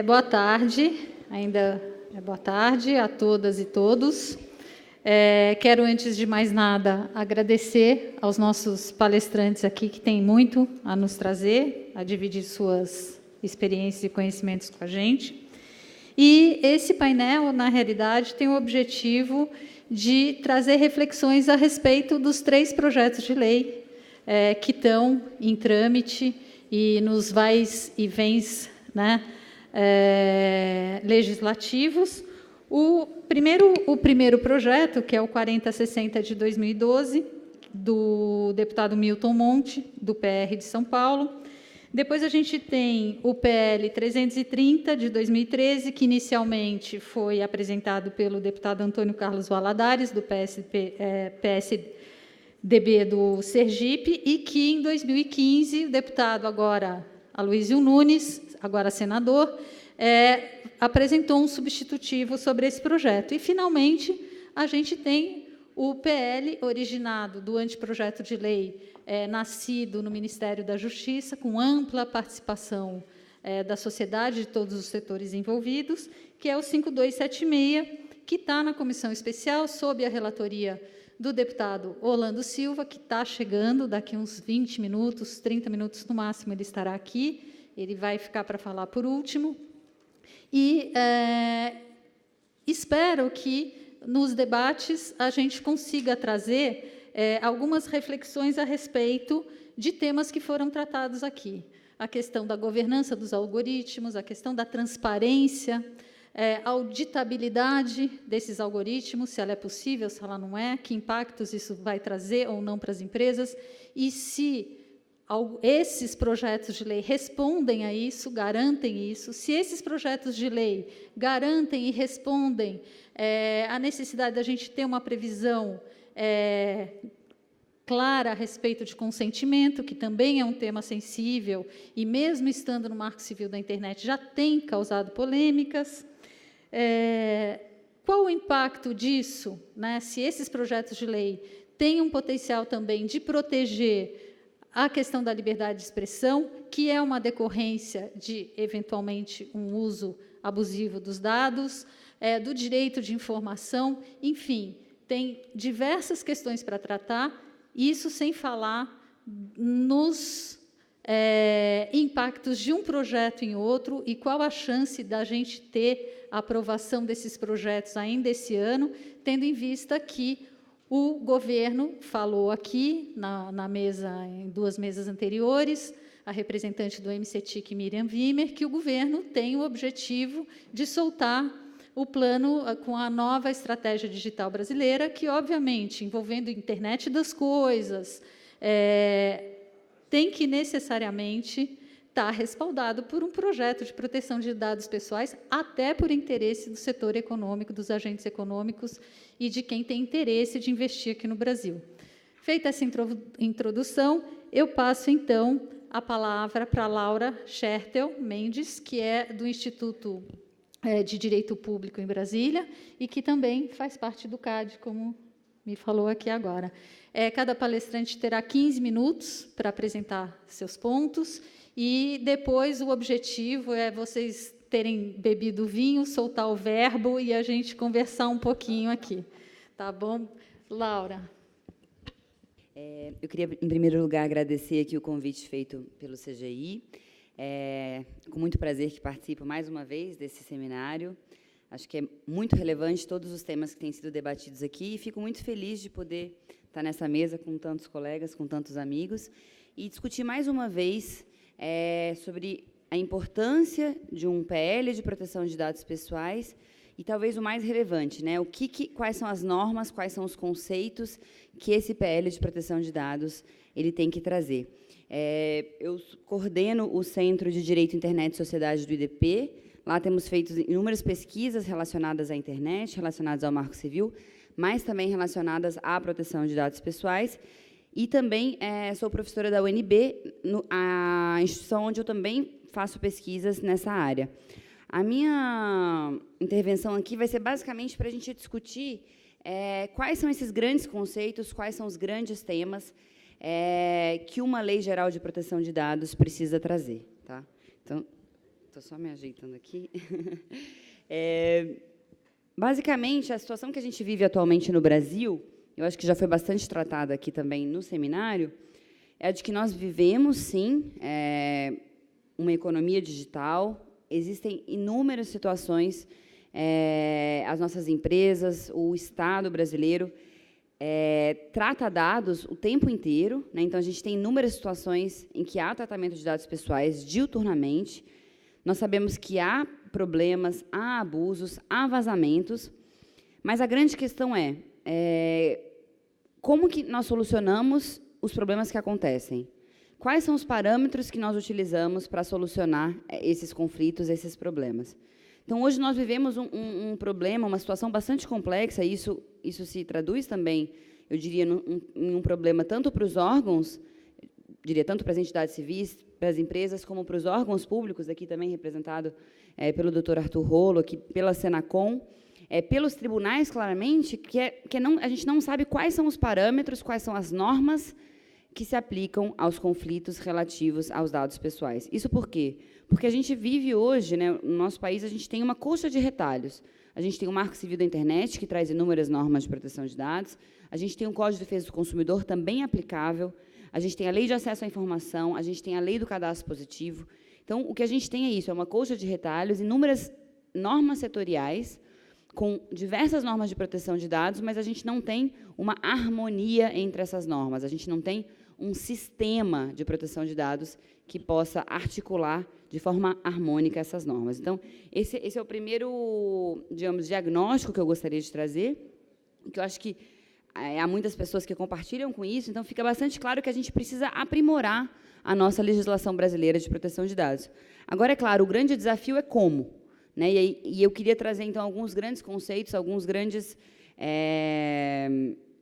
Boa tarde, ainda é boa tarde a todas e todos. Quero, antes de mais nada, agradecer aos nossos palestrantes aqui, que têm muito a nos trazer, a dividir suas experiências e conhecimentos com a gente. E esse painel, na realidade, tem o objetivo de trazer reflexões a respeito dos 3 projetos de lei que estão em trâmite e nos vais e vens, né, legislativos. O primeiro projeto, que é o 4060 de 2012, do deputado Milton Monte, do PR de São Paulo. Depois a gente tem o PL 330 de 2013, que inicialmente foi apresentado pelo deputado Antônio Carlos Valadares, do PSDB do Sergipe, e que, em 2015, o deputado agora Aloysio Nunes, agora senador, apresentou um substitutivo sobre esse projeto. E, finalmente, a gente tem o PL originado do anteprojeto de lei nascido no Ministério da Justiça, com ampla participação da sociedade, de todos os setores envolvidos, que é o 5276, que está na comissão especial, sob a relatoria do deputado Orlando Silva, que está chegando, daqui uns 20 minutos, 30 minutos no máximo, ele estará aqui, ele vai ficar para falar por último. E espero que, nos debates, a gente consiga trazer algumas reflexões a respeito de temas que foram tratados aqui. A questão da governança dos algoritmos, a questão da transparência, a auditabilidade desses algoritmos, se ela é possível, se ela não é, que impactos isso vai trazer ou não para as empresas, e se esses projetos de lei respondem a isso, garantem isso, se esses projetos de lei garantem e respondem à necessidade da gente ter uma previsão clara a respeito de consentimento, que também é um tema sensível, e mesmo estando no Marco Civil da Internet, já tem causado polêmicas. Qual o impacto disso, né, se esses projetos de lei têm um potencial também de proteger a questão da liberdade de expressão, que é uma decorrência de, eventualmente, um uso abusivo dos dados, do direito de informação, enfim, tem diversas questões para tratar, isso sem falar nos impactos de um projeto em outro e qual a chance da gente ter a aprovação desses projetos ainda esse ano, tendo em vista que o governo falou aqui, na mesa, em 2 mesas anteriores, a representante do MCTIC, Miriam Wimmer, que o governo tem o objetivo de soltar o plano com a nova estratégia digital brasileira, que, obviamente, envolvendo a internet das coisas, tem que necessariamente estar respaldado por um projeto de proteção de dados pessoais, até por interesse do setor econômico, dos agentes econômicos e de quem tem interesse de investir aqui no Brasil. Feita essa introdução, eu passo, então, a palavra para a Laura Schertel Mendes, que é do Instituto de Direito Público em Brasília e que também faz parte do CAD, como me falou aqui agora. Cada palestrante terá 15 minutos para apresentar seus pontos e, depois, o objetivo é vocês terem bebido vinho, soltar o verbo e a gente conversar um pouquinho aqui. Tá bom? Laura. Eu queria, em primeiro lugar, agradecer aqui o convite feito pelo CGI. Com muito prazer que participo mais uma vez desse seminário. Acho que é muito relevante todos os temas que têm sido debatidos aqui e fico muito feliz de poder estar nessa mesa com tantos colegas, com tantos amigos e discutir mais uma vez sobre a importância de um PL de proteção de dados pessoais e, talvez, o mais relevante, né, quais são as normas, quais são os conceitos que esse PL de proteção de dados ele tem que trazer. Eu coordeno o Centro de Direito, Internet e Sociedade do IDP. Lá temos feito inúmeras pesquisas relacionadas à internet, relacionadas ao Marco Civil, mas também relacionadas à proteção de dados pessoais. E também sou professora da UNB, a instituição onde eu também faço pesquisas nessa área. A minha intervenção aqui vai ser basicamente para a gente discutir quais são esses grandes conceitos, quais são os grandes temas que uma lei geral de proteção de dados precisa trazer. Tá? Então, estou só me ajeitando aqui. Basicamente, a situação que a gente vive atualmente no Brasil, eu acho que já foi bastante tratada aqui também no seminário, é a de que nós vivemos, sim, uma economia digital, existem inúmeras situações, as nossas empresas, o Estado brasileiro trata dados o tempo inteiro, né? Então, a gente tem inúmeras situações em que há tratamento de dados pessoais diuturnamente. Nós sabemos que há problemas, há abusos, há vazamentos, mas a grande questão é como que nós solucionamos os problemas que acontecem? Quais são os parâmetros que nós utilizamos para solucionar esses conflitos, esses problemas? Então, hoje nós vivemos um problema, uma situação bastante complexa, e isso se traduz também, eu diria, em um problema tanto para os órgãos, diria, tanto para as entidades civis, para as empresas, como para os órgãos públicos, aqui também representado pelo Dr. Arthur Rolo, aqui pela Senacom, pelos tribunais, claramente, a gente não sabe quais são os parâmetros, quais são as normas que se aplicam aos conflitos relativos aos dados pessoais. Isso por quê? Porque a gente vive hoje, né, no nosso país, a gente tem uma coxa de retalhos. A gente tem o Marco Civil da Internet, que traz inúmeras normas de proteção de dados. A gente tem um Código de Defesa do Consumidor também aplicável. A gente tem a Lei de Acesso à Informação, a gente tem a Lei do Cadastro Positivo. Então, o que a gente tem é isso, é uma coxa de retalhos, inúmeras normas setoriais, com diversas normas de proteção de dados, mas a gente não tem uma harmonia entre essas normas, a gente não tem um sistema de proteção de dados que possa articular de forma harmônica essas normas. Então, esse é o primeiro, digamos, diagnóstico que eu gostaria de trazer, que eu acho que há muitas pessoas que compartilham com isso, então fica bastante claro que a gente precisa aprimorar a nossa legislação brasileira de proteção de dados. Agora, é claro, o grande desafio é como, né? E eu queria trazer, então, alguns grandes conceitos, alguns grandes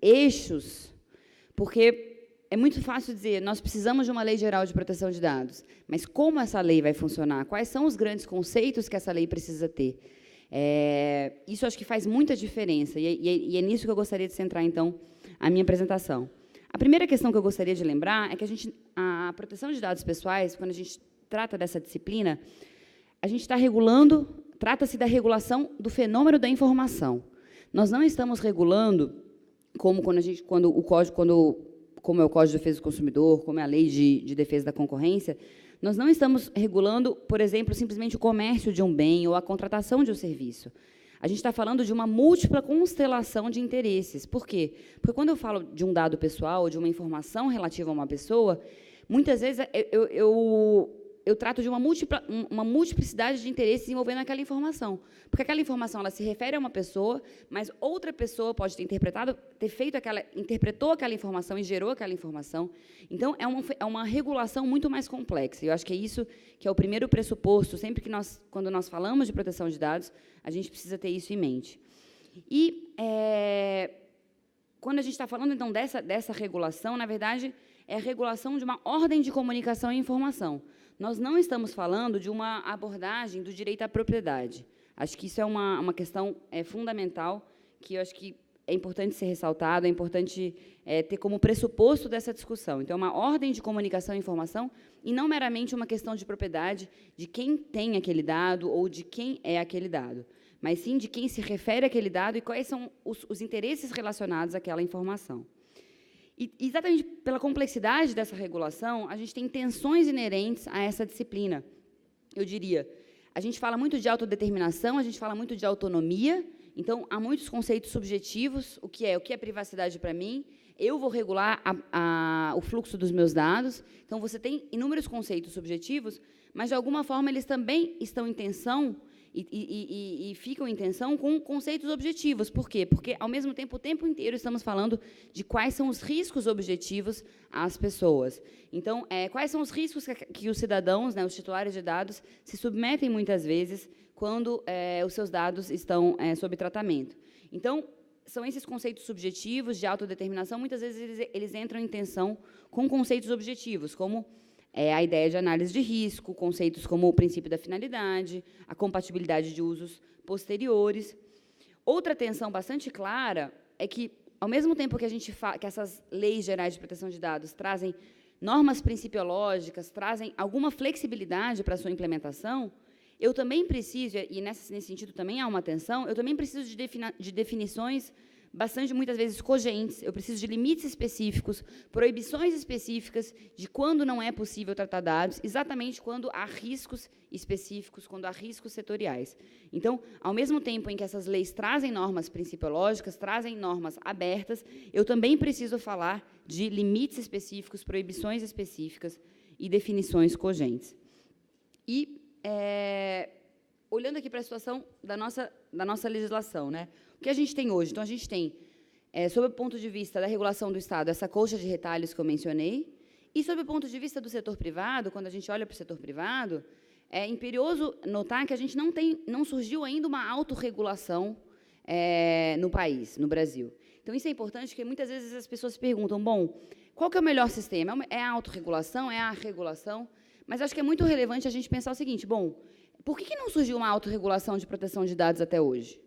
eixos, porque é muito fácil dizer, nós precisamos de uma lei geral de proteção de dados, mas como essa lei vai funcionar? Quais são os grandes conceitos que essa lei precisa ter? Isso acho que faz muita diferença, e é nisso que eu gostaria de centrar, então, a minha apresentação. A primeira questão que eu gostaria de lembrar é que a proteção de dados pessoais, quando a gente trata dessa disciplina, a gente está regulando, trata-se da regulação do fenômeno da informação. Nós não estamos regulando como é o Código de Defesa do Consumidor, como é a Lei de Defesa da Concorrência, nós não estamos regulando, por exemplo, simplesmente o comércio de um bem ou a contratação de um serviço. A gente está falando de uma múltipla constelação de interesses. Por quê? Porque quando eu falo de um dado pessoal ou de uma informação relativa a uma pessoa, muitas vezes eu trato de uma multiplicidade de interesses envolvendo aquela informação. Porque aquela informação ela se refere a uma pessoa, mas outra pessoa pode ter interpretou aquela informação e gerou aquela informação. Então, é uma regulação muito mais complexa. Eu acho que é isso que é o primeiro pressuposto. Sempre que quando nós falamos de proteção de dados, a gente precisa ter isso em mente. E, quando a gente está falando, então, dessa regulação, na verdade, é a regulação de uma ordem de comunicação e informação. Nós não estamos falando de uma abordagem do direito à propriedade. Acho que isso é uma questão fundamental, que eu acho que é importante ser ressaltado, é importante ter como pressuposto dessa discussão. Então, é uma ordem de comunicação e informação, e não meramente uma questão de propriedade de quem tem aquele dado ou de quem é aquele dado, mas sim de quem se refere àquele dado e quais são os interesses relacionados àquela informação. E, exatamente pela complexidade dessa regulação, a gente tem tensões inerentes a essa disciplina. Eu diria, a gente fala muito de autodeterminação, a gente fala muito de autonomia, então, há muitos conceitos subjetivos, o que é privacidade para mim, eu vou regular o fluxo dos meus dados, então, você tem inúmeros conceitos subjetivos, mas, de alguma forma, eles também estão em tensão e ficam em tensão com conceitos objetivos. Por quê? Porque, ao mesmo tempo, o tempo inteiro estamos falando de quais são os riscos objetivos às pessoas. Então, quais são os riscos que os cidadãos, né, os titulares de dados, se submetem, muitas vezes, quando os seus dados estão sob tratamento. Então, são esses conceitos subjetivos de autodeterminação, muitas vezes eles entram em tensão com conceitos objetivos, como a ideia de análise de risco, conceitos como o princípio da finalidade, a compatibilidade de usos posteriores. Outra tensão bastante clara é que, ao mesmo tempo que que essas leis gerais de proteção de dados trazem normas principiológicas, trazem alguma flexibilidade para a sua implementação, eu também preciso, e nesse sentido também há uma tensão, eu também preciso de definições bastante, muitas vezes, cogentes. Eu preciso de limites específicos, proibições específicas de quando não é possível tratar dados, exatamente quando há riscos específicos, quando há riscos setoriais. Então, ao mesmo tempo em que essas leis trazem normas principiológicas, trazem normas abertas, eu também preciso falar de limites específicos, proibições específicas e definições cogentes. E, olhando aqui para a situação da nossa legislação, né? O que a gente tem hoje? Então, a gente tem, sob o ponto de vista da regulação do Estado, essa colcha de retalhos que eu mencionei, e, sob o ponto de vista do setor privado, quando a gente olha para o setor privado, é imperioso notar que a gente não surgiu ainda uma autorregulação no país, no Brasil. Então, isso é importante, porque muitas vezes as pessoas perguntam, bom, qual que é o melhor sistema? É a autorregulação? É a regulação? Mas acho que é muito relevante a gente pensar o seguinte, bom, por que não surgiu uma autorregulação de proteção de dados até hoje?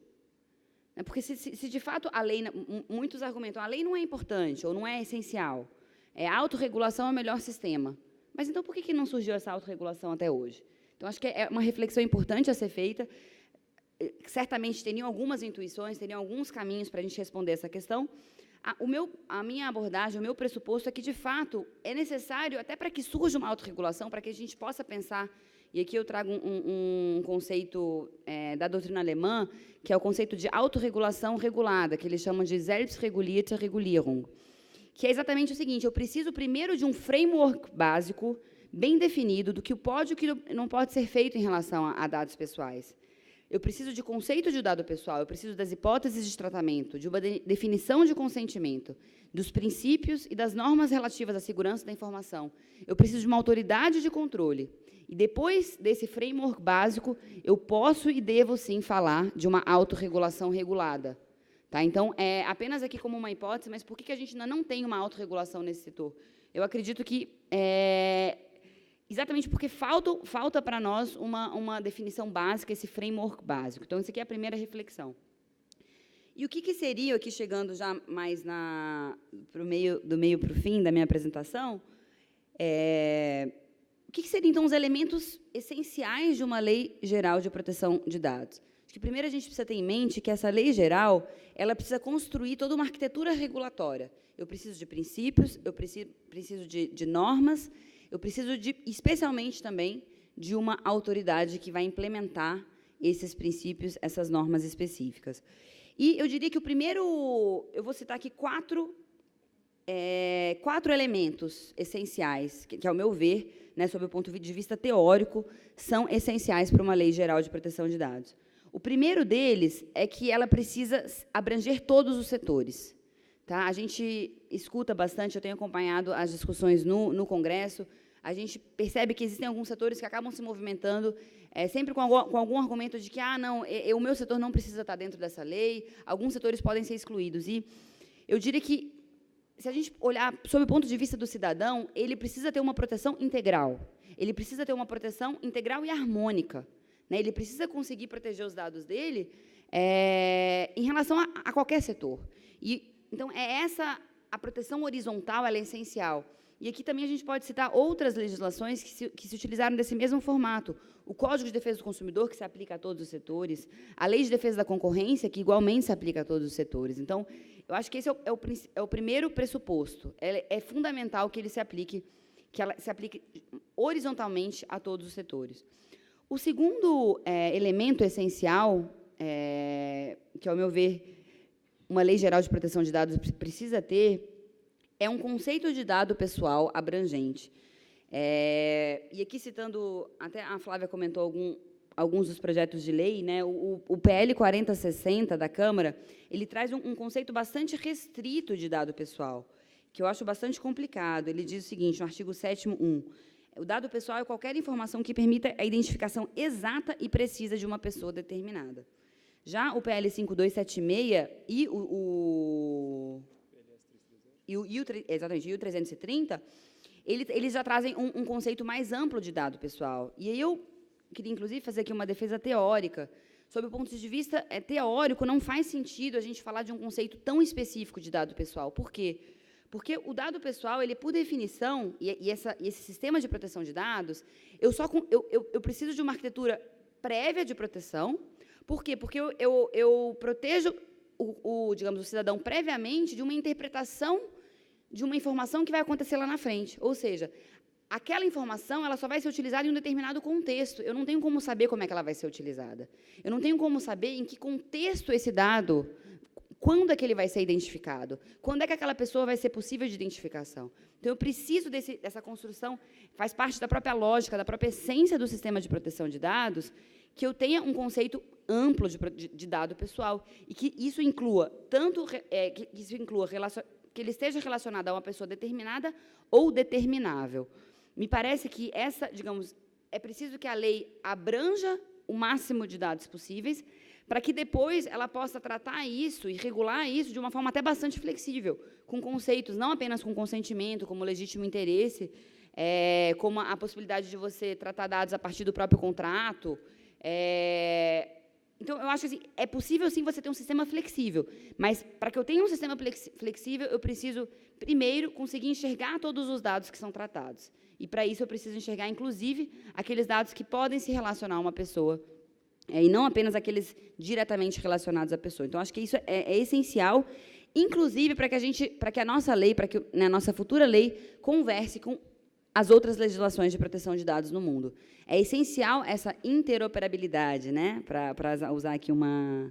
Porque, se de fato a lei, muitos argumentam, a lei não é importante ou não é essencial, a autorregulação é o melhor sistema. Mas, então, por que não surgiu essa autorregulação até hoje? Então, acho que é uma reflexão importante a ser feita. Certamente teriam algumas intuições, teriam alguns caminhos para a gente responder essa questão. A minha abordagem, o meu pressuposto é que, de fato, é necessário, até para que surja uma autorregulação, para que a gente possa pensar, e aqui eu trago um conceito da doutrina alemã, que é o conceito de autorregulação regulada, que eles chamam de Selbstregulierte Regulierung, que é exatamente o seguinte, eu preciso primeiro de um framework básico, bem definido, do que pode e o que não pode ser feito em relação a dados pessoais. Eu preciso de conceito de dado pessoal, eu preciso das hipóteses de tratamento, de uma definição de consentimento, dos princípios e das normas relativas à segurança da informação. Eu preciso de uma autoridade de controle. E depois desse framework básico, eu posso e devo, sim, falar de uma autorregulação regulada. Tá? Então, apenas aqui como uma hipótese, mas por que a gente ainda não tem uma autorregulação nesse setor? Eu acredito que exatamente porque falta para nós uma definição básica, esse framework básico. Então, isso aqui é a primeira reflexão. E o que seria, aqui chegando já mais do meio para o fim da minha apresentação, o que seriam, então, os elementos essenciais de uma lei geral de proteção de dados? Acho que, primeiro, a gente precisa ter em mente que essa lei geral ela precisa construir toda uma arquitetura regulatória. Eu preciso de princípios, eu preciso de normas, eu preciso, especialmente também, de uma autoridade que vai implementar esses princípios, essas normas específicas. E eu diria que o primeiro, eu vou citar aqui quatro elementos essenciais, que, ao meu ver, né, sob o ponto de vista teórico, são essenciais para uma lei geral de proteção de dados. O primeiro deles é que ela precisa abranger todos os setores. Tá? A gente escuta bastante, eu tenho acompanhado as discussões no Congresso, a gente percebe que existem alguns setores que acabam se movimentando sempre com algum argumento de que, não, o meu setor não precisa estar dentro dessa lei, alguns setores podem ser excluídos. E eu diria que, se a gente olhar sob o ponto de vista do cidadão, ele precisa ter uma proteção integral. Ele precisa ter uma proteção integral e harmônica. Né? Ele precisa conseguir proteger os dados dele em relação a qualquer setor. Então, a proteção horizontal ela é essencial. E aqui também a gente pode citar outras legislações que se utilizaram desse mesmo formato. O Código de Defesa do Consumidor, que se aplica a todos os setores, a Lei de Defesa da Concorrência, que igualmente se aplica a todos os setores. Então, eu acho que esse é o primeiro pressuposto. É fundamental que ela se aplique horizontalmente a todos os setores. O segundo elemento essencial, que, ao meu ver, uma lei geral de proteção de dados precisa ter, é um conceito de dado pessoal abrangente. E aqui, citando, até a Flávia comentou alguns dos projetos de lei, né, o PL 4060 da Câmara, ele traz um conceito bastante restrito de dado pessoal, que eu acho bastante complicado. Ele diz o seguinte, no artigo 7º, 1, o dado pessoal é qualquer informação que permita a identificação exata e precisa de uma pessoa determinada. Já o PL 5276 e o 330, eles já trazem um conceito mais amplo de dado pessoal. E aí eu queria, inclusive, fazer aqui uma defesa teórica. Sob o ponto de vista teórico, não faz sentido a gente falar de um conceito tão específico de dado pessoal. Por quê? Porque o dado pessoal, ele, por definição, e esse sistema de proteção de dados, eu preciso de uma arquitetura prévia de proteção. Por quê? Porque eu protejo digamos, o cidadão previamente de uma interpretação de uma informação que vai acontecer lá na frente. Ou seja, aquela informação ela só vai ser utilizada em um determinado contexto. Eu não tenho como saber como é que ela vai ser utilizada. Eu não tenho como saber em que contexto esse dado, quando é que ele vai ser identificado, quando é que aquela pessoa vai ser possível de identificação. Então, eu preciso dessa construção, faz parte da própria lógica, da própria essência do sistema de proteção de dados, que eu tenha um conceito amplo de dado pessoal e que isso inclua que ele esteja relacionado a uma pessoa determinada ou determinável. Me parece que digamos, é preciso que a lei abranja o máximo de dados possíveis para que depois ela possa tratar isso e regular isso de uma forma até bastante flexível, com conceitos, não apenas com consentimento, como legítimo interesse, como a possibilidade de você tratar dados a partir do próprio contrato. Então, eu acho que assim, é possível, sim, você ter um sistema flexível, mas, para que eu tenha um sistema flexível, eu preciso, primeiro, conseguir enxergar todos os dados que são tratados. E, para isso, eu preciso enxergar, inclusive, aqueles dados que podem se relacionar a uma pessoa, e não apenas aqueles diretamente relacionados à pessoa. Então, acho que isso é essencial, inclusive, para que a nossa lei, para que a nossa futura lei converse com as outras legislações de proteção de dados no mundo. É essencial essa interoperabilidade, né? Para usar aqui uma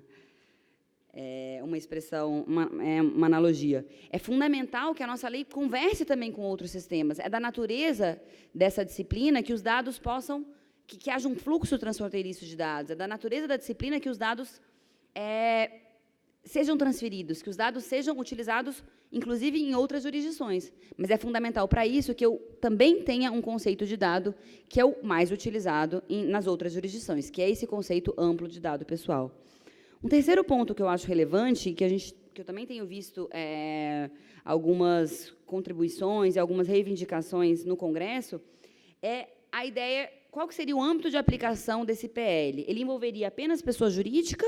expressão, uma analogia. É fundamental que a nossa lei converse também com outros sistemas. É da natureza dessa disciplina que os dados possam, que haja um fluxo transfronteiriço de dados. É da natureza da disciplina que os dados sejam transferidos, que os dados sejam utilizados, inclusive, em outras jurisdições. Mas é fundamental para isso que eu também tenha um conceito de dado que é o mais utilizado nas outras jurisdições, que é esse conceito amplo de dado pessoal. Um terceiro ponto que eu acho relevante, que eu também tenho visto algumas contribuições e algumas reivindicações no Congresso, é a ideia, qual que seria o âmbito de aplicação desse PL? Ele envolveria apenas pessoa jurídica,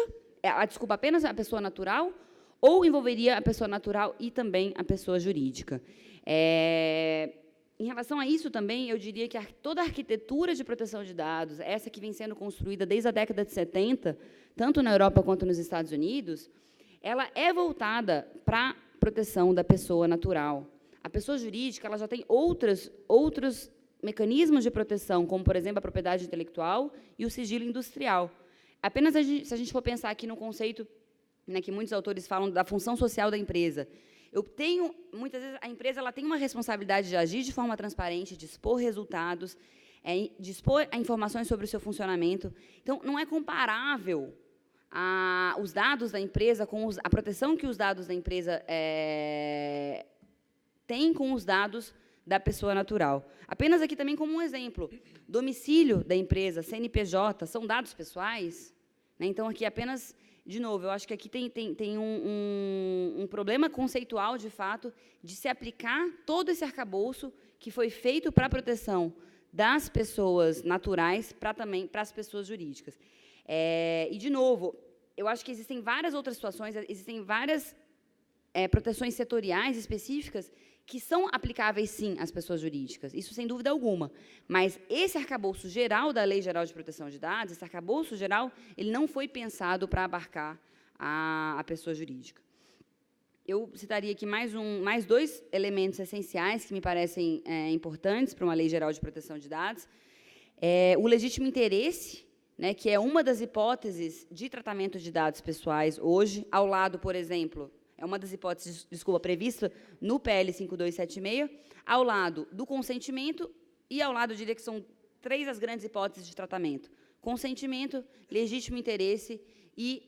apenas a pessoa natural, ou envolveria a pessoa natural e também a pessoa jurídica. Em relação a isso também, eu diria que toda a arquitetura de proteção de dados, essa que vem sendo construída desde a década de 70, tanto na Europa quanto nos Estados Unidos, ela é voltada para a proteção da pessoa natural. A pessoa jurídica ela já tem outros mecanismos de proteção, como, por exemplo, a propriedade intelectual e o sigilo industrial. Apenas se a gente for pensar aqui no conceito, né, que muitos autores falam da função social da empresa. Muitas vezes, a empresa ela tem uma responsabilidade de agir de forma transparente, de expor resultados, de expor informações sobre o seu funcionamento. Então, não é comparável os dados da empresa com a proteção que os dados da empresa têm com os dados da pessoa natural. Apenas aqui também como um exemplo, domicílio da empresa, CNPJ, são dados pessoais, né? Então, aqui apenas, de novo, eu acho que aqui tem um problema conceitual, de fato, de se aplicar todo esse arcabouço que foi feito para a proteção das pessoas naturais também para as pessoas jurídicas. E, de novo, eu acho que existem várias outras situações, existem várias proteções setoriais específicas que são aplicáveis, sim, às pessoas jurídicas, isso sem dúvida alguma. Mas esse arcabouço geral da Lei Geral de Proteção de Dados, esse arcabouço geral, ele não foi pensado para abarcar a pessoa jurídica. Eu citaria aqui mais dois elementos essenciais que me parecem importantes para uma Lei Geral de Proteção de Dados. O legítimo interesse, né, que é uma das hipóteses de tratamento de dados pessoais hoje, ao lado, por exemplo, é uma das hipóteses, prevista no PL 5276, ao lado do consentimento e ao lado, eu diria que são 3 as grandes hipóteses de tratamento. Consentimento, legítimo interesse e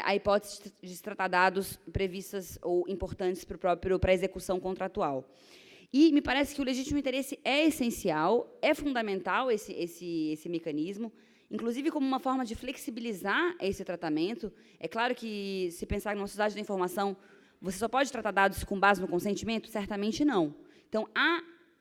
a hipótese de se tratar dados previstas ou importantes para a execução contratual. E me parece que o legítimo interesse é essencial, é fundamental esse mecanismo, inclusive como uma forma de flexibilizar esse tratamento. É claro que, se pensar numa sociedade da informação, você só pode tratar dados com base no consentimento? Certamente não. Então,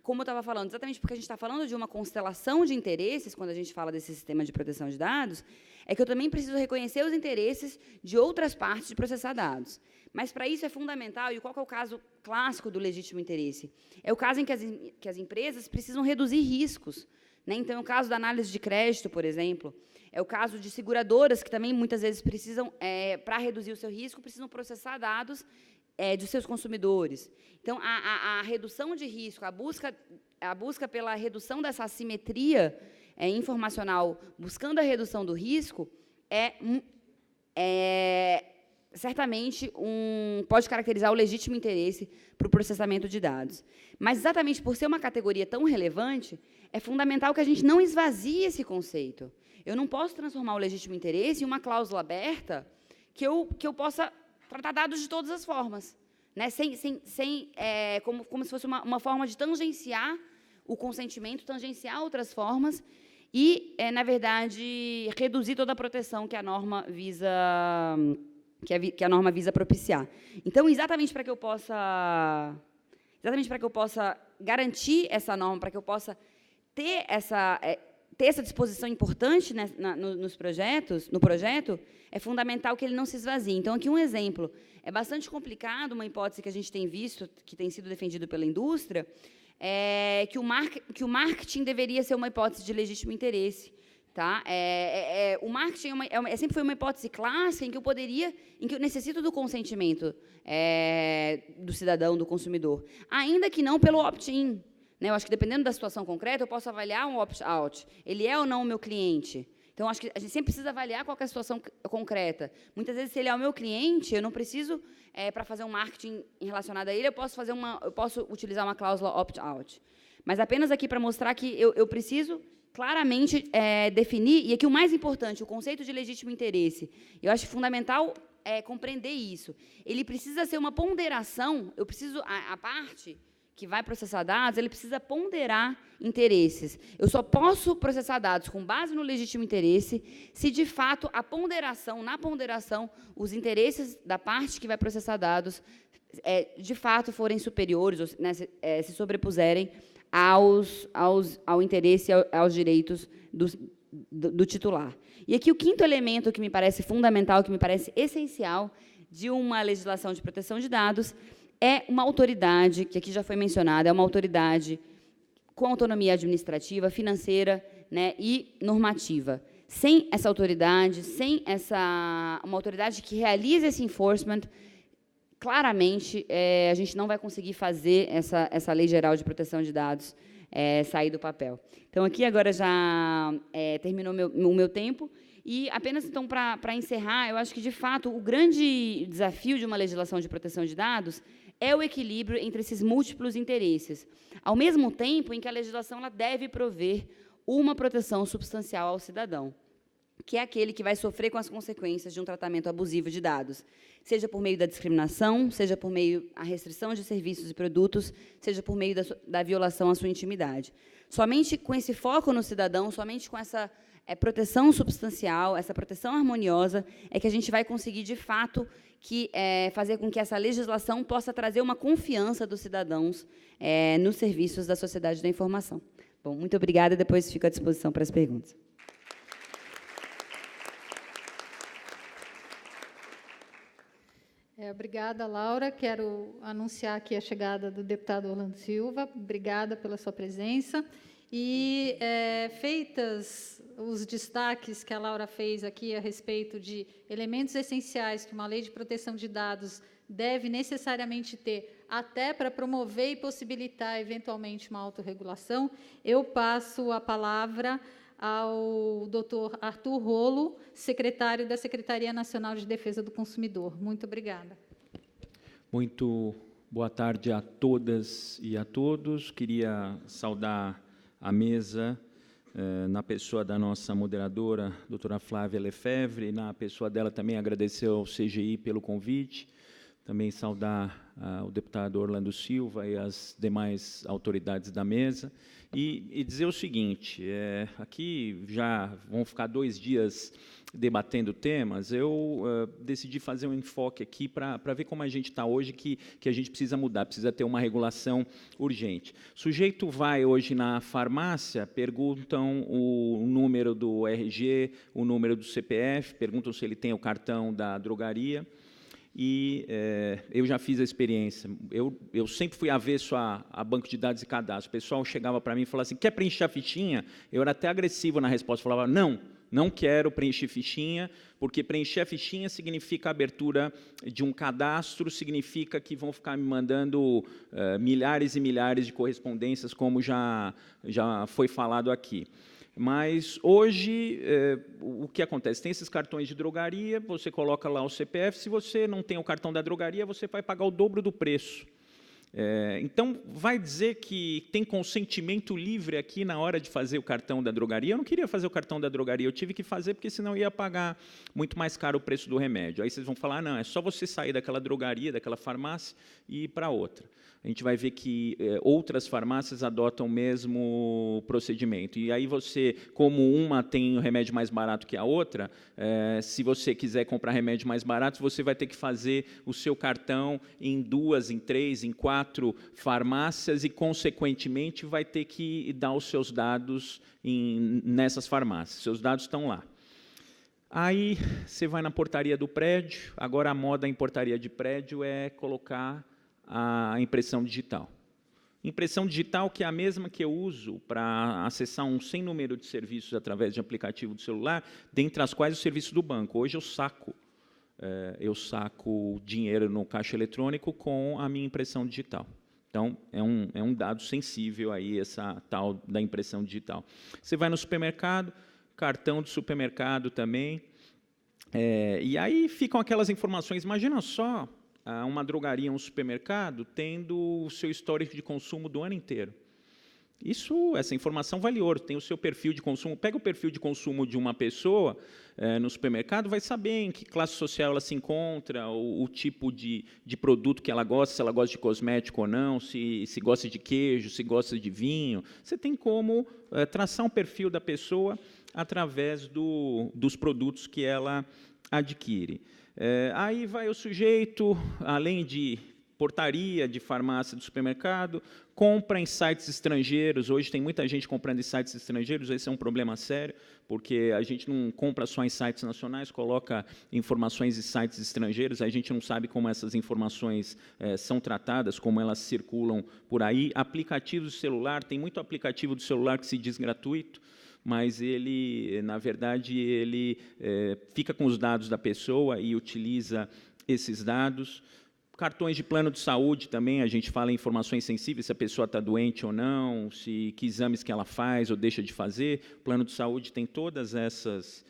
como eu estava falando, exatamente porque a gente está falando de uma constelação de interesses, quando a gente fala desse sistema de proteção de dados, é que eu também preciso reconhecer os interesses de outras partes de processar dados. Mas, para isso, é fundamental, e qual que é o caso clássico do legítimo interesse? É o caso em que as empresas precisam reduzir riscos, né? Então, é o caso da análise de crédito, por exemplo, é o caso de seguradoras que também, muitas vezes, precisam, para reduzir o seu risco, precisam processar dados dos seus consumidores. Então, a redução de risco, a busca pela redução dessa assimetria informacional, buscando a redução do risco, certamente pode caracterizar o legítimo interesse para o processamento de dados. Mas, exatamente por ser uma categoria tão relevante, é fundamental que a gente não esvazie esse conceito. Eu não posso transformar o legítimo interesse em uma cláusula aberta que eu possa tratar dados de todas as formas, né? Como se fosse uma forma de tangenciar o consentimento, tangenciar outras formas e, na verdade, reduzir toda a proteção que a norma visa propiciar. Então, exatamente para que eu possa garantir essa norma, para que eu possa ter essa disposição importante, né, no projeto, é fundamental que ele não se esvazie. Então, aqui um exemplo. É bastante complicado, uma hipótese que a gente tem visto, que tem sido defendido pela indústria, que o marketing deveria ser uma hipótese de legítimo interesse. Tá? O marketing sempre foi uma hipótese clássica em que eu necessito do consentimento do cidadão, do consumidor, ainda que não pelo opt-in. Né? Eu acho que, dependendo da situação concreta, eu posso avaliar um opt-out. Ele é ou não o meu cliente? Então, acho que a gente sempre precisa avaliar qual é a situação concreta. Muitas vezes, se ele é o meu cliente, eu não preciso, para fazer um marketing relacionado a ele, eu posso utilizar uma cláusula opt-out. Mas apenas aqui para mostrar que eu preciso claramente definir, e aqui o mais importante, o conceito de legítimo interesse. Eu acho fundamental compreender isso. Ele precisa ser uma ponderação, a parte que vai processar dados, ele precisa ponderar interesses. Eu só posso processar dados com base no legítimo interesse se, de fato, na ponderação, os interesses da parte que vai processar dados, de fato, forem superiores, né, se sobrepuserem ao interesse, aos direitos do titular. E aqui o quinto elemento que me parece fundamental, que me parece essencial de uma legislação de proteção de dados, é uma autoridade, que aqui já foi mencionada, é uma autoridade com autonomia administrativa, financeira, né, e normativa. Sem essa autoridade, uma autoridade que realize esse enforcement, claramente, a gente não vai conseguir fazer essa Lei Geral de Proteção de Dados sair do papel. Então, aqui agora já terminou o meu tempo, e apenas, então, para encerrar, eu acho que, de fato, o grande desafio de uma legislação de proteção de dados é o equilíbrio entre esses múltiplos interesses, ao mesmo tempo em que a legislação ela deve prover uma proteção substancial ao cidadão, que é aquele que vai sofrer com as consequências de um tratamento abusivo de dados, seja por meio da discriminação, seja por meio da restrição de serviços e produtos, seja por meio da violação à sua intimidade. Somente com esse foco no cidadão, somente com essa proteção substancial, essa proteção harmoniosa, é que a gente vai conseguir, de fato, fazer com que essa legislação possa trazer uma confiança dos cidadãos nos serviços da sociedade da informação. Bom, muito obrigada, depois fico à disposição para as perguntas. Obrigada, Laura. Quero anunciar aqui a chegada do deputado Orlando Silva. Obrigada pela sua presença. E, feitas os destaques que a Laura fez aqui a respeito de elementos essenciais que uma lei de proteção de dados deve necessariamente ter, até para promover e possibilitar, eventualmente, uma autorregulação, eu passo a palavra ao doutor Arthur Rolo, secretário da Secretaria Nacional de Defesa do Consumidor. Muito obrigada. Muito boa tarde a todas e a todos. Queria saudar a mesa, na pessoa da nossa moderadora, doutora Flávia Lefebvre, e na pessoa dela também agradecer ao CGI pelo convite, também saudar o deputado Orlando Silva e as demais autoridades da mesa, e dizer o seguinte, aqui já vão ficar 2 dias debatendo temas, eu decidi fazer um enfoque aqui para ver como a gente está hoje, que a gente precisa mudar, precisa ter uma regulação urgente. O sujeito vai hoje na farmácia, perguntam o número do RG, o número do CPF, perguntam se ele tem o cartão da drogaria, e eu já fiz a experiência. Eu sempre fui avesso a banco de dados e cadastro. O pessoal chegava para mim e falava assim, quer preencher a fichinha? Eu era até agressivo na resposta, falava, não quero preencher fichinha, porque preencher a fichinha significa a abertura de um cadastro, significa que vão ficar me mandando milhares e milhares de correspondências, como já foi falado aqui. Mas, hoje, o que acontece? Tem esses cartões de drogaria, você coloca lá o CPF, se você não tem o cartão da drogaria, você vai pagar o dobro do preço. Então, vai dizer que tem consentimento livre aqui na hora de fazer o cartão da drogaria? Eu não queria fazer o cartão da drogaria, eu tive que fazer porque senão ia pagar muito mais caro o preço do remédio. Aí vocês vão falar, não, é só você sair daquela drogaria, daquela farmácia e ir para outra. A gente vai ver que outras farmácias adotam o mesmo procedimento. E aí você, como uma tem o remédio mais barato que a outra, se você quiser comprar remédio mais barato, você vai ter que fazer o seu cartão em 2, em 3, em 4 farmácias e, consequentemente, vai ter que dar os seus dados nessas farmácias. Seus dados estão lá. Aí você vai na portaria do prédio. Agora a moda em portaria de prédio é colocar a impressão digital. Impressão digital que é a mesma que eu uso para acessar um sem número de serviços através de aplicativo do celular, dentre as quais o serviço do banco. Hoje eu saco dinheiro no caixa eletrônico com a minha impressão digital. Então, é um dado sensível aí, essa tal da impressão digital. Você vai no supermercado, cartão do supermercado também, e aí ficam aquelas informações. Imagina só uma drogaria, um supermercado, tendo o seu histórico de consumo do ano inteiro. Essa informação vale ouro, tem o seu perfil de consumo. Pega o perfil de consumo de uma pessoa no supermercado, vai saber em que classe social ela se encontra, o tipo de produto que ela gosta, se ela gosta de cosmético ou não, se gosta de queijo, se gosta de vinho. Você tem como traçar um perfil da pessoa através dos produtos que ela adquire. Aí vai o sujeito, além de portaria, de farmácia, do supermercado, compra em sites estrangeiros. Hoje tem muita gente comprando em sites estrangeiros, esse é um problema sério, porque a gente não compra só em sites nacionais, coloca informações em sites estrangeiros, a gente não sabe como essas informações são tratadas, como elas circulam por aí. Aplicativos de celular, tem muito aplicativo do celular que se diz gratuito, mas ele, na verdade, ele fica com os dados da pessoa e utiliza esses dados. Cartões de plano de saúde também, a gente fala em informações sensíveis, se a pessoa está doente ou não, que exames que ela faz ou deixa de fazer. O plano de saúde tem todas essas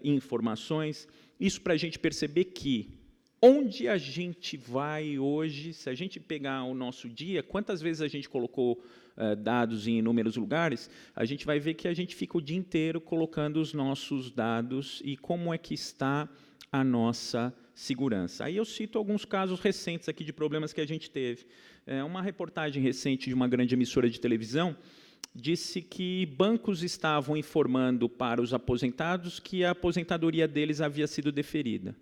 informações. Isso para a gente perceber que onde a gente vai hoje, se a gente pegar o nosso dia, quantas vezes a gente colocou dados em inúmeros lugares, a gente vai ver que a gente fica o dia inteiro colocando os nossos dados e como é que está a nossa segurança. Aí eu cito alguns casos recentes aqui de problemas que a gente teve. Uma reportagem recente de uma grande emissora de televisão disse que bancos estavam informando para os aposentados que a aposentadoria deles havia sido deferida.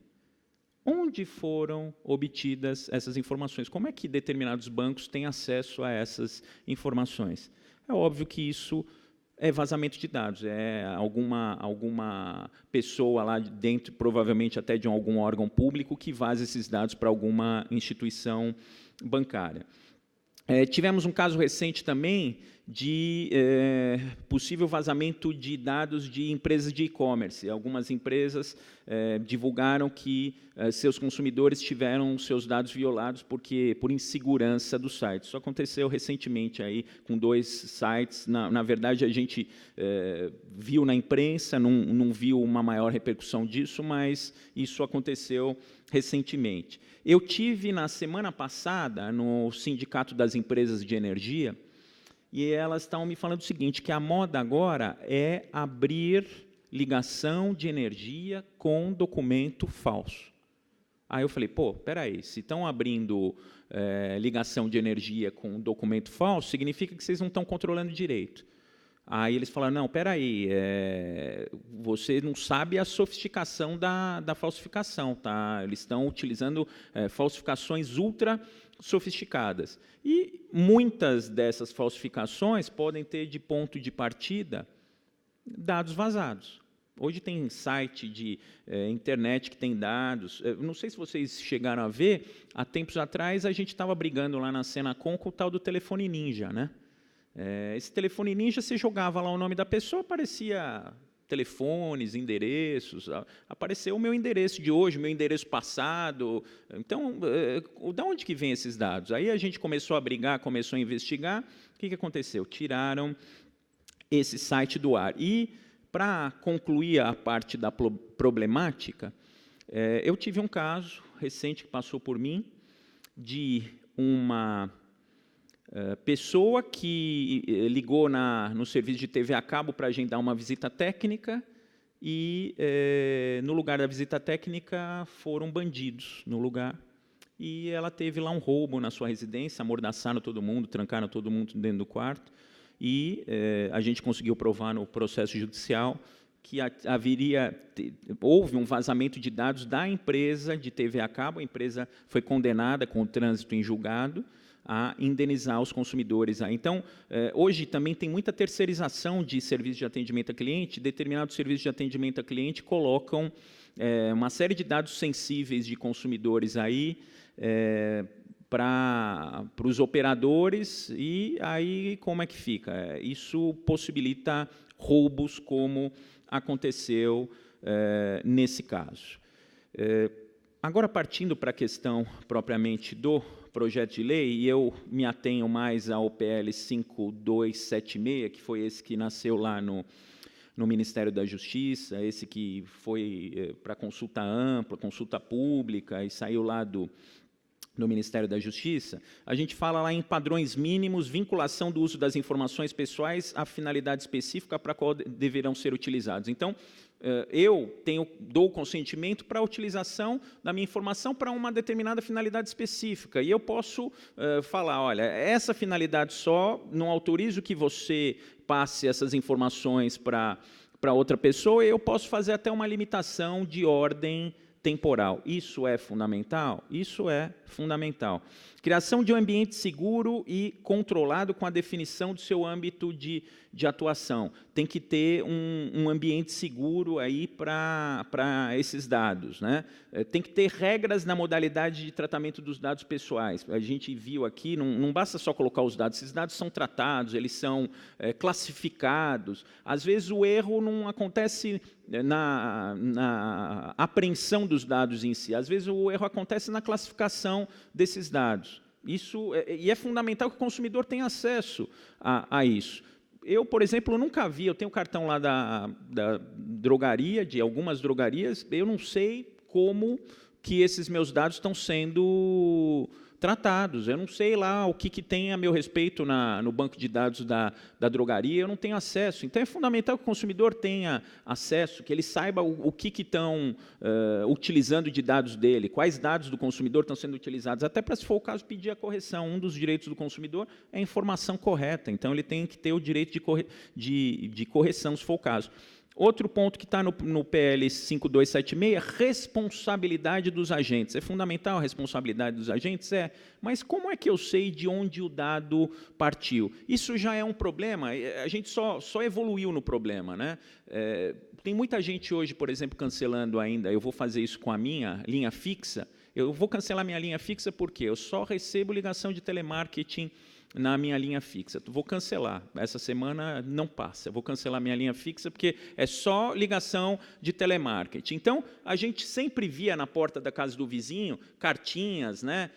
Onde foram obtidas essas informações? Como é que determinados bancos têm acesso a essas informações? É óbvio que isso é vazamento de dados, é alguma pessoa lá dentro, provavelmente até de algum órgão público, que vaza esses dados para alguma instituição bancária. Tivemos um caso recente também de possível vazamento de dados de empresas de e-commerce. Algumas empresas divulgaram que seus consumidores tiveram seus dados violados por insegurança do site. Isso aconteceu recentemente aí com 2 sites. Na verdade, a gente viu na imprensa, não viu uma maior repercussão disso, mas isso aconteceu recentemente. Eu tive, na semana passada, no Sindicato das Empresas de Energia, e elas estão me falando o seguinte, que a moda agora é abrir ligação de energia com documento falso. Aí eu falei, espera aí, se estão abrindo ligação de energia com documento falso, significa que vocês não estão controlando direito. Aí eles falaram, não, espera aí, você não sabe a sofisticação da falsificação, tá? Eles estão utilizando falsificações ultra sofisticadas. E muitas dessas falsificações podem ter de ponto de partida dados vazados. Hoje tem site de internet que tem dados. Não sei se vocês chegaram a ver, há tempos atrás a gente estava brigando lá na Senacom com o tal do telefone ninja, né? Esse telefone ninja, você jogava lá o nome da pessoa, aparecia telefones, endereços, apareceu o meu endereço de hoje, o meu endereço passado. Então, de onde que vem esses dados? Aí a gente começou a brigar, começou a investigar. O que aconteceu? Tiraram esse site do ar. E, para concluir a parte da problemática, eu tive um caso recente que passou por mim, de uma pessoa que ligou no serviço de TV a cabo para agendar uma visita técnica e, no lugar da visita técnica, foram bandidos no lugar. E ela teve lá um roubo na sua residência, amordaçaram todo mundo, trancaram todo mundo dentro do quarto. E a gente conseguiu provar no processo judicial que houve um vazamento de dados da empresa de TV a cabo. A empresa foi condenada com o trânsito em julgado a indenizar os consumidores. Então, hoje também tem muita terceirização de serviço de atendimento a cliente. Determinados serviços de atendimento a cliente colocam uma série de dados sensíveis de consumidores aí para os operadores, e aí como é que fica? Isso possibilita roubos, como aconteceu nesse caso. Agora, partindo para a questão propriamente do projeto de lei, e eu me atenho mais ao PL 5276, que foi esse que nasceu lá no Ministério da Justiça, esse que foi para consulta ampla, consulta pública, e saiu lá do Ministério da Justiça. A gente fala lá em padrões mínimos, vinculação do uso das informações pessoais à finalidade específica para a qual deverão ser utilizados. Então, eu dou consentimento para a utilização da minha informação para uma determinada finalidade específica, e eu posso falar, olha, essa finalidade só, não autorizo que você passe essas informações para outra pessoa, e eu posso fazer até uma limitação de ordem temporal. Isso é fundamental? Isso é fundamental. Criação de um ambiente seguro e controlado com a definição do seu âmbito de atuação. Tem que ter um ambiente seguro aí para esses dados, né? Tem que ter regras na modalidade de tratamento dos dados pessoais. A gente viu aqui, não basta só colocar os dados, esses dados são tratados, eles são classificados. Às vezes o erro não acontece na apreensão dos dados em si, às vezes o erro acontece na classificação desses dados. E é fundamental que o consumidor tenha acesso a isso. Eu, por exemplo, nunca vi, eu tenho cartão lá da drogaria, de algumas drogarias, eu não sei como que esses meus dados estão sendo tratados. Eu não sei lá o que tem a meu respeito no banco de dados da drogaria, eu não tenho acesso. Então, é fundamental que o consumidor tenha acesso, que ele saiba o que estão utilizando de dados dele, quais dados do consumidor estão sendo utilizados, até para, se for o caso, pedir a correção. Um dos direitos do consumidor é a informação correta, então ele tem que ter o direito de correção, se for o caso. Outro ponto que está no PL 5276, responsabilidade dos agentes. É fundamental a responsabilidade dos agentes? Mas como é que eu sei de onde o dado partiu? Isso já é um problema, a gente só evoluiu no problema, né? Tem muita gente hoje, por exemplo, cancelando ainda, eu vou fazer isso com a minha linha fixa, eu vou cancelar minha linha fixa porque eu só recebo ligação de telemarketing na minha linha fixa. Vou cancelar. Essa semana não passa. Eu vou cancelar minha linha fixa porque é só ligação de telemarketing. Então, a gente sempre via na porta da casa do vizinho cartinhas, né,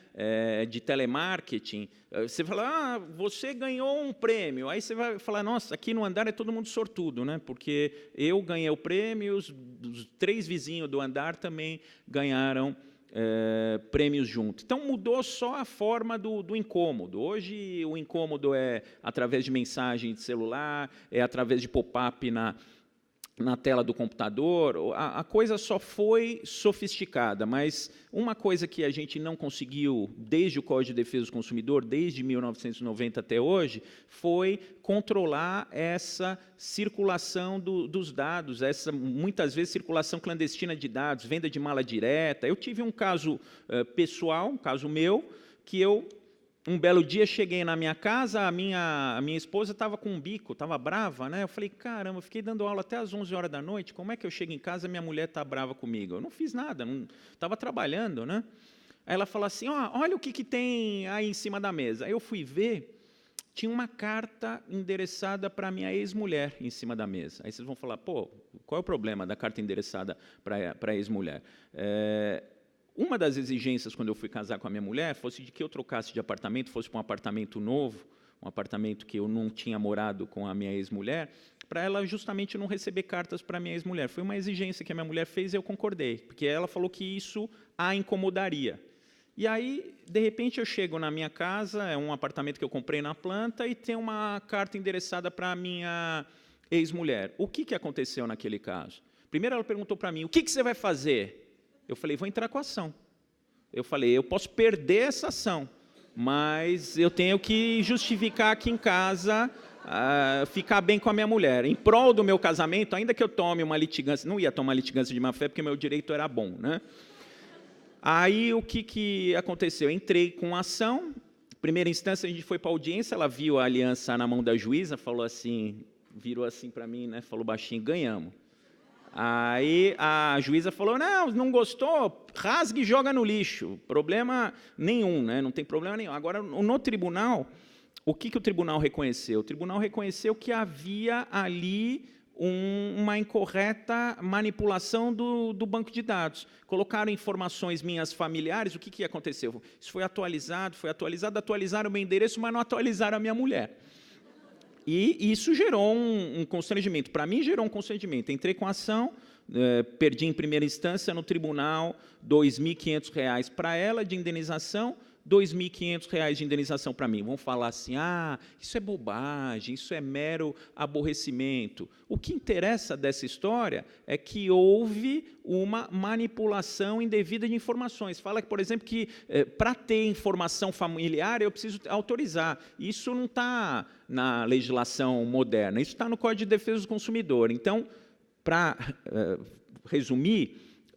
de telemarketing. Você fala, você ganhou um prêmio. Aí você vai falar, nossa, aqui no andar é todo mundo sortudo, né, porque eu ganhei o prêmio, os 3 vizinhos do andar também ganharam prêmios junto. Então, mudou só a forma do incômodo. Hoje, o incômodo é através de mensagem de celular, é através de pop-up na tela do computador. A coisa só foi sofisticada, mas uma coisa que a gente não conseguiu, desde o Código de Defesa do Consumidor, desde 1990 até hoje, foi controlar essa circulação dos dados, essa, muitas vezes, circulação clandestina de dados, venda de mala direta. Eu tive um caso pessoal, um caso meu, que eu um belo dia, cheguei na minha casa, a minha esposa estava com um bico, estava brava, né? Eu falei, caramba, eu fiquei dando aula até às 11 horas da noite, como é que eu chego em casa e minha mulher está brava comigo? Eu não fiz nada, estava trabalhando, né? Aí ela falou assim, olha o que tem aí em cima da mesa. Aí eu fui ver, tinha uma carta endereçada para a minha ex-mulher em cima da mesa. Aí vocês vão falar, pô, qual é o problema da carta endereçada para a ex-mulher? Uma das exigências, quando eu fui casar com a minha mulher, fosse de que eu trocasse de apartamento, fosse para um apartamento novo, um apartamento que eu não tinha morado com a minha ex-mulher, para ela justamente não receber cartas para a minha ex-mulher. Foi uma exigência que a minha mulher fez e eu concordei, porque ela falou que isso a incomodaria. E aí, de repente, eu chego na minha casa, é um apartamento que eu comprei na planta, e tem uma carta endereçada para a minha ex-mulher. O que aconteceu naquele caso? Primeiro ela perguntou para mim, o que você vai fazer? Eu falei, vou entrar com a ação. Eu falei, eu posso perder essa ação, mas eu tenho que justificar aqui em casa, ficar bem com a minha mulher. Em prol do meu casamento, ainda que eu tome uma litigância, não ia tomar litigância de má fé, porque meu direito era bom, né? Aí, o que aconteceu? Eu entrei com a ação, primeira instância, a gente foi para a audiência, ela viu a aliança na mão da juíza, falou assim, virou assim para mim, né? Falou baixinho, ganhamos. Aí a juíza falou, não gostou, rasgue e joga no lixo, problema nenhum, né? Não tem problema nenhum. Agora, no tribunal, o que o tribunal reconheceu? O tribunal reconheceu que havia ali uma incorreta manipulação do banco de dados. Colocaram informações minhas familiares, o que aconteceu? Isso foi atualizado, atualizaram o meu endereço, mas não atualizaram a minha mulher. E isso gerou um constrangimento. Para mim, gerou um constrangimento. Entrei com a ação, perdi em primeira instância no tribunal, R$ 2.500 para ela de indenização, R$ 2.500 de indenização para mim. Vão falar assim, isso é bobagem, isso é mero aborrecimento. O que interessa dessa história é que houve uma manipulação indevida de informações. Fala, por exemplo, que para ter informação familiar eu preciso autorizar. Isso não está na legislação moderna, isso está no Código de Defesa do Consumidor. Então, para resumir,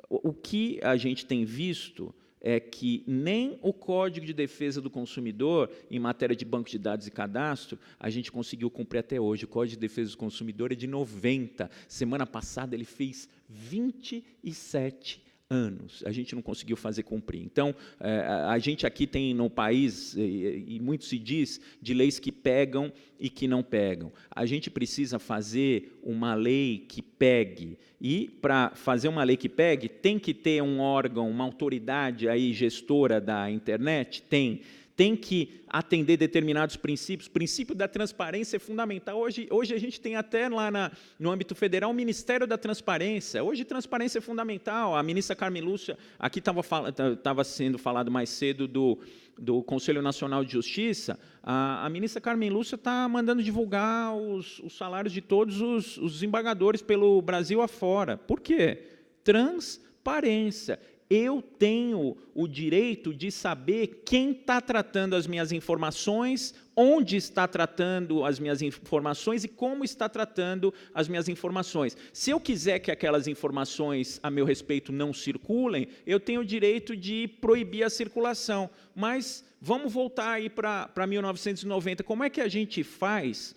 o que a gente tem visto é que nem o Código de Defesa do Consumidor, em matéria de banco de dados e cadastro, a gente conseguiu cumprir até hoje. O Código de Defesa do Consumidor é de 90. Semana passada ele fez 27 anos. A gente não conseguiu fazer cumprir. Então, a gente aqui tem no país, e muito se diz, de leis que pegam e que não pegam. A gente precisa fazer uma lei que pegue. E, para fazer uma lei que pegue, tem que ter um órgão, uma autoridade aí gestora da internet? Tem que atender determinados princípios. O princípio da transparência é fundamental. Hoje a gente tem até lá no âmbito federal o Ministério da Transparência. Hoje transparência é fundamental. A ministra Carmen Lúcia, aqui estava sendo falado mais cedo do Conselho Nacional de Justiça, a ministra Carmen Lúcia está mandando divulgar os salários de todos os desembargadores pelo Brasil afora. Por quê? Transparência. Eu tenho o direito de saber quem está tratando as minhas informações, onde está tratando as minhas informações e como está tratando as minhas informações. Se eu quiser que aquelas informações a meu respeito não circulem, eu tenho o direito de proibir a circulação. Mas vamos voltar aí para 1990. Como é que a gente faz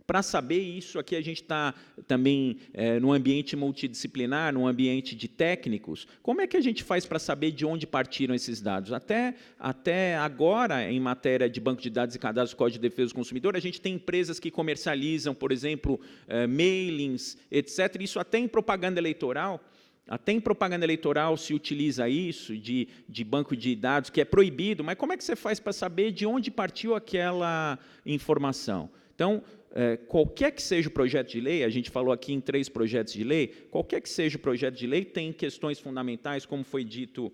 para saber isso? Aqui a gente está também num ambiente multidisciplinar, num ambiente de técnicos. Como é que a gente faz para saber de onde partiram esses dados? Até agora, em matéria de banco de dados e cadastro, Código de Defesa do Consumidor, a gente tem empresas que comercializam, por exemplo, mailings, etc. Isso até em propaganda eleitoral. Até em propaganda eleitoral se utiliza isso, de banco de dados, que é proibido. Mas como é que você faz para saber de onde partiu aquela informação? Então, qualquer que seja o projeto de lei, a gente falou aqui em 3 projetos de lei, qualquer que seja o projeto de lei tem questões fundamentais, como foi dito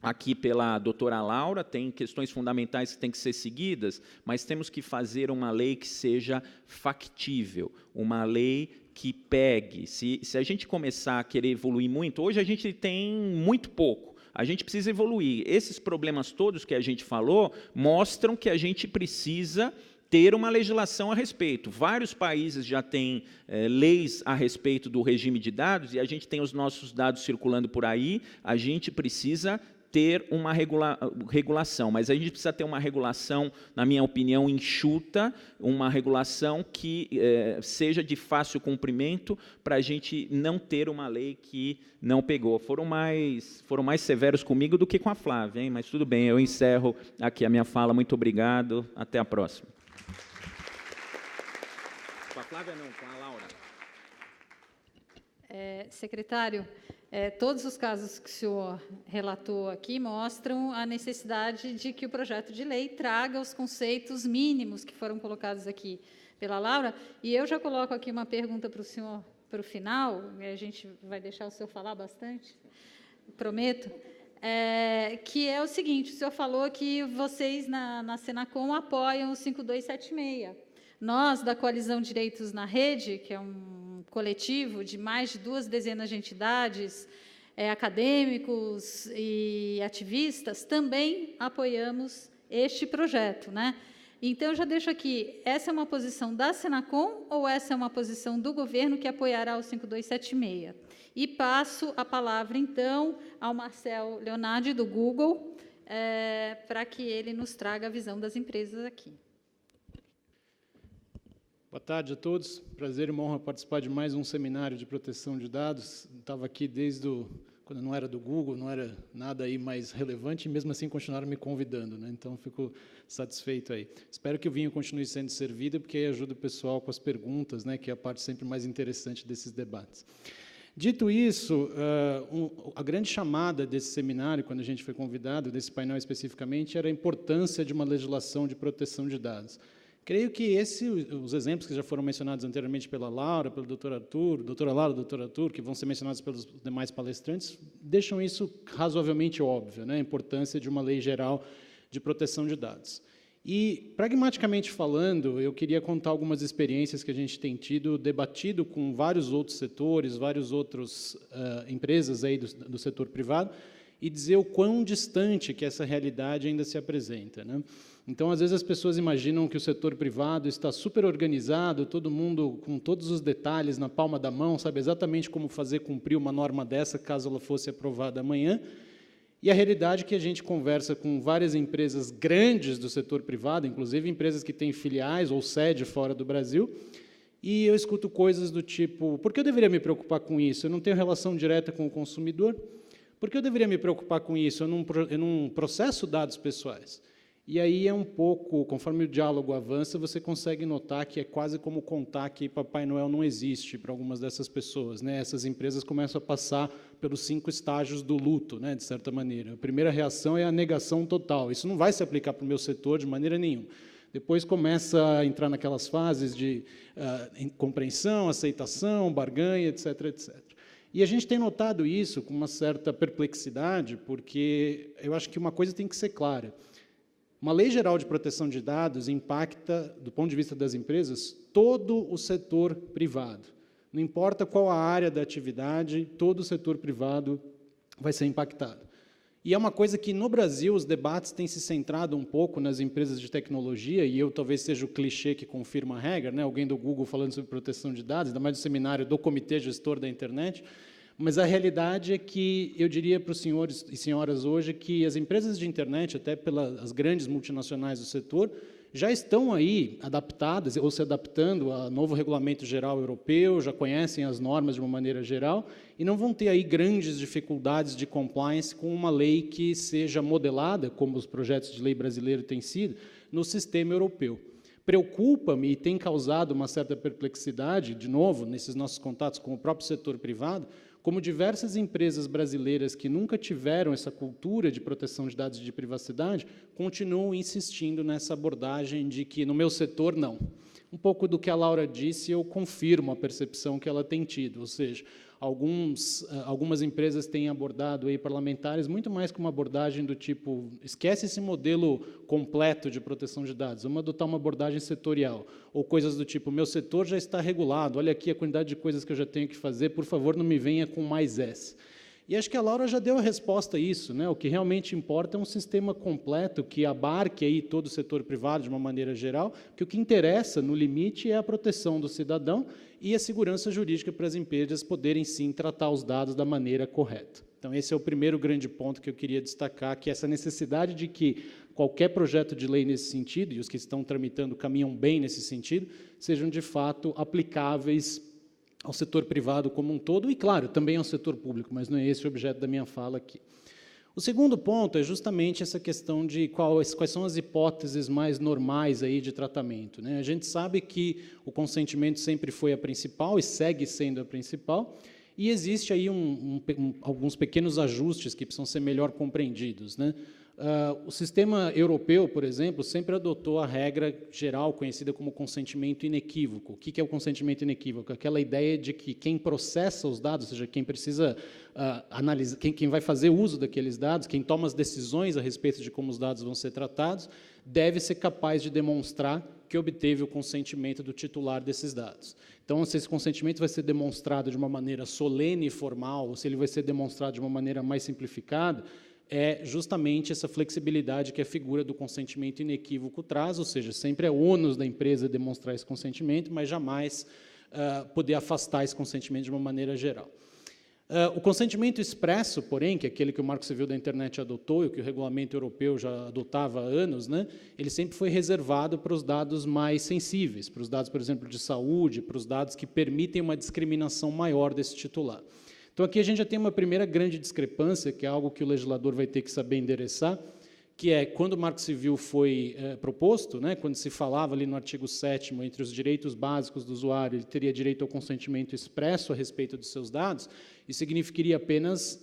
aqui pela doutora Laura, tem questões fundamentais que têm que ser seguidas, mas temos que fazer uma lei que seja factível, uma lei que pegue. Se a gente começar a querer evoluir muito, hoje a gente tem muito pouco, a gente precisa evoluir. Esses problemas todos que a gente falou mostram que a gente precisa ter uma legislação a respeito. Vários países já têm leis a respeito do regime de dados, e a gente tem os nossos dados circulando por aí, a gente precisa ter uma regulação, mas a gente precisa ter uma regulação, na minha opinião, enxuta, uma regulação que seja de fácil cumprimento, para a gente não ter uma lei que não pegou. Foram mais severos comigo do que com a Flávia, hein? Mas tudo bem, eu encerro aqui a minha fala. Muito obrigado, até a próxima. Com a Flávia não, com a Laura. Secretário, todos os casos que o senhor relatou aqui mostram a necessidade de que o projeto de lei traga os conceitos mínimos que foram colocados aqui pela Laura, e eu já coloco aqui uma pergunta para o senhor para o final, a gente vai deixar o senhor falar bastante, prometo, que é o seguinte: o senhor falou que vocês na Senacom apoiam o 5276. Nós, da Coalizão Direitos na Rede, que é um coletivo de mais de 2 dezenas de entidades, acadêmicos e ativistas, também apoiamos este projeto, né? Então, eu já deixo aqui, essa é uma posição da Senacom ou essa é uma posição do governo que apoiará o 5276? E passo a palavra, então, ao Marcel Leonardi, do Google, para que ele nos traga a visão das empresas aqui. Boa tarde a todos. Prazer e uma honra participar de mais um seminário de proteção de dados. Estava aqui desde quando não era do Google, não era nada aí mais relevante, e mesmo assim continuaram me convidando, né? Então, fico satisfeito aí. Espero que o vinho continue sendo servido, porque aí ajuda o pessoal com as perguntas, né, que é a parte sempre mais interessante desses debates. Dito isso, a grande chamada desse seminário, quando a gente foi convidado, desse painel especificamente, era a importância de uma legislação de proteção de dados. Creio que os exemplos que já foram mencionados anteriormente pela Laura, pelo Dr. Arthur, doutora Laura, doutor Arthur, que vão ser mencionados pelos demais palestrantes, deixam isso razoavelmente óbvio, né? A importância de uma lei geral de proteção de dados. E, pragmaticamente falando, eu queria contar algumas experiências que a gente tem debatido com vários outros setores, várias outras empresas aí do setor privado, e dizer o quão distante que essa realidade ainda se apresenta, né? Então, às vezes, as pessoas imaginam que o setor privado está super organizado, todo mundo com todos os detalhes na palma da mão, sabe exatamente como fazer cumprir uma norma dessa, caso ela fosse aprovada amanhã. E a realidade é que a gente conversa com várias empresas grandes do setor privado, inclusive empresas que têm filiais ou sede fora do Brasil, e eu escuto coisas do tipo: por que eu deveria me preocupar com isso? Eu não tenho relação direta com o consumidor. Por que eu deveria me preocupar com isso? Eu não processo dados pessoais. E aí é um pouco, conforme o diálogo avança, você consegue notar que é quase como contar que Papai Noel não existe para algumas dessas pessoas, né? Essas empresas começam a passar pelos 5 estágios do luto, né, de certa maneira. A primeira reação é a negação total. Isso não vai se aplicar para o meu setor de maneira nenhuma. Depois começa a entrar naquelas fases de compreensão, aceitação, barganha, etc., etc. E a gente tem notado isso com uma certa perplexidade, porque eu acho que uma coisa tem que ser clara. Uma lei geral de proteção de dados impacta, do ponto de vista das empresas, todo o setor privado. Não importa qual a área da atividade, todo o setor privado vai ser impactado. E é uma coisa que, no Brasil, os debates têm se centrado um pouco nas empresas de tecnologia, e eu talvez seja o clichê que confirma a regra, né? Alguém do Google falando sobre proteção de dados, ainda mais no seminário do Comitê Gestor da Internet, mas a realidade é que eu diria para os senhores e senhoras hoje que as empresas de internet, até pelas grandes multinacionais do setor, já estão aí adaptadas ou se adaptando ao novo regulamento geral europeu, já conhecem as normas de uma maneira geral e não vão ter aí grandes dificuldades de compliance com uma lei que seja modelada, como os projetos de lei brasileiro têm sido, no sistema europeu. Preocupa-me e tem causado uma certa perplexidade, de novo, nesses nossos contatos com o próprio setor privado, como diversas empresas brasileiras que nunca tiveram essa cultura de proteção de dados e de privacidade continuam insistindo nessa abordagem de que, no meu setor, não. Um pouco do que a Laura disse, eu confirmo a percepção que ela tem tido, ou seja, algumas empresas têm abordado aí parlamentares muito mais com uma abordagem do tipo, esquece esse modelo completo de proteção de dados, vamos adotar uma abordagem setorial, ou coisas do tipo, meu setor já está regulado, olha aqui a quantidade de coisas que eu já tenho que fazer, por favor, não me venha com mais S. E acho que a Laura já deu a resposta a isso, né? O que realmente importa é um sistema completo que abarque aí todo o setor privado de uma maneira geral, que o que interessa, no limite, é a proteção do cidadão e a segurança jurídica para as empresas poderem, sim, tratar os dados da maneira correta. Então, esse é o primeiro grande ponto que eu queria destacar, que é essa necessidade de que qualquer projeto de lei nesse sentido, e os que estão tramitando caminham bem nesse sentido, sejam, de fato, aplicáveis ao setor privado como um todo, e, claro, também ao setor público, mas não é esse o objeto da minha fala aqui. O segundo ponto é justamente essa questão de quais são as hipóteses mais normais aí de tratamento, né? A gente sabe que o consentimento sempre foi a principal e segue sendo a principal, e existe aí alguns pequenos ajustes que precisam ser melhor compreendidos, né? O sistema europeu, por exemplo, sempre adotou a regra geral conhecida como consentimento inequívoco. O que é o consentimento inequívoco? Aquela ideia de que quem processa os dados, ou seja, quem precisa analisar, quem vai fazer uso daqueles dados, quem toma as decisões a respeito de como os dados vão ser tratados, deve ser capaz de demonstrar que obteve o consentimento do titular desses dados. Então, se esse consentimento vai ser demonstrado de uma maneira solene e formal, ou se ele vai ser demonstrado de uma maneira mais simplificada, é justamente essa flexibilidade que a figura do consentimento inequívoco traz, ou seja, sempre é ônus da empresa demonstrar esse consentimento, mas jamais poder afastar esse consentimento de uma maneira geral. O consentimento expresso, porém, que é aquele que o Marco Civil da Internet adotou e que o regulamento europeu já adotava há anos, né, ele sempre foi reservado para os dados mais sensíveis, para os dados, por exemplo, de saúde, para os dados que permitem uma discriminação maior desse titular. Então, aqui a gente já tem uma primeira grande discrepância, que é algo que o legislador vai ter que saber endereçar, que é, quando o Marco Civil foi proposto, né, quando se falava ali no artigo 7º, entre os direitos básicos do usuário, ele teria direito ao consentimento expresso a respeito dos seus dados, isso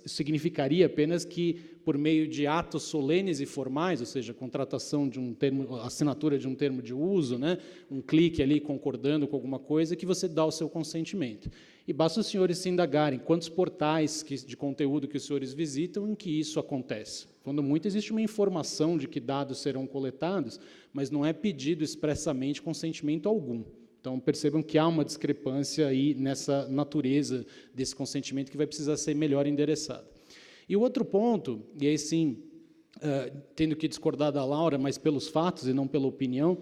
significaria apenas que, por meio de atos solenes e formais, ou seja, contratação de um termo, assinatura de um termo de uso, né, um clique ali concordando com alguma coisa, que você dá o seu consentimento. E basta os senhores se indagarem quantos portais de conteúdo que os senhores visitam em que isso acontece. Quando muito, existe uma informação de que dados serão coletados, mas não é pedido expressamente consentimento algum. Então, percebam que há uma discrepância aí nessa natureza desse consentimento que vai precisar ser melhor endereçada. E o outro ponto, e aí sim, tendo que discordar da Laura, mas pelos fatos e não pela opinião,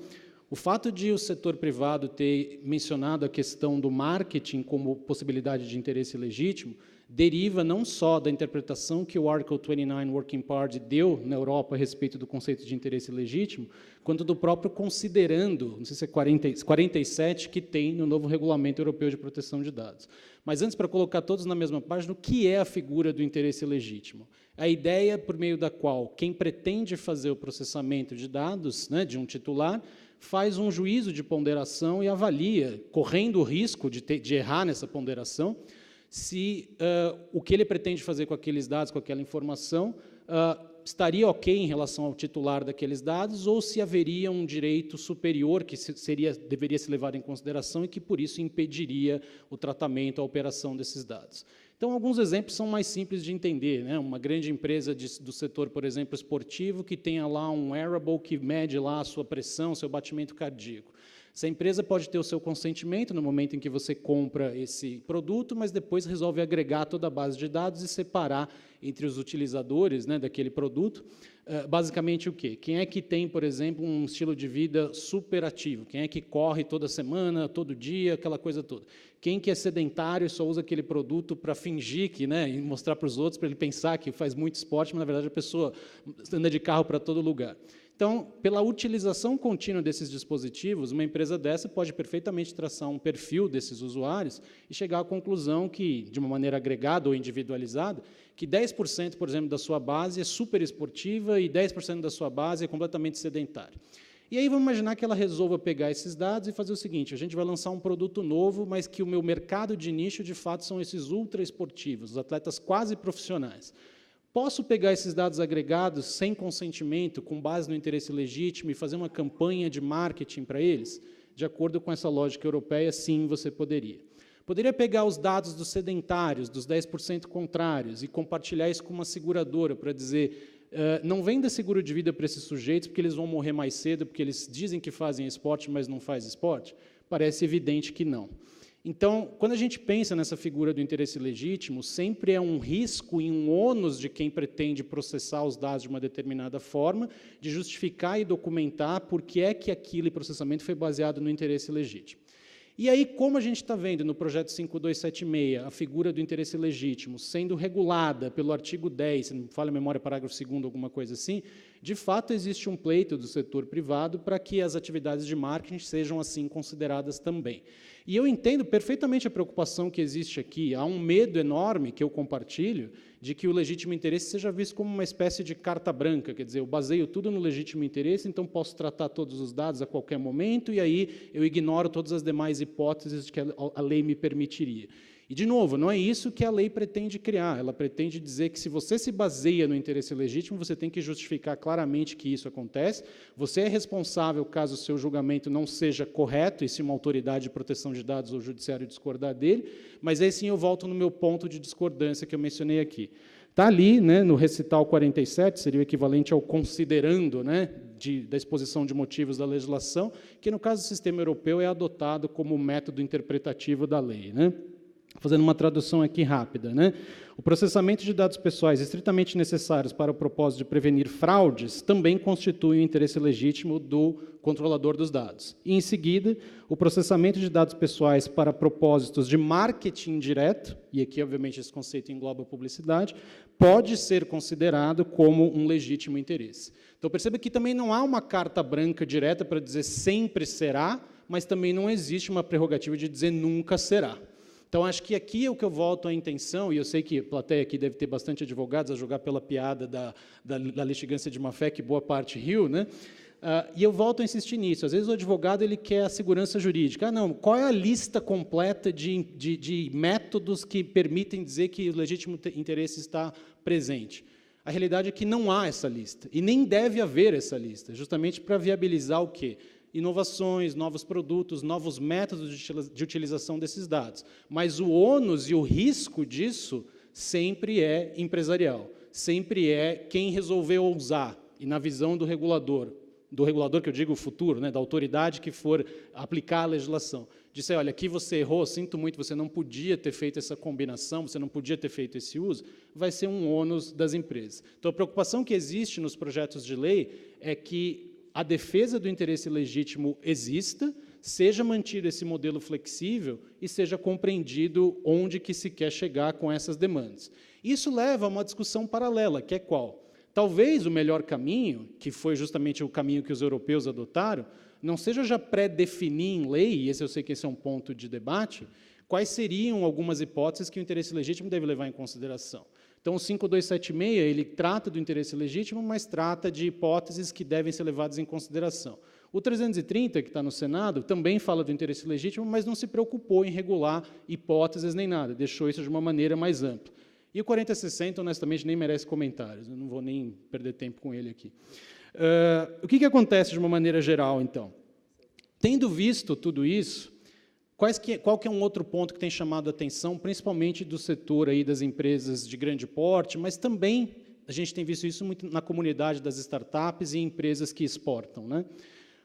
o fato de o setor privado ter mencionado a questão do marketing como possibilidade de interesse legítimo deriva não só da interpretação que o Article 29 Working Party deu na Europa a respeito do conceito de interesse legítimo, quanto do próprio considerando, não sei se é 47, que tem no novo Regulamento Europeu de Proteção de Dados. Mas antes, para colocar todos na mesma página, o que é a figura do interesse legítimo? A ideia por meio da qual quem pretende fazer o processamento de dados, né, de um titular, faz um juízo de ponderação e avalia, correndo o risco de errar nessa ponderação, se o que ele pretende fazer com aqueles dados, com aquela informação, estaria ok em relação ao titular daqueles dados, ou se haveria um direito superior que deveria ser levado em consideração e que, por isso, impediria o tratamento, a operação desses dados. Então, alguns exemplos são mais simples de entender, né? Uma grande empresa do setor, por exemplo, esportivo, que tenha lá um wearable que mede lá a sua pressão, seu batimento cardíaco. Essa empresa pode ter o seu consentimento no momento em que você compra esse produto, mas depois resolve agregar toda a base de dados e separar entre os utilizadores, né, daquele produto. Basicamente, o quê? Quem é que tem, por exemplo, um estilo de vida super ativo? Quem é que corre toda semana, todo dia, aquela coisa toda? Quem que é sedentário e só usa aquele produto para fingir que, né, e mostrar para os outros, para ele pensar que faz muito esporte, mas, na verdade, a pessoa anda de carro para todo lugar. Então, pela utilização contínua desses dispositivos, uma empresa dessa pode perfeitamente traçar um perfil desses usuários e chegar à conclusão que, de uma maneira agregada ou individualizada, que 10%, por exemplo, da sua base é super esportiva e 10% da sua base é completamente sedentária. E aí vamos imaginar que ela resolva pegar esses dados e fazer o seguinte: a gente vai lançar um produto novo, mas que o meu mercado de nicho, de fato, são esses ultra esportivos, os atletas quase profissionais. Posso pegar esses dados agregados sem consentimento, com base no interesse legítimo, e fazer uma campanha de marketing para eles? De acordo com essa lógica europeia, sim, você poderia. Poderia pegar os dados dos sedentários, dos 10% contrários, e compartilhar isso com uma seguradora para dizer: não venda seguro de vida para esses sujeitos, porque eles vão morrer mais cedo, porque eles dizem que fazem esporte, mas não fazem esporte? Parece evidente que não. Então, quando a gente pensa nessa figura do interesse legítimo, sempre é um risco e um ônus de quem pretende processar os dados de uma determinada forma, de justificar e documentar por que é que aquele processamento foi baseado no interesse legítimo. E aí, como a gente está vendo no projeto 5276, a figura do interesse legítimo sendo regulada pelo artigo 10, se não me falha a memória, parágrafo 2º, alguma coisa assim, de fato existe um pleito do setor privado para que as atividades de marketing sejam assim consideradas também. E eu entendo perfeitamente a preocupação que existe aqui. Há um medo enorme, que eu compartilho, de que o legítimo interesse seja visto como uma espécie de carta branca, quer dizer, eu baseio tudo no legítimo interesse, então posso tratar todos os dados a qualquer momento, e aí eu ignoro todas as demais hipóteses que a lei me permitiria. E, de novo, não é isso que a lei pretende criar. Ela pretende dizer que, se você se baseia no interesse legítimo, você tem que justificar claramente que isso acontece. Você é responsável caso o seu julgamento não seja correto, e se uma autoridade de proteção de dados ou judiciário discordar dele. Mas aí sim eu volto no meu ponto de discordância que eu mencionei aqui. Está ali, né, no recital 47, seria o equivalente ao considerando, né, da exposição de motivos da legislação, que, no caso do sistema europeu, é adotado como método interpretativo da lei, né? Fazendo uma tradução aqui rápida, né? O processamento de dados pessoais estritamente necessários para o propósito de prevenir fraudes também constitui o interesse legítimo do controlador dos dados. E, em seguida, o processamento de dados pessoais para propósitos de marketing direto, e aqui, obviamente, esse conceito engloba a publicidade, pode ser considerado como um legítimo interesse. Então, perceba que também não há uma carta branca direta para dizer sempre será, mas também não existe uma prerrogativa de dizer nunca será. Então, acho que aqui é o que eu volto à intenção, e eu sei que a plateia aqui deve ter bastante advogados a jogar pela piada da litigância de má-fé, que boa parte riu, né? E eu volto a insistir nisso. Às vezes o advogado ele quer a segurança jurídica. Não, qual é a lista completa de métodos que permitem dizer que o legítimo interesse está presente? A realidade é que não há essa lista, e nem deve haver essa lista, justamente para viabilizar o quê? Inovações, novos produtos, novos métodos de utilização desses dados. Mas o ônus e o risco disso sempre é empresarial, sempre é quem resolveu usar, e na visão do regulador que eu digo o futuro, né, da autoridade que for aplicar a legislação, disse, olha, aqui você errou, sinto muito, você não podia ter feito essa combinação, você não podia ter feito esse uso, vai ser um ônus das empresas. Então, a preocupação que existe nos projetos de lei é que a defesa do interesse legítimo exista, seja mantido esse modelo flexível e seja compreendido onde que se quer chegar com essas demandas. Isso leva a uma discussão paralela, que é qual? Talvez o melhor caminho, que foi justamente o caminho que os europeus adotaram, não seja já pré-definir em lei, e eu sei que esse é um ponto de debate, quais seriam algumas hipóteses que o interesse legítimo deve levar em consideração. Então, o 5276, ele trata do interesse legítimo, mas trata de hipóteses que devem ser levadas em consideração. O 330, que está no Senado, também fala do interesse legítimo, mas não se preocupou em regular hipóteses nem nada, deixou isso de uma maneira mais ampla. E o 4060, honestamente, nem merece comentários, eu não vou nem perder tempo com ele aqui. O que acontece de uma maneira geral, então? Tendo visto tudo isso, qual que é um outro ponto que tem chamado a atenção, principalmente do setor aí das empresas de grande porte, mas também a gente tem visto isso muito na comunidade das startups e empresas que exportam, né?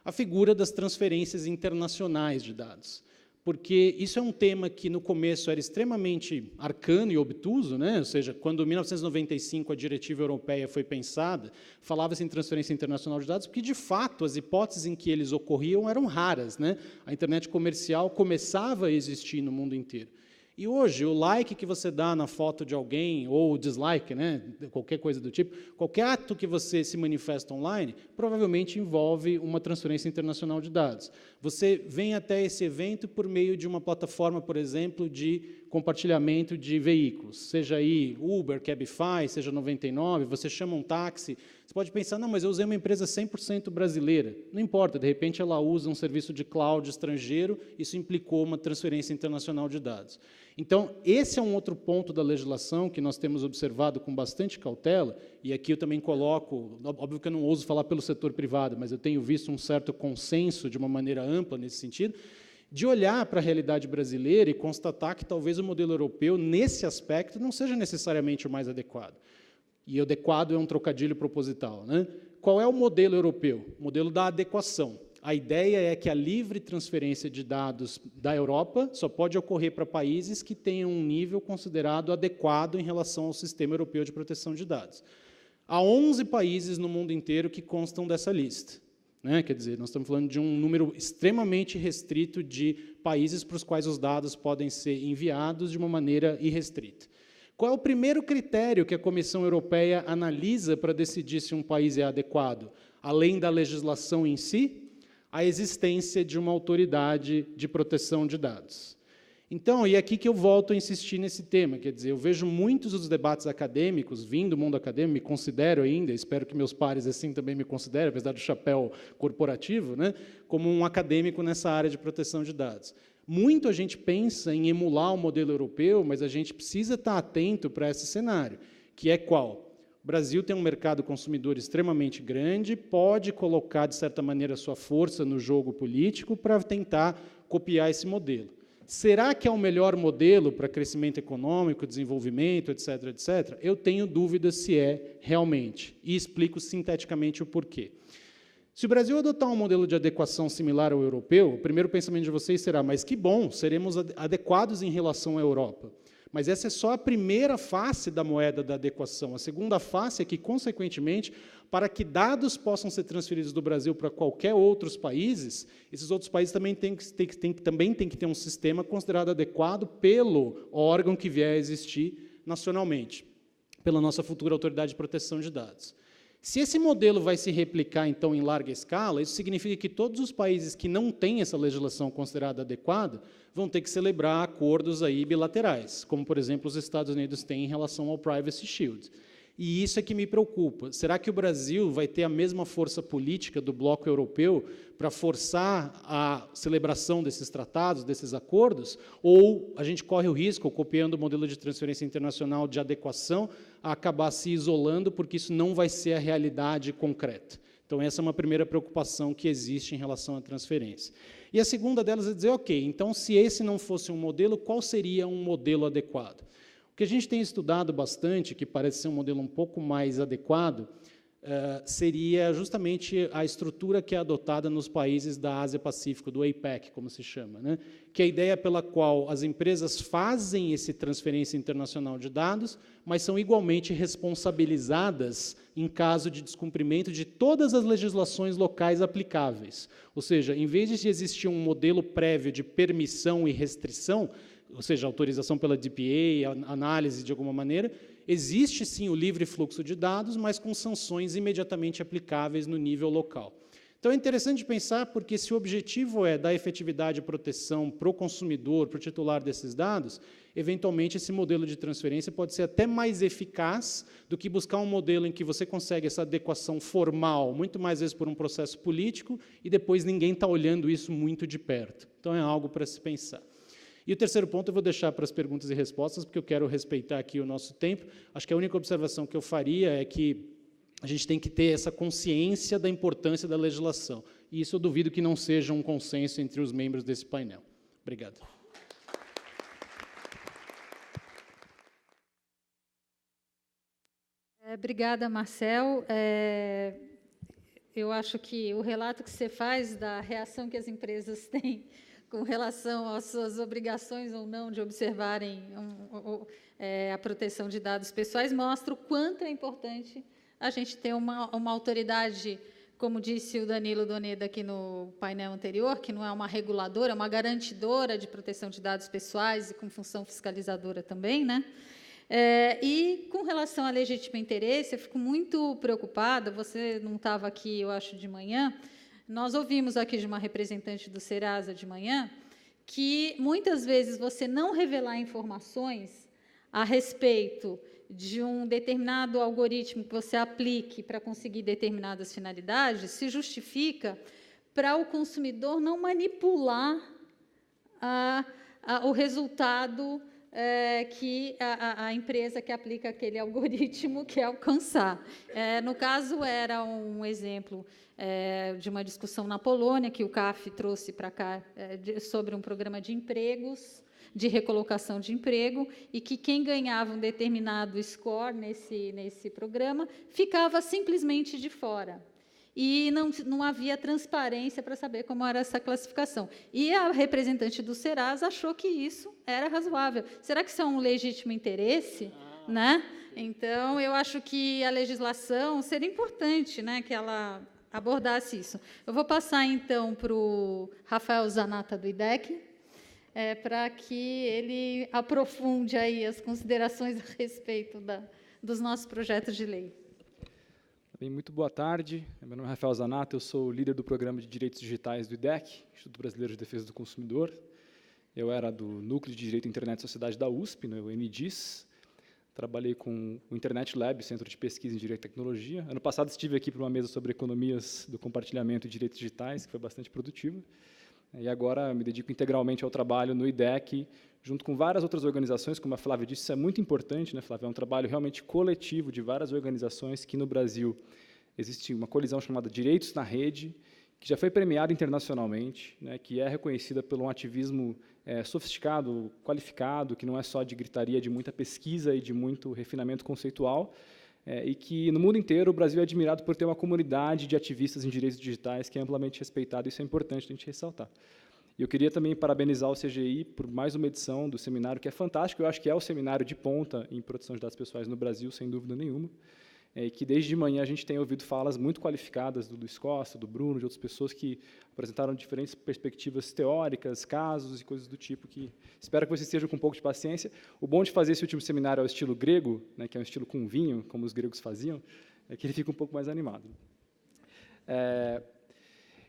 A figura das transferências internacionais de dados. Porque isso é um tema que, no começo, era extremamente arcano e obtuso, né? Ou seja, quando, em 1995, a diretiva europeia foi pensada, falava-se em transferência internacional de dados, porque, de fato, as hipóteses em que eles ocorriam eram raras, né? A internet comercial começava a existir no mundo inteiro. E hoje, o like que você dá na foto de alguém, ou o dislike, né, qualquer coisa do tipo, qualquer ato que você se manifesta online, provavelmente envolve uma transferência internacional de dados. Você vem até esse evento por meio de uma plataforma, por exemplo, de compartilhamento de veículos, seja aí Uber, Cabify, seja 99, você chama um táxi, você pode pensar, não, mas eu usei uma empresa 100% brasileira. Não importa, de repente ela usa um serviço de cloud estrangeiro, isso implicou uma transferência internacional de dados. Então, esse é um outro ponto da legislação que nós temos observado com bastante cautela, e aqui eu também coloco, óbvio que eu não ouso falar pelo setor privado, mas eu tenho visto um certo consenso de uma maneira ampla nesse sentido, de olhar para a realidade brasileira e constatar que talvez o modelo europeu, nesse aspecto, não seja necessariamente o mais adequado. E o adequado é um trocadilho proposital, né? Qual é o modelo europeu? O modelo da adequação. a ideia é que a livre transferência de dados da Europa só pode ocorrer para países que tenham um nível considerado adequado em relação ao Sistema Europeu de Proteção de Dados. Há 11 países no mundo inteiro que constam dessa lista. Quer dizer, nós estamos falando de um número extremamente restrito de países para os quais os dados podem ser enviados de uma maneira irrestrita. Qual é o primeiro critério que a Comissão Europeia analisa para decidir se um país é adequado? Além da legislação em si, a existência de uma autoridade de proteção de dados. Então, e é aqui que eu volto a insistir nesse tema, quer dizer, eu vejo muitos dos debates acadêmicos, vindo do mundo acadêmico, me considero ainda, espero que meus pares assim também me considerem, apesar do chapéu corporativo, como um acadêmico nessa área de proteção de dados. Muito a gente pensa em emular o modelo europeu, mas a gente precisa estar atento para esse cenário, que é qual? O Brasil tem um mercado consumidor extremamente grande, pode colocar, de certa maneira, sua força no jogo político para tentar copiar esse modelo. Será que é o melhor modelo para crescimento econômico, desenvolvimento, etc., etc.? Eu tenho dúvidas se é realmente, e explico sinteticamente o porquê. Se o Brasil adotar um modelo de adequação similar ao europeu, o primeiro pensamento de vocês será, mas que bom, seremos adequados em relação à Europa. Mas essa é só a primeira face da moeda da adequação. A segunda face é que, consequentemente, para que dados possam ser transferidos do Brasil para qualquer outros países, esses outros países também têm que ter um sistema considerado adequado pelo órgão que vier a existir nacionalmente, pela nossa futura Autoridade de Proteção de Dados. Se esse modelo vai se replicar, então, em larga escala, isso significa que todos os países que não têm essa legislação considerada adequada vão ter que celebrar acordos aí bilaterais, como, por exemplo, os Estados Unidos têm em relação ao Privacy Shield. E isso é que me preocupa. Será que o Brasil vai ter a mesma força política do bloco europeu para forçar a celebração desses tratados, desses acordos? Ou a gente corre o risco, copiando o modelo de transferência internacional de adequação, a acabar se isolando, porque isso não vai ser a realidade concreta? Então, essa é uma primeira preocupação que existe em relação à transferência. E a segunda delas é dizer, ok, então, se esse não fosse um modelo, qual seria um modelo adequado? O que a gente tem estudado bastante, que parece ser um modelo um pouco mais adequado, seria justamente a estrutura que é adotada nos países da Ásia-Pacífico, do APEC, como se chama, que é a ideia pela qual as empresas fazem essa transferência internacional de dados, mas são igualmente responsabilizadas em caso de descumprimento de todas as legislações locais aplicáveis. Ou seja, em vez de existir um modelo prévio de permissão e restrição, ou seja, autorização pela DPA, análise de alguma maneira, existe sim o livre fluxo de dados, mas com sanções imediatamente aplicáveis no nível local. Então, é interessante pensar, porque se o objetivo é dar efetividade e proteção para o consumidor, para o titular desses dados, eventualmente esse modelo de transferência pode ser até mais eficaz do que buscar um modelo em que você consegue essa adequação formal, muito mais vezes por um processo político, e depois ninguém está olhando isso muito de perto. Então, é algo para se pensar. E o terceiro ponto eu vou deixar para as perguntas e respostas, porque eu quero respeitar aqui o nosso tempo. Acho que a única observação que eu faria é que a gente tem que ter essa consciência da importância da legislação. E isso eu duvido que não seja um consenso entre os membros desse painel. Obrigado. Obrigada, Marcel. Eu acho que o relato que você faz da reação que as empresas têm com relação às suas obrigações ou não de observarem a proteção de dados pessoais, mostra o quanto é importante a gente ter uma autoridade, como disse o Danilo Doneda aqui no painel anterior, que não é uma reguladora, é uma garantidora de proteção de dados pessoais e com função fiscalizadora também, e, com relação ao legítimo interesse, eu fico muito preocupada, você não estava aqui, eu acho, de manhã. Nós ouvimos aqui de uma representante do Serasa de manhã que, muitas vezes, você não revelar informações a respeito de um determinado algoritmo que você aplique para conseguir determinadas finalidades se justifica para o consumidor não manipular o resultado que a empresa que aplica aquele algoritmo quer alcançar. No caso, era um exemplo de uma discussão na Polônia, que o CAF trouxe para cá, sobre um programa de empregos, de recolocação de emprego, e que quem ganhava um determinado score nesse programa ficava simplesmente de fora. e não havia transparência para saber como era essa classificação. E a representante do Serasa achou que isso era razoável. Será que isso é um legítimo interesse? Né? Então, eu acho que a legislação seria importante, né, que ela abordasse isso. Eu vou passar, então, para o Rafael Zanata, do IDEC, para que ele aprofunde aí as considerações a respeito dos nossos projetos de lei. Bem, muito boa tarde. Meu nome é Rafael Zanata, eu sou o líder do Programa de Direitos Digitais do IDEC, Instituto Brasileiro de Defesa do Consumidor. Eu era do Núcleo de Direito, Internet e Sociedade da USP, né, o NDIS. Trabalhei com o Internet Lab, Centro de Pesquisa em Direito e Tecnologia. Ano passado estive aqui para uma mesa sobre economias do compartilhamento e direitos digitais, que foi bastante produtiva. E agora me dedico integralmente ao trabalho no IDEC, junto com várias outras organizações, como a Flávia disse, isso é muito importante, né, Flávia? É um trabalho realmente coletivo de várias organizações que, no Brasil, existe uma colisão chamada Direitos na Rede, que já foi premiada internacionalmente, né, que é reconhecida por um ativismo sofisticado, qualificado, que não é só de gritaria, de muita pesquisa e de muito refinamento conceitual, e que, no mundo inteiro, o Brasil é admirado por ter uma comunidade de ativistas em direitos digitais que é amplamente respeitada, isso é importante a gente ressaltar. E eu queria também parabenizar o CGI por mais uma edição do seminário, que é fantástico, eu acho que é o seminário de ponta em proteção de dados pessoais no Brasil, sem dúvida nenhuma, e que desde de manhã a gente tem ouvido falas muito qualificadas do Luiz Costa, do Bruno, de outras pessoas que apresentaram diferentes perspectivas teóricas, casos e coisas do tipo, que espero que vocês estejam com um pouco de paciência. O bom de fazer esse último seminário ao estilo grego, né, que é um estilo com vinho, como os gregos faziam, é que ele fica um pouco mais animado.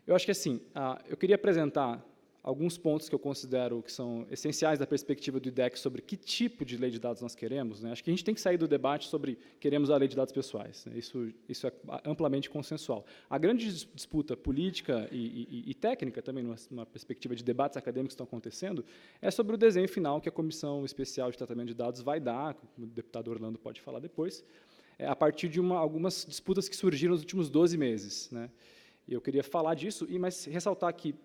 Eu acho que, assim, eu queria apresentar alguns pontos que eu considero que são essenciais da perspectiva do IDEC sobre que tipo de lei de dados nós queremos, né? Acho que a gente tem que sair do debate sobre queremos a lei de dados pessoais, né? Isso é amplamente consensual. A grande disputa política e técnica, também numa perspectiva de debates acadêmicos que estão acontecendo, é sobre o desenho final que a Comissão Especial de Tratamento de Dados vai dar, como o deputado Orlando pode falar depois, a partir de algumas disputas que surgiram nos últimos 12 meses, né? E eu queria falar disso, mas ressaltar que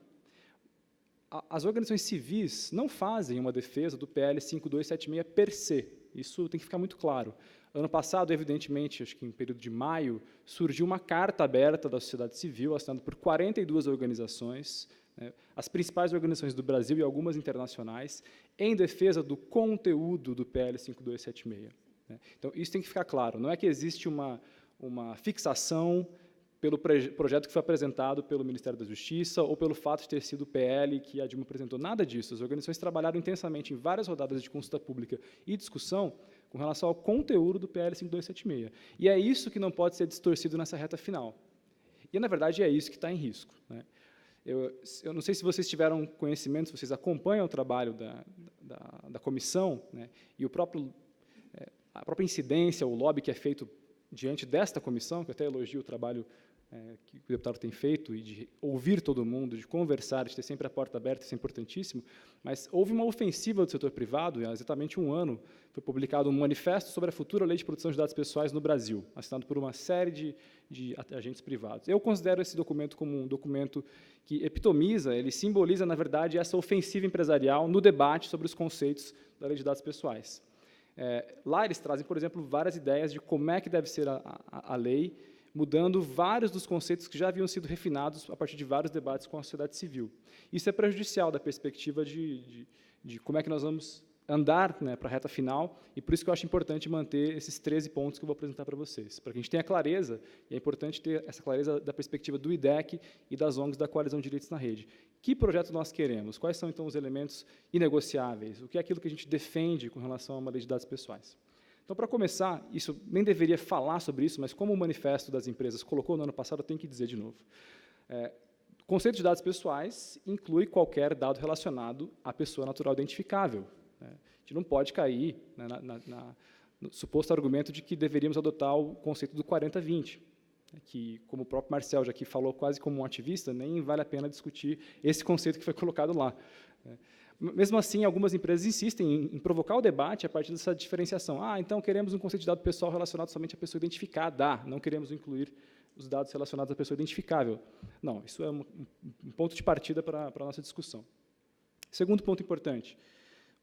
as organizações civis não fazem uma defesa do PL 5276 per se. Isso tem que ficar muito claro. Ano passado, evidentemente, acho que em período de maio, surgiu uma carta aberta da sociedade civil, assinada por 42 organizações, né, as principais organizações do Brasil e algumas internacionais, em defesa do conteúdo do PL 5276. Né. Então, isso tem que ficar claro. Não é que existe uma fixação pelo projeto que foi apresentado pelo Ministério da Justiça ou pelo fato de ter sido o PL que a Dilma apresentou. Nada disso. As organizações trabalharam intensamente em várias rodadas de consulta pública e discussão com relação ao conteúdo do PL 5276. E é isso que não pode ser distorcido nessa reta final. E, na verdade, é isso que está em risco. Né? Eu não sei se vocês tiveram conhecimento, se vocês acompanham o trabalho da comissão, né? E a própria incidência, o lobby que é feito diante desta comissão, que eu até elogio o trabalho que o deputado tem feito, e de ouvir todo mundo, de conversar, de ter sempre a porta aberta, isso é importantíssimo, mas houve uma ofensiva do setor privado, e há exatamente um ano foi publicado um manifesto sobre a futura lei de proteção de dados pessoais no Brasil, assinado por uma série de agentes privados. Eu considero esse documento como um documento que epitomiza, ele simboliza, na verdade, essa ofensiva empresarial no debate sobre os conceitos da lei de dados pessoais. Lá eles trazem, por exemplo, várias ideias de como é que deve ser a lei, mudando vários dos conceitos que já haviam sido refinados a partir de vários debates com a sociedade civil. Isso é prejudicial da perspectiva de como é que nós vamos andar, né, para a reta final, e por isso que eu acho importante manter esses 13 pontos que eu vou apresentar para vocês, para que a gente tenha clareza, e é importante ter essa clareza da perspectiva do IDEC e das ONGs da Coalizão de Direitos na Rede. Que projeto nós queremos? Quais são, então, os elementos inegociáveis? O que é aquilo que a gente defende com relação a uma lei de dados pessoais? Então, para começar, isso nem deveria falar sobre isso, mas como o manifesto das empresas colocou no ano passado, eu tenho que dizer de novo. O conceito de dados pessoais inclui qualquer dado relacionado à pessoa natural identificável. A gente não pode cair, né, no suposto argumento de que deveríamos adotar o conceito do 40-20, que, como o próprio Marcel já aqui falou quase como um ativista, nem vale a pena discutir esse conceito que foi colocado lá. Mesmo assim, algumas empresas insistem em provocar o debate a partir dessa diferenciação. Então, queremos um conceito de dado pessoal relacionado somente à pessoa identificada, não queremos incluir os dados relacionados à pessoa identificável. Não, isso é um ponto de partida para a nossa discussão. Segundo ponto importante,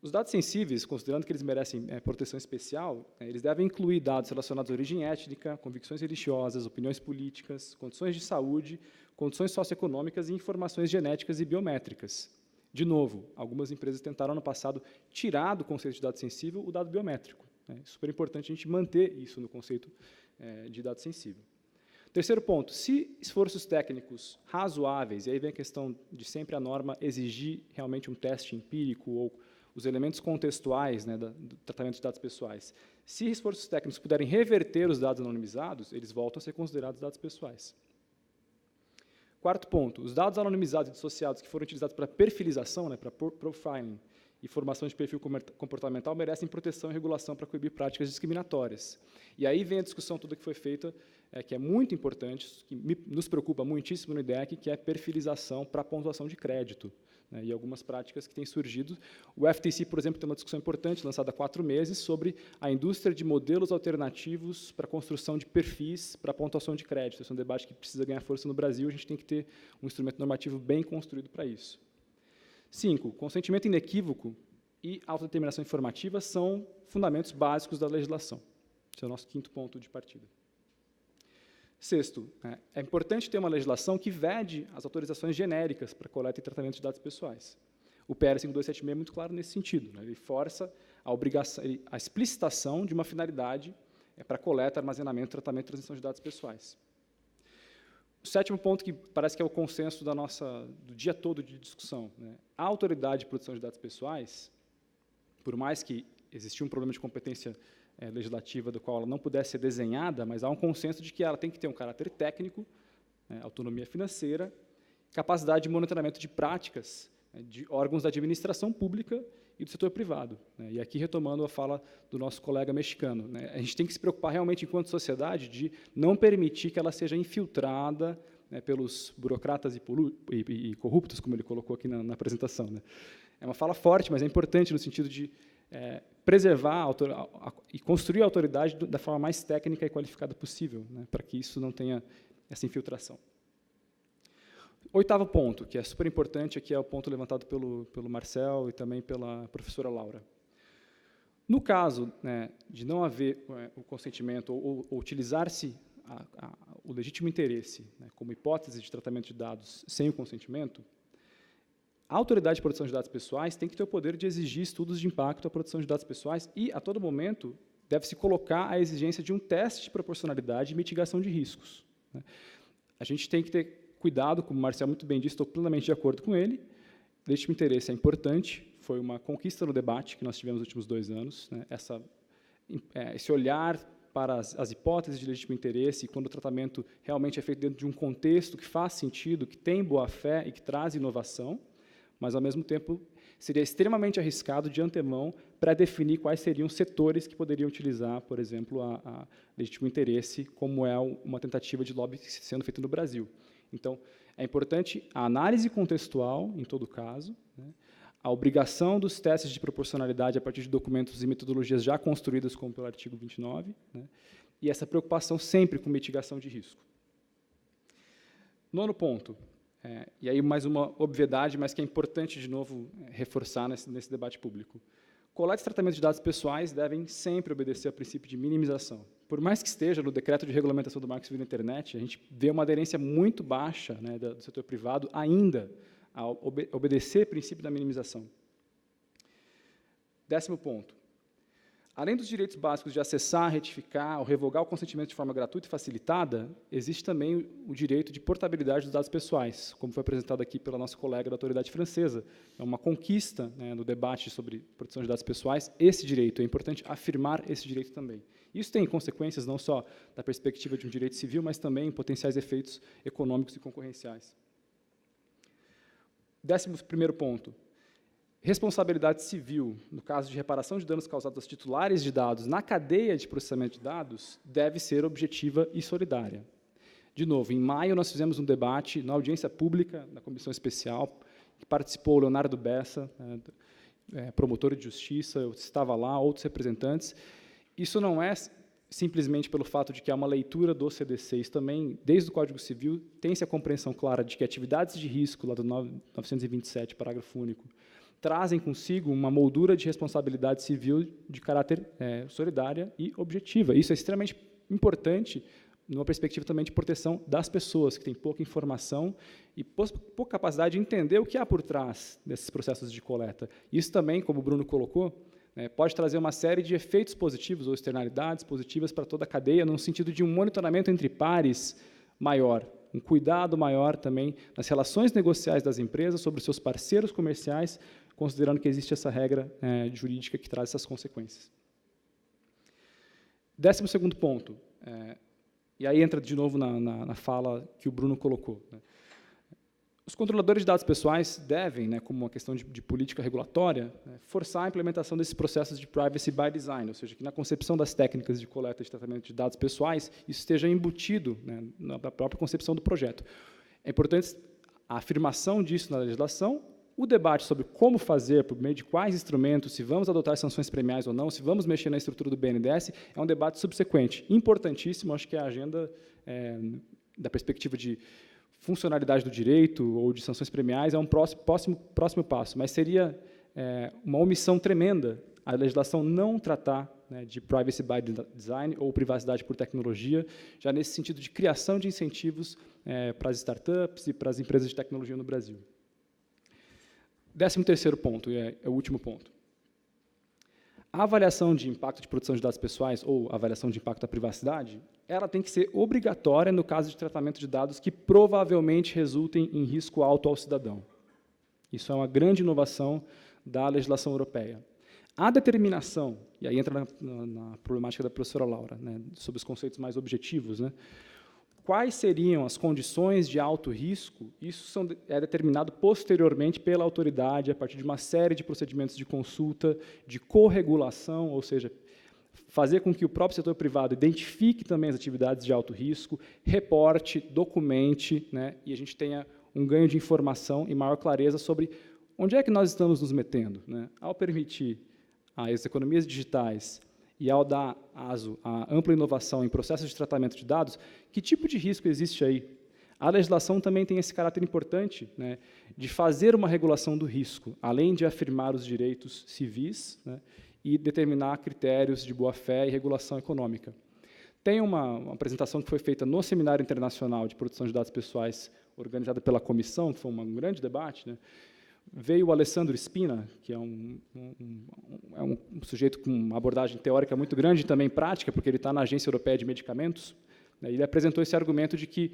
Os dados sensíveis, considerando que eles merecem proteção especial, eles devem incluir dados relacionados à origem étnica, convicções religiosas, opiniões políticas, condições de saúde, condições socioeconômicas e informações genéticas e biométricas. De novo, algumas empresas tentaram, no passado, tirar do conceito de dado sensível o dado biométrico. É super importante a gente manter isso no conceito de dado sensível. Terceiro ponto, se esforços técnicos razoáveis, e aí vem a questão de sempre a norma exigir realmente um teste empírico ou os elementos contextuais, né, do tratamento de dados pessoais. Se esforços técnicos puderem reverter os dados anonimizados, eles voltam a ser considerados dados pessoais. Quarto ponto, os dados anonimizados e dissociados que foram utilizados para perfilização, né, para profiling e formação de perfil comportamental merecem proteção e regulação para coibir práticas discriminatórias. E aí vem a discussão toda que foi feita, que é muito importante, que nos preocupa muitíssimo no IDEC, que é perfilização para pontuação de crédito, né, e algumas práticas que têm surgido. O FTC, por exemplo, tem uma discussão importante, lançada há 4 meses, sobre a indústria de modelos alternativos para a construção de perfis para pontuação de crédito. Esse é um debate que precisa ganhar força no Brasil, a gente tem que ter um instrumento normativo bem construído para isso. 5, consentimento inequívoco e autodeterminação informativa são fundamentos básicos da legislação. Esse é o nosso 5º ponto de partida. Sexto, é importante ter uma legislação que vede as autorizações genéricas para coleta e tratamento de dados pessoais. O PL 5276 é muito claro nesse sentido, né? Ele força a explicitação de uma finalidade para coleta, armazenamento, tratamento e transmissão de dados pessoais. O 7º ponto, que parece que é o consenso do dia todo de discussão, né? A autoridade de proteção de dados pessoais, por mais que existia um problema de competência legislativa do qual ela não pudesse ser desenhada, mas há um consenso de que ela tem que ter um caráter técnico, autonomia financeira, capacidade de monitoramento de práticas de órgãos da administração pública e do setor privado. E aqui, retomando a fala do nosso colega mexicano, a gente tem que se preocupar realmente, enquanto sociedade, de não permitir que ela seja infiltrada pelos burocratas e corruptos, como ele colocou aqui na apresentação. É uma fala forte, mas é importante no sentido de preservar e construir a autoridade da forma mais técnica e qualificada possível, para que isso não tenha essa infiltração. 8º ponto, que é super importante, aqui é o ponto levantado pelo Marcel e também pela professora Laura. No caso de não haver o consentimento ou utilizar-se o legítimo interesse como hipótese de tratamento de dados sem o consentimento, a autoridade de proteção de dados pessoais tem que ter o poder de exigir estudos de impacto à proteção de dados pessoais e, a todo momento, deve-se colocar a exigência de um teste de proporcionalidade e mitigação de riscos. A gente tem que ter cuidado, como o Marcel muito bem disse, estou plenamente de acordo com ele, legítimo interesse é importante, foi uma conquista no debate que nós tivemos nos últimos 2 anos, esse olhar para as hipóteses de legítimo interesse, quando o tratamento realmente é feito dentro de um contexto que faz sentido, que tem boa-fé e que traz inovação, mas, ao mesmo tempo, seria extremamente arriscado, de antemão, pré-definir quais seriam os setores que poderiam utilizar, por exemplo, a legítimo interesse, como é uma tentativa de lobby sendo feita no Brasil. Então, é importante a análise contextual, em todo caso, a obrigação dos testes de proporcionalidade a partir de documentos e metodologias já construídas, como pelo artigo 29, e essa preocupação sempre com mitigação de risco. 9º ponto, e aí mais uma obviedade, mas que é importante, de novo, reforçar nesse debate público. Coleta e tratamento de dados pessoais devem sempre obedecer ao princípio de minimização. Por mais que esteja no decreto de regulamentação do Marco Civil da Internet, a gente vê uma aderência muito baixa do setor privado ainda a obedecer o princípio da minimização. 10º ponto. Além dos direitos básicos de acessar, retificar ou revogar o consentimento de forma gratuita e facilitada, existe também o direito de portabilidade dos dados pessoais, como foi apresentado aqui pela nossa colega da autoridade francesa. É uma conquista no debate sobre proteção de dados pessoais, esse direito. É importante afirmar esse direito também. Isso tem consequências não só da perspectiva de um direito civil, mas também potenciais efeitos econômicos e concorrenciais. 11º ponto. Responsabilidade civil, no caso de reparação de danos causados aos titulares de dados na cadeia de processamento de dados, deve ser objetiva e solidária. De novo, em maio, nós fizemos um debate na audiência pública, na comissão especial, que participou o Leonardo Bessa, promotor de justiça, eu estava lá, outros representantes. Isso não é simplesmente pelo fato de que há uma leitura do CDC, isso também, desde o Código Civil, tem-se a compreensão clara de que atividades de risco, lá do 927, parágrafo único, trazem consigo uma moldura de responsabilidade civil de caráter solidária e objetiva. Isso é extremamente importante numa perspectiva também de proteção das pessoas, que têm pouca informação e pouca capacidade de entender o que há por trás desses processos de coleta. Isso também, como o Bruno colocou, pode trazer uma série de efeitos positivos ou externalidades positivas para toda a cadeia, no sentido de um monitoramento entre pares maior, um cuidado maior também nas relações negociais das empresas sobre os seus parceiros comerciais, considerando que existe essa regra jurídica que traz essas consequências. 12º ponto, e aí entra de novo na fala que o Bruno colocou. Os controladores de dados pessoais devem, como uma questão de política regulatória, forçar a implementação desses processos de privacy by design, ou seja, que na concepção das técnicas de coleta e tratamento de dados pessoais, isso esteja embutido na própria concepção do projeto. É importante a afirmação disso na legislação, o debate sobre como fazer, por meio de quais instrumentos, se vamos adotar sanções premiais ou não, se vamos mexer na estrutura do BNDES, é um debate subsequente, importantíssimo, acho que a agenda, da perspectiva de funcionalidade do direito ou de sanções premiais, é um próximo passo, mas seria uma omissão tremenda a legislação não tratar de privacy by design ou privacidade por tecnologia, já nesse sentido de criação de incentivos para as startups e para as empresas de tecnologia no Brasil. 13º ponto, e é o último ponto. A avaliação de impacto de produção de dados pessoais ou avaliação de impacto da privacidade, ela tem que ser obrigatória no caso de tratamento de dados que provavelmente resultem em risco alto ao cidadão. Isso é uma grande inovação da legislação europeia. A determinação, e aí entra na problemática da professora Laura, sobre os conceitos mais objetivos, quais seriam as condições de alto risco, isso é determinado posteriormente pela autoridade, a partir de uma série de procedimentos de consulta, de corregulação, ou seja, fazer com que o próprio setor privado identifique também as atividades de alto risco, reporte, documente, e a gente tenha um ganho de informação e maior clareza sobre onde é que nós estamos nos metendo. Ao permitir as economias digitais e ao dar aso à ampla inovação em processos de tratamento de dados, que tipo de risco existe aí? A legislação também tem esse caráter importante de fazer uma regulação do risco, além de afirmar os direitos civis e determinar critérios de boa-fé e regulação econômica. Tem uma apresentação que foi feita no Seminário Internacional de Proteção de Dados Pessoais, organizada pela comissão, que foi um grande debate. Veio o Alessandro Spina, que é um sujeito com uma abordagem teórica muito grande e também prática, porque ele está na Agência Europeia de Medicamentos. Ele apresentou esse argumento de que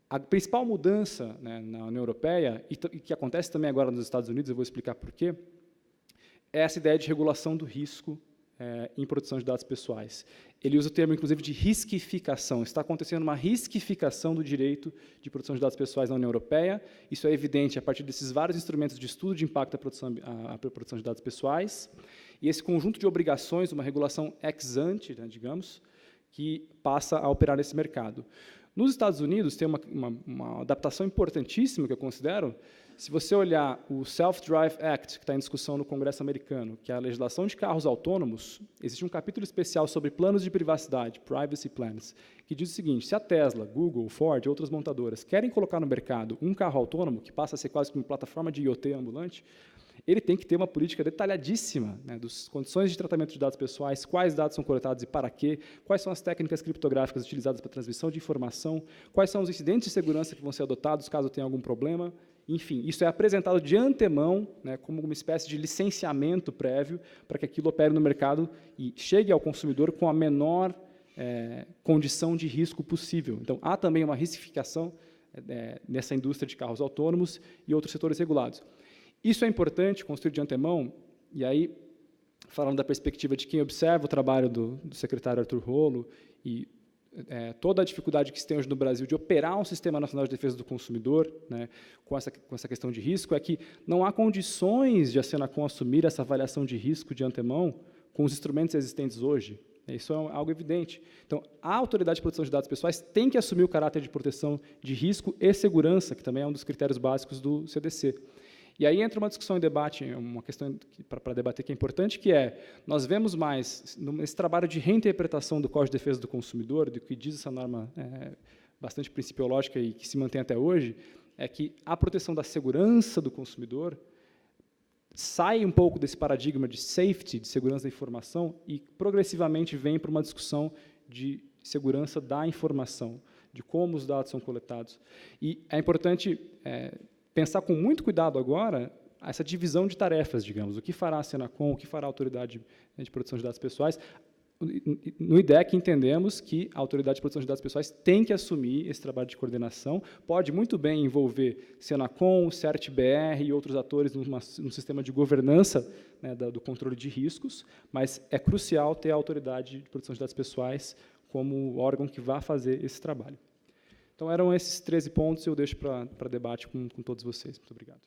a principal mudança na União Europeia, e que acontece também agora nos Estados Unidos, eu vou explicar por quê, é essa ideia de regulação do risco em proteção de dados pessoais. Ele usa o termo, inclusive, de risquificação. Está acontecendo uma risquificação do direito de proteção de dados pessoais na União Europeia. Isso é evidente a partir desses vários instrumentos de estudo de impacto à proteção de dados pessoais. E esse conjunto de obrigações, uma regulação ex ante, digamos, que passa a operar nesse mercado. Nos Estados Unidos, tem uma adaptação importantíssima, que eu considero. Se você olhar o Self-Drive Act, que está em discussão no Congresso americano, que é a legislação de carros autônomos, existe um capítulo especial sobre planos de privacidade, Privacy Plans, que diz o seguinte: se a Tesla, Google, Ford e outras montadoras querem colocar no mercado um carro autônomo, que passa a ser quase como uma plataforma de IoT ambulante, ele tem que ter uma política detalhadíssima das condições de tratamento de dados pessoais, quais dados são coletados e para quê, quais são as técnicas criptográficas utilizadas para transmissão de informação, quais são os incidentes de segurança que vão ser adotados caso tenha algum problema. Enfim, isso é apresentado de antemão, como uma espécie de licenciamento prévio para que aquilo opere no mercado e chegue ao consumidor com a menor condição de risco possível. Então, há também uma riscificação nessa indústria de carros autônomos e outros setores regulados. Isso é importante, construir de antemão, e aí, falando da perspectiva de quem observa o trabalho do secretário Arthur Rolo e toda a dificuldade que se tem hoje no Brasil de operar um Sistema Nacional de Defesa do Consumidor, com essa questão de risco, é que não há condições de a Senacom assumir essa avaliação de risco de antemão com os instrumentos existentes hoje. Isso é algo evidente. Então, a Autoridade de Proteção de Dados Pessoais tem que assumir o caráter de proteção de risco e segurança, que também é um dos critérios básicos do CDC. E aí entra uma discussão e debate, uma questão para debater que é importante, que nós vemos mais, nesse trabalho de reinterpretação do Código de Defesa do Consumidor, do que diz essa norma bastante principiológica e que se mantém até hoje, é que a proteção da segurança do consumidor sai um pouco desse paradigma de safety, de segurança da informação, e progressivamente vem para uma discussão de segurança da informação, de como os dados são coletados. E é importante pensar com muito cuidado agora essa divisão de tarefas, digamos, o que fará a Senacom, o que fará a Autoridade de Proteção de Dados Pessoais. No IDEC, entendemos que a Autoridade de Proteção de Dados Pessoais tem que assumir esse trabalho de coordenação, pode muito bem envolver Senacom, CERT-BR e outros atores num sistema de governança, né, do controle de riscos, mas é crucial ter a Autoridade de Proteção de Dados Pessoais como órgão que vá fazer esse trabalho. Então, eram esses 13 pontos, eu deixo para debate com todos vocês. Muito obrigado.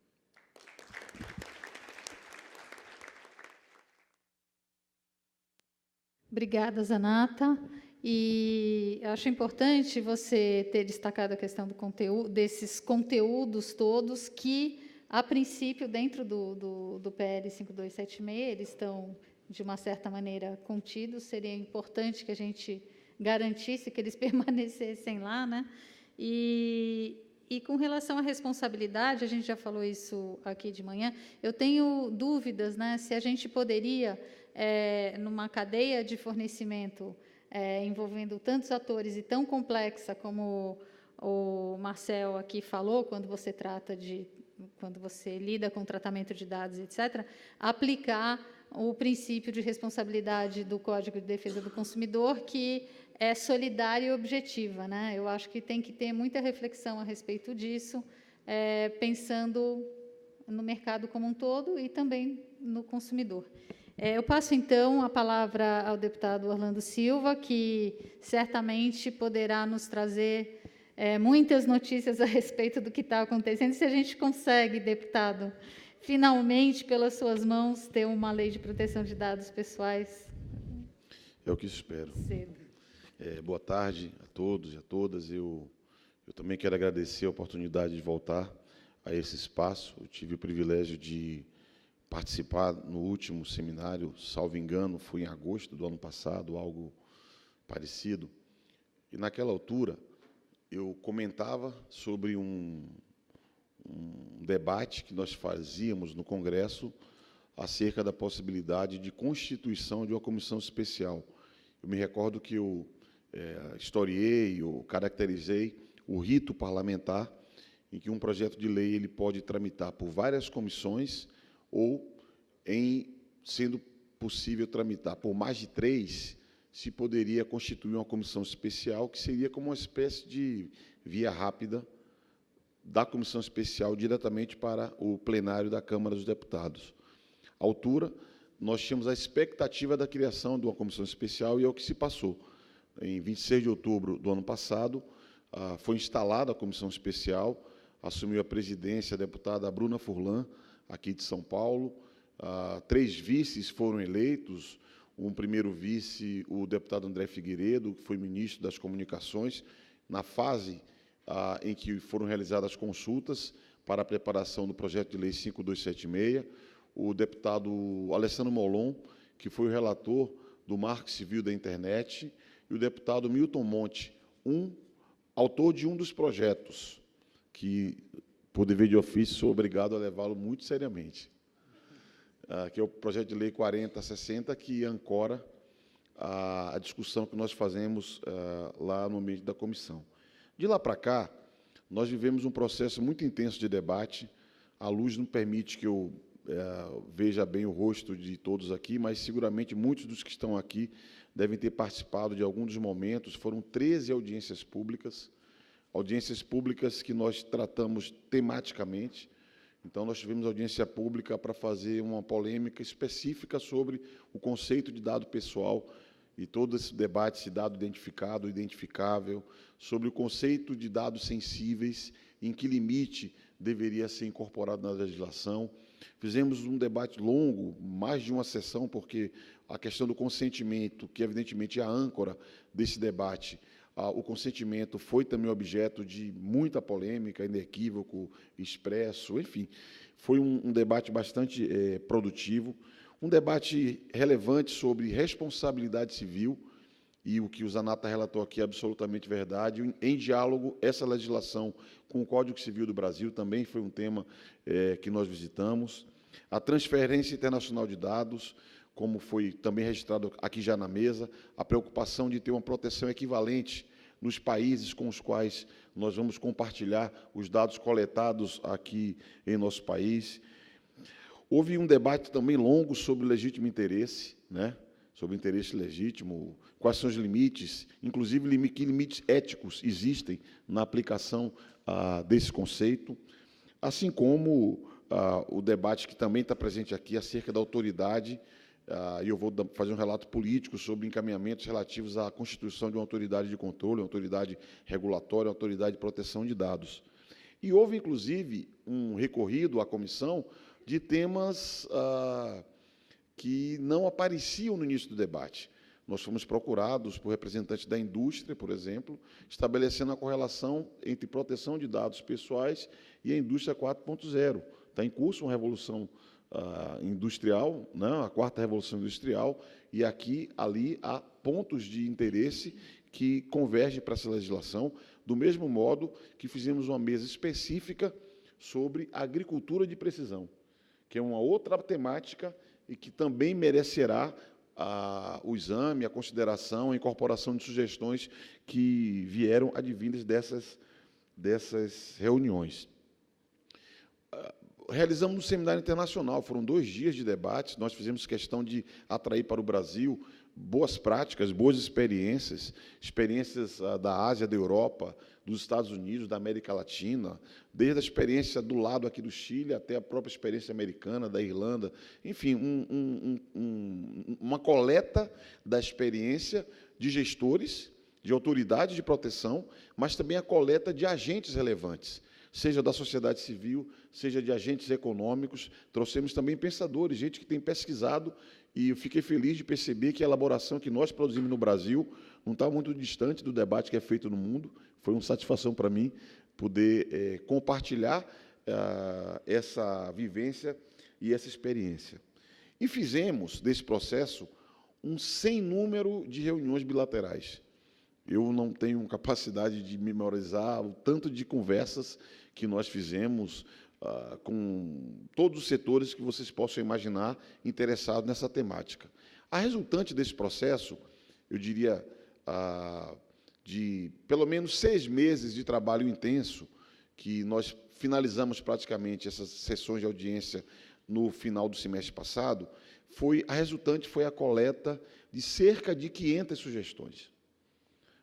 Obrigada, Zanata. E acho importante você ter destacado a questão do conteúdo, desses conteúdos todos que, a princípio, dentro do PL 5276, eles estão, de uma certa maneira, contidos. Seria importante que a gente garantisse que eles permanecessem lá, né? E com relação à responsabilidade, a gente já falou isso aqui de manhã, eu tenho dúvidas, né, se a gente poderia, numa cadeia de fornecimento envolvendo tantos atores e tão complexa como o Marcel aqui falou, quando você lida com tratamento de dados, etc., aplicar o princípio de responsabilidade do Código de Defesa do Consumidor, que é solidária e objetiva, né? Eu acho que tem que ter muita reflexão a respeito disso, pensando no mercado como um todo e também no consumidor. Eu passo, então, a palavra ao deputado Orlando Silva, que certamente poderá nos trazer muitas notícias a respeito do que está acontecendo. Se a gente consegue, deputado, finalmente, pelas suas mãos, ter uma lei de proteção de dados pessoais. É o que espero. Cedo. Boa tarde a todos e a todas. Eu também quero agradecer a oportunidade de voltar a esse espaço. Eu tive o privilégio de participar no último seminário, salvo engano, foi em agosto do ano passado, algo parecido. E, naquela altura, eu comentava sobre um debate que nós fazíamos no Congresso acerca da possibilidade de constituição de uma comissão especial. Eu me recordo que eu historiei, eu caracterizei o rito parlamentar, em que um projeto de lei ele pode tramitar por várias comissões ou, sendo possível tramitar por mais de 3, se poderia constituir uma comissão especial, que seria como uma espécie de via rápida da comissão especial diretamente para o plenário da Câmara dos Deputados. À altura, nós tínhamos a expectativa da criação de uma comissão especial, e é o que se passou. Em 26 de outubro do ano passado, foi instalada a comissão especial, assumiu a presidência a deputada Bruna Furlan, aqui de São Paulo. 3 vices foram eleitos, um primeiro vice, o deputado André Figueiredo, que foi ministro das Comunicações, na fase em que foram realizadas as consultas para a preparação do projeto de lei 5276, o deputado Alessandro Molon, que foi o relator do Marco Civil da Internet, e o deputado Milton Monte, autor de um dos projetos, que, por dever de ofício, sou obrigado a levá-lo muito seriamente, que é o projeto de lei 4060, que ancora a discussão que nós fazemos lá no ambiente da comissão. De lá para cá, nós vivemos um processo muito intenso de debate. A luz não permite que eu veja bem o rosto de todos aqui, mas seguramente muitos dos que estão aqui devem ter participado de algum dos momentos. Foram 13 audiências públicas que nós tratamos tematicamente. Então, nós tivemos audiência pública para fazer uma polêmica específica sobre o conceito de dado pessoal e todo esse debate, se dado identificado, identificável, sobre o conceito de dados sensíveis, em que limite deveria ser incorporado na legislação. Fizemos um debate longo, mais de uma sessão, porque a questão do consentimento, que evidentemente é a âncora desse debate, o consentimento foi também objeto de muita polêmica, inequívoco, expresso, enfim. Foi um debate bastante produtivo, um debate relevante sobre responsabilidade civil, e o que o Zanata relatou aqui é absolutamente verdade. Em diálogo, essa legislação com o Código Civil do Brasil também foi um tema que nós visitamos. A transferência internacional de dados, como foi também registrado aqui já na mesa, a preocupação de ter uma proteção equivalente nos países com os quais nós vamos compartilhar os dados coletados aqui em nosso país. Houve um debate também longo sobre legítimo interesse, né? Sobre interesse legítimo, quais são os limites, inclusive que limites éticos existem na aplicação desse conceito, assim como o debate que também está presente aqui acerca da autoridade, e eu vou fazer um relato político sobre encaminhamentos relativos à constituição de uma autoridade de controle, uma autoridade regulatória, uma autoridade de proteção de dados. E houve, inclusive, um recorrido à comissão de temas que não apareciam no início do debate. Nós fomos procurados por representantes da indústria, por exemplo, estabelecendo a correlação entre proteção de dados pessoais e a indústria 4.0. Está em curso uma revolução industrial, né, a quarta revolução industrial, e aqui, ali, há pontos de interesse que convergem para essa legislação, do mesmo modo que fizemos uma mesa específica sobre a agricultura de precisão, que é uma outra temática e que também merecerá o exame, a consideração, a incorporação de sugestões que vieram advindas dessas reuniões. Realizamos um seminário internacional, foram 2 dias de debates, nós fizemos questão de atrair para o Brasil boas práticas, boas experiências da Ásia, da Europa, dos Estados Unidos, da América Latina, desde a experiência do lado aqui do Chile até a própria experiência americana, da Irlanda, enfim, uma coleta da experiência de gestores, de autoridades de proteção, mas também a coleta de agentes relevantes, seja da sociedade civil, seja de agentes econômicos. Trouxemos também pensadores, gente que tem pesquisado, e eu fiquei feliz de perceber que a elaboração que nós produzimos no Brasil não está muito distante do debate que é feito no mundo. Foi uma satisfação para mim poder compartilhar essa vivência e essa experiência. E fizemos, desse processo, um sem número de reuniões bilaterais. Eu não tenho capacidade de memorizar o tanto de conversas que nós fizemos com todos os setores que vocês possam imaginar interessados nessa temática. A resultante desse processo, eu diria, de pelo menos 6 meses de trabalho intenso, que nós finalizamos praticamente essas sessões de audiência no final do semestre passado, a resultante foi a coleta de cerca de 500 sugestões.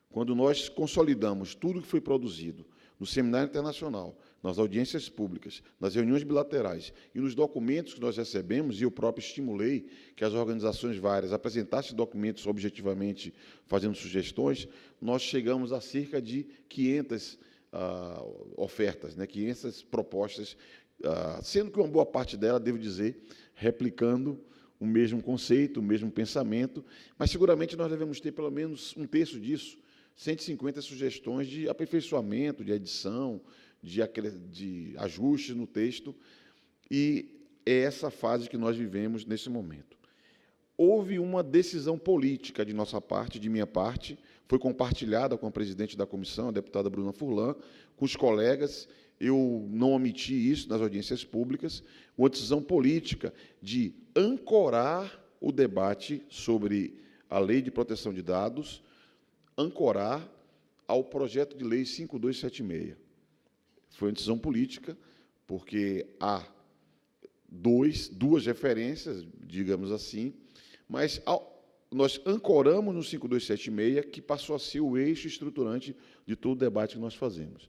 Quando nós consolidamos tudo que foi produzido no seminário internacional, nas audiências públicas, nas reuniões bilaterais e nos documentos que nós recebemos, e eu próprio estimulei que as organizações várias apresentassem documentos objetivamente fazendo sugestões, nós chegamos a cerca de 500 ofertas, né, 500 propostas, sendo que uma boa parte dela, devo dizer, replicando o mesmo conceito, o mesmo pensamento, mas seguramente nós devemos ter pelo menos 1/3 disso, 150 sugestões de aperfeiçoamento, de edição, de ajustes no texto, e é essa fase que nós vivemos nesse momento. Houve uma decisão política de nossa parte, de minha parte, foi compartilhada com a presidente da comissão, a deputada Bruna Furlan, com os colegas, eu não omiti isso nas audiências públicas, uma decisão política de ancorar o debate sobre a Lei de Proteção de Dados, ancorar ao projeto de lei 5276. Foi uma decisão política, porque há duas referências, digamos assim, mas nós ancoramos no 5276, que passou a ser o eixo estruturante de todo o debate que nós fazemos.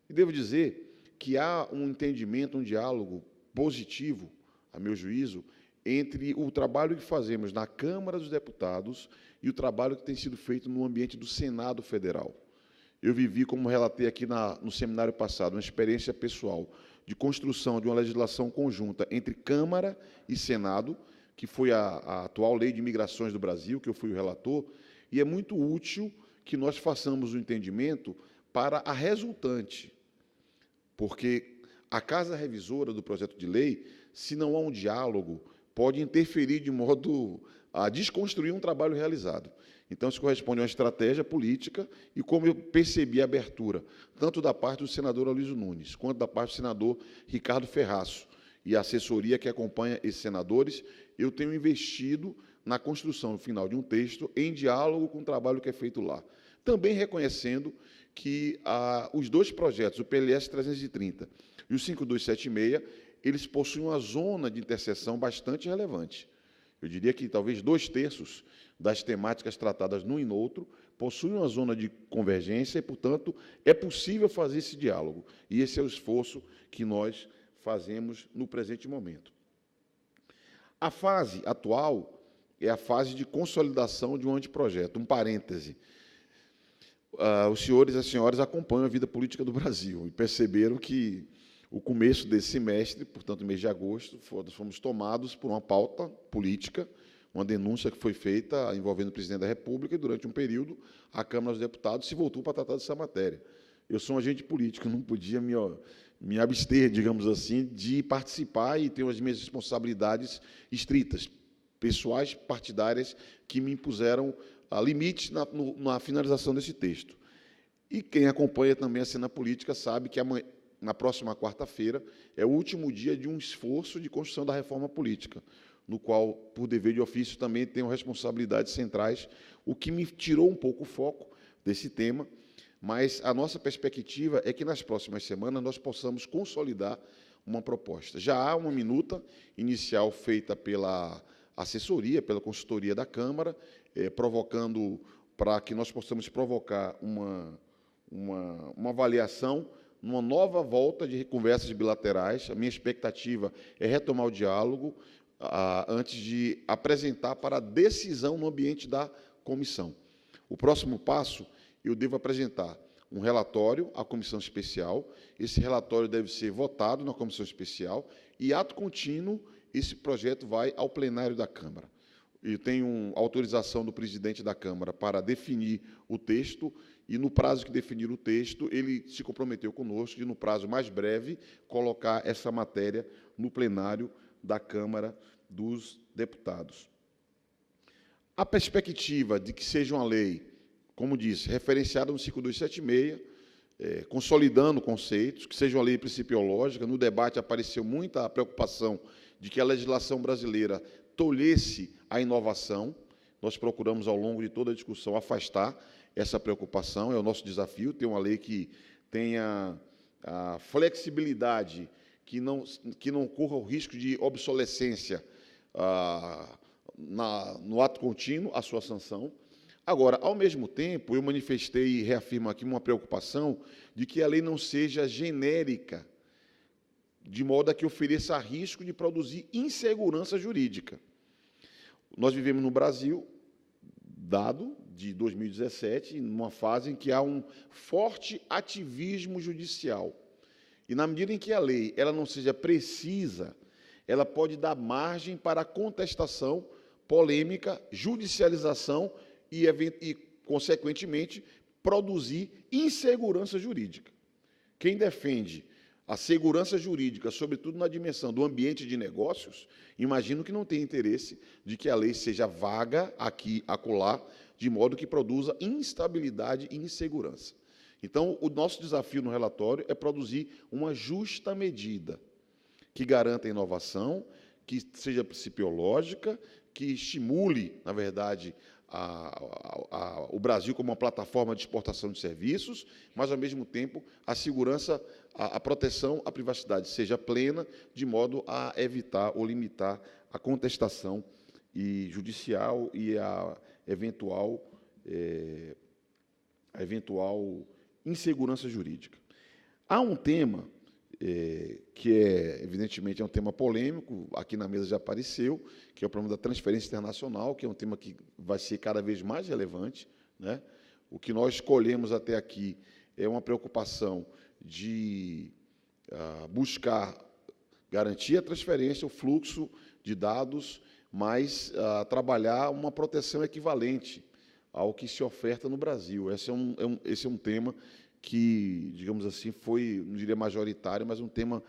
E devo dizer que há um entendimento, um diálogo positivo, a meu juízo, entre o trabalho que fazemos na Câmara dos Deputados e o trabalho que tem sido feito no ambiente do Senado Federal. Eu vivi, como relatei aqui no seminário passado, uma experiência pessoal de construção de uma legislação conjunta entre Câmara e Senado, que foi a atual Lei de Migrações do Brasil, que eu fui o relator, e é muito útil que nós façamos o entendimento para a resultante, porque a Casa Revisora do projeto de lei, se não há um diálogo, pode interferir de modo a desconstruir um trabalho realizado. Então, isso corresponde a uma estratégia política e, como eu percebi a abertura, tanto da parte do senador Aloysio Nunes, quanto da parte do senador Ricardo Ferraço, e a assessoria que acompanha esses senadores, eu tenho investido na construção, no final de um texto, em diálogo com o trabalho que é feito lá. Também reconhecendo que os dois projetos, o PLS 330 e o 5276, eles possuem uma zona de interseção bastante relevante. Eu diria que talvez 2/3 das temáticas tratadas num e no outro possuem uma zona de convergência e, portanto, é possível fazer esse diálogo. E esse é o esforço que nós fazemos no presente momento. A fase atual é a fase de consolidação de um anteprojeto. Um parêntese. Os senhores e as senhoras acompanham a vida política do Brasil e perceberam que o começo desse semestre, portanto, mês de agosto, fomos tomados por uma pauta política, uma denúncia que foi feita envolvendo o presidente da República, e, durante um período, a Câmara dos Deputados se voltou para tratar dessa matéria. Eu sou um agente político, não podia me abster, digamos assim, de participar e ter as minhas responsabilidades estritas, pessoais, partidárias, que me impuseram limites na finalização desse texto. E quem acompanha também a cena política sabe que na próxima quarta-feira é o último dia de um esforço de construção da reforma política, no qual, por dever de ofício, também tenho responsabilidades centrais, o que me tirou um pouco o foco desse tema, mas a nossa perspectiva é que, nas próximas semanas, nós possamos consolidar uma proposta. Já há uma minuta inicial feita pela assessoria, pela consultoria da Câmara, provocando para que nós possamos provocar uma avaliação, numa nova volta de conversas bilaterais. A minha expectativa é retomar o diálogo antes de apresentar para a decisão no ambiente da comissão. O próximo passo, eu devo apresentar um relatório à comissão especial. Esse relatório deve ser votado na comissão especial e, ato contínuo, esse projeto vai ao plenário da Câmara. Eu tenho autorização do presidente da Câmara para definir o texto, e, no prazo que definir o texto, ele se comprometeu conosco de, no prazo mais breve, colocar essa matéria no plenário da Câmara dos Deputados. A perspectiva de que seja uma lei, como disse, referenciada no 5276, consolidando conceitos, que seja uma lei principiológica. No debate apareceu muita preocupação de que a legislação brasileira tolhesse a inovação. Nós procuramos, ao longo de toda a discussão, afastar essa preocupação. É o nosso desafio, ter uma lei que tenha a flexibilidade, que não corra o risco de obsolescência no ato contínuo, a sua sanção. Agora, ao mesmo tempo, eu manifestei e reafirmo aqui uma preocupação de que a lei não seja genérica, de modo a que ofereça risco de produzir insegurança jurídica. Nós vivemos no Brasil, dado de 2017, numa fase em que há um forte ativismo judicial. E, na medida em que a lei ela não seja precisa, ela pode dar margem para a contestação, polêmica, judicialização e, consequentemente, produzir insegurança jurídica. Quem defende a segurança jurídica, sobretudo na dimensão do ambiente de negócios, imagino que não tem interesse de que a lei seja vaga aqui, acolá, de modo que produza instabilidade e insegurança. Então, o nosso desafio no relatório é produzir uma justa medida que garanta a inovação, que seja principiológica, que estimule, na verdade, o Brasil como uma plataforma de exportação de serviços, mas, ao mesmo tempo, a segurança, a proteção à privacidade seja plena, de modo a evitar ou limitar a contestação judicial e a eventual insegurança jurídica. Há um tema que, evidentemente, é um tema polêmico, aqui na mesa já apareceu, que é o problema da transferência internacional, que é um tema que vai ser cada vez mais relevante, né? O que nós escolhemos até aqui é uma preocupação de buscar garantir a transferência, o fluxo de dados, mas trabalhar uma proteção equivalente ao que se oferta no Brasil. Esse é um tema que, digamos assim, foi, não diria majoritário, mas um tema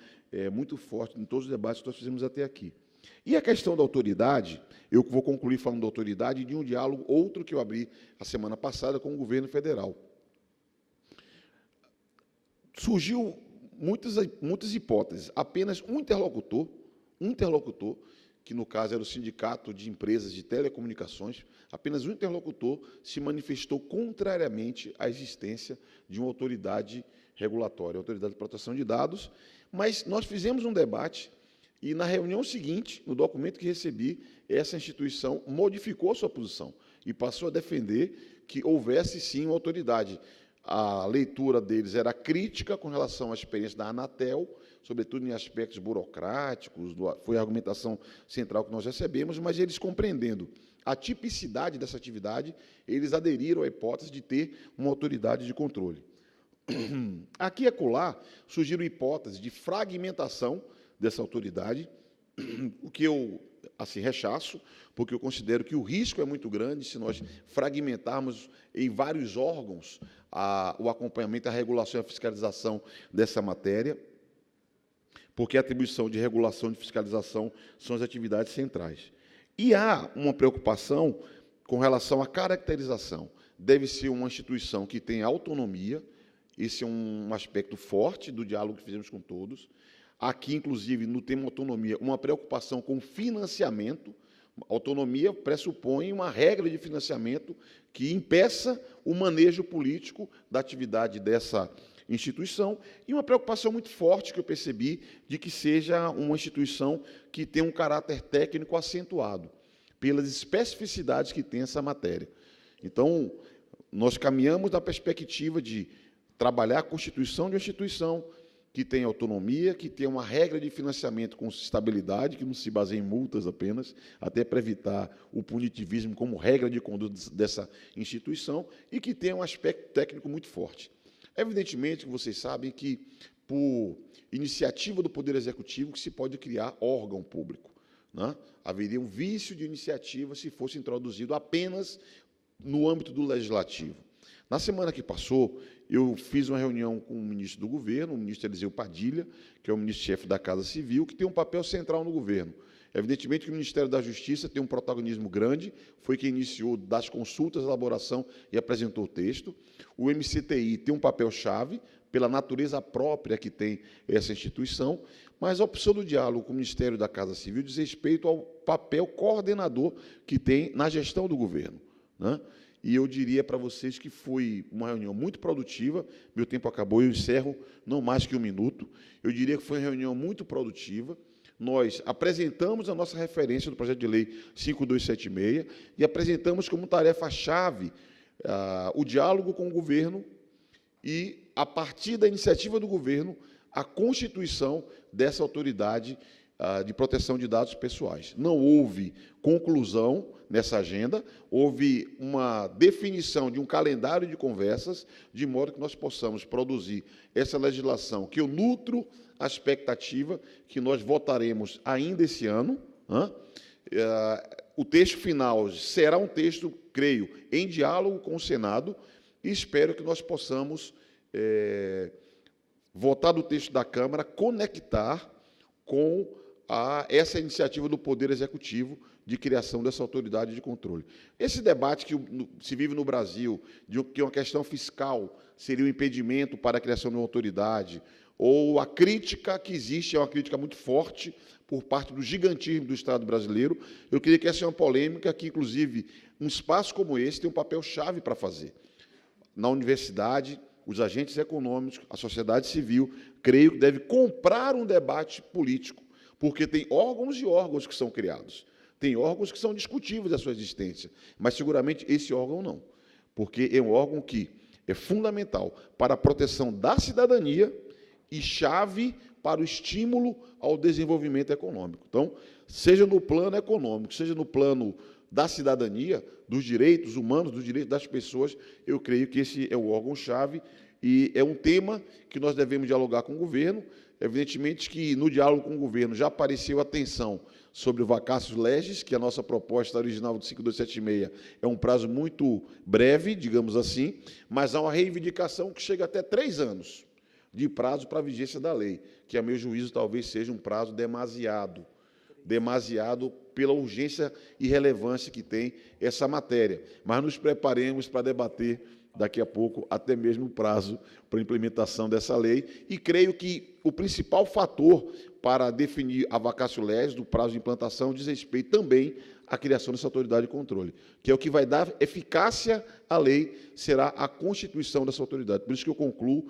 muito forte em todos os debates que nós fizemos até aqui. E a questão da autoridade, eu vou concluir falando da autoridade e de um diálogo outro que eu abri a semana passada com o governo federal. Surgiu muitas hipóteses. Apenas um interlocutor, um interlocutor, que no caso era o Sindicato de Empresas de Telecomunicações, apenas um interlocutor se manifestou contrariamente à existência de uma autoridade regulatória, autoridade de proteção de dados, mas nós fizemos um debate e, na reunião seguinte, no documento que recebi, essa instituição modificou sua posição e passou a defender que houvesse, sim, uma autoridade. A leitura deles era crítica com relação à experiência da Anatel, sobretudo em aspectos burocráticos, foi a argumentação central que nós recebemos, mas eles, compreendendo a tipicidade dessa atividade, eles aderiram à hipótese de ter uma autoridade de controle. Aqui e acolá surgiram hipóteses de fragmentação dessa autoridade, o que eu assim rechaço, porque eu considero que o risco é muito grande se nós fragmentarmos em vários órgãos o acompanhamento, a regulação e a fiscalização dessa matéria, porque a atribuição de regulação e de fiscalização são as atividades centrais. E há uma preocupação com relação à caracterização. Deve ser uma instituição que tenha autonomia, esse é um aspecto forte do diálogo que fizemos com todos. Aqui, inclusive, no tema autonomia, uma preocupação com financiamento. Autonomia pressupõe uma regra de financiamento que impeça o manejo político da atividade dessa instituição, e uma preocupação muito forte que eu percebi de que seja uma instituição que tenha um caráter técnico acentuado, pelas especificidades que tem essa matéria. Então, nós caminhamos na perspectiva de trabalhar a constituição de uma instituição que tenha autonomia, que tenha uma regra de financiamento com estabilidade, que não se baseie em multas apenas, até para evitar o punitivismo como regra de conduta dessa instituição, e que tenha um aspecto técnico muito forte. Evidentemente que vocês sabem que, por iniciativa do Poder Executivo, que se pode criar órgão público, né? Haveria um vício de iniciativa se fosse introduzido apenas no âmbito do Legislativo. Na semana que passou, eu fiz uma reunião com o ministro do governo, o ministro Eliseu Padilha, que é o ministro-chefe da Casa Civil, que tem um papel central no governo. Evidentemente que o Ministério da Justiça tem um protagonismo grande, foi quem iniciou das consultas, elaboração e apresentou o texto. O MCTI tem um papel-chave, pela natureza própria que tem essa instituição, mas a opção do diálogo com o Ministério da Casa Civil diz respeito ao papel coordenador que tem na gestão do governo, né? E eu diria para vocês que foi uma reunião muito produtiva, meu tempo acabou, eu encerro não mais que um minuto, eu diria que foi uma reunião muito produtiva. Nós apresentamos a nossa referência do projeto de lei 5276 e apresentamos como tarefa-chave o diálogo com o governo e, a partir da iniciativa do governo, a constituição dessa autoridade de proteção de dados pessoais. Não houve conclusão nessa agenda, houve uma definição de um calendário de conversas, de modo que nós possamos produzir essa legislação, que eu nutro a expectativa que nós votaremos ainda esse ano. O texto final será um texto, creio, em diálogo com o Senado, e espero que nós possamos votar do texto da Câmara, conectar com essa iniciativa do Poder Executivo de criação dessa autoridade de controle. Esse debate que se vive no Brasil, de que uma questão fiscal seria um impedimento para a criação de uma autoridade, ou a crítica que existe, é uma crítica muito forte por parte do gigantismo do Estado brasileiro, eu queria que essa é uma polêmica que, inclusive, um espaço como esse tem um papel-chave para fazer. Na universidade, os agentes econômicos, a sociedade civil, creio que deve comprar um debate político, porque tem órgãos e órgãos que são criados. Tem órgãos que são discutíveis a sua existência, mas seguramente esse órgão não, porque é um órgão que é fundamental para a proteção da cidadania e chave para o estímulo ao desenvolvimento econômico. Então, seja no plano econômico, seja no plano da cidadania, dos direitos humanos, dos direitos das pessoas, eu creio que esse é o órgão-chave e é um tema que nós devemos dialogar com o governo. Evidentemente que, no diálogo com o governo, já apareceu a tensão sobre o vacatio legis, que a nossa proposta original do 5276 é um prazo muito breve, digamos assim, mas há uma reivindicação que chega até 3 anos de prazo para a vigência da lei, que, a meu juízo, talvez seja um prazo demasiado pela urgência e relevância que tem essa matéria. Mas nos preparemos para debater daqui a pouco até mesmo o prazo para a implementação dessa lei, e creio que o principal fator para definir a vacatio legis do prazo de implantação diz respeito também à criação dessa autoridade de controle, que é o que vai dar eficácia à lei, será a constituição dessa autoridade. Por isso que eu concluo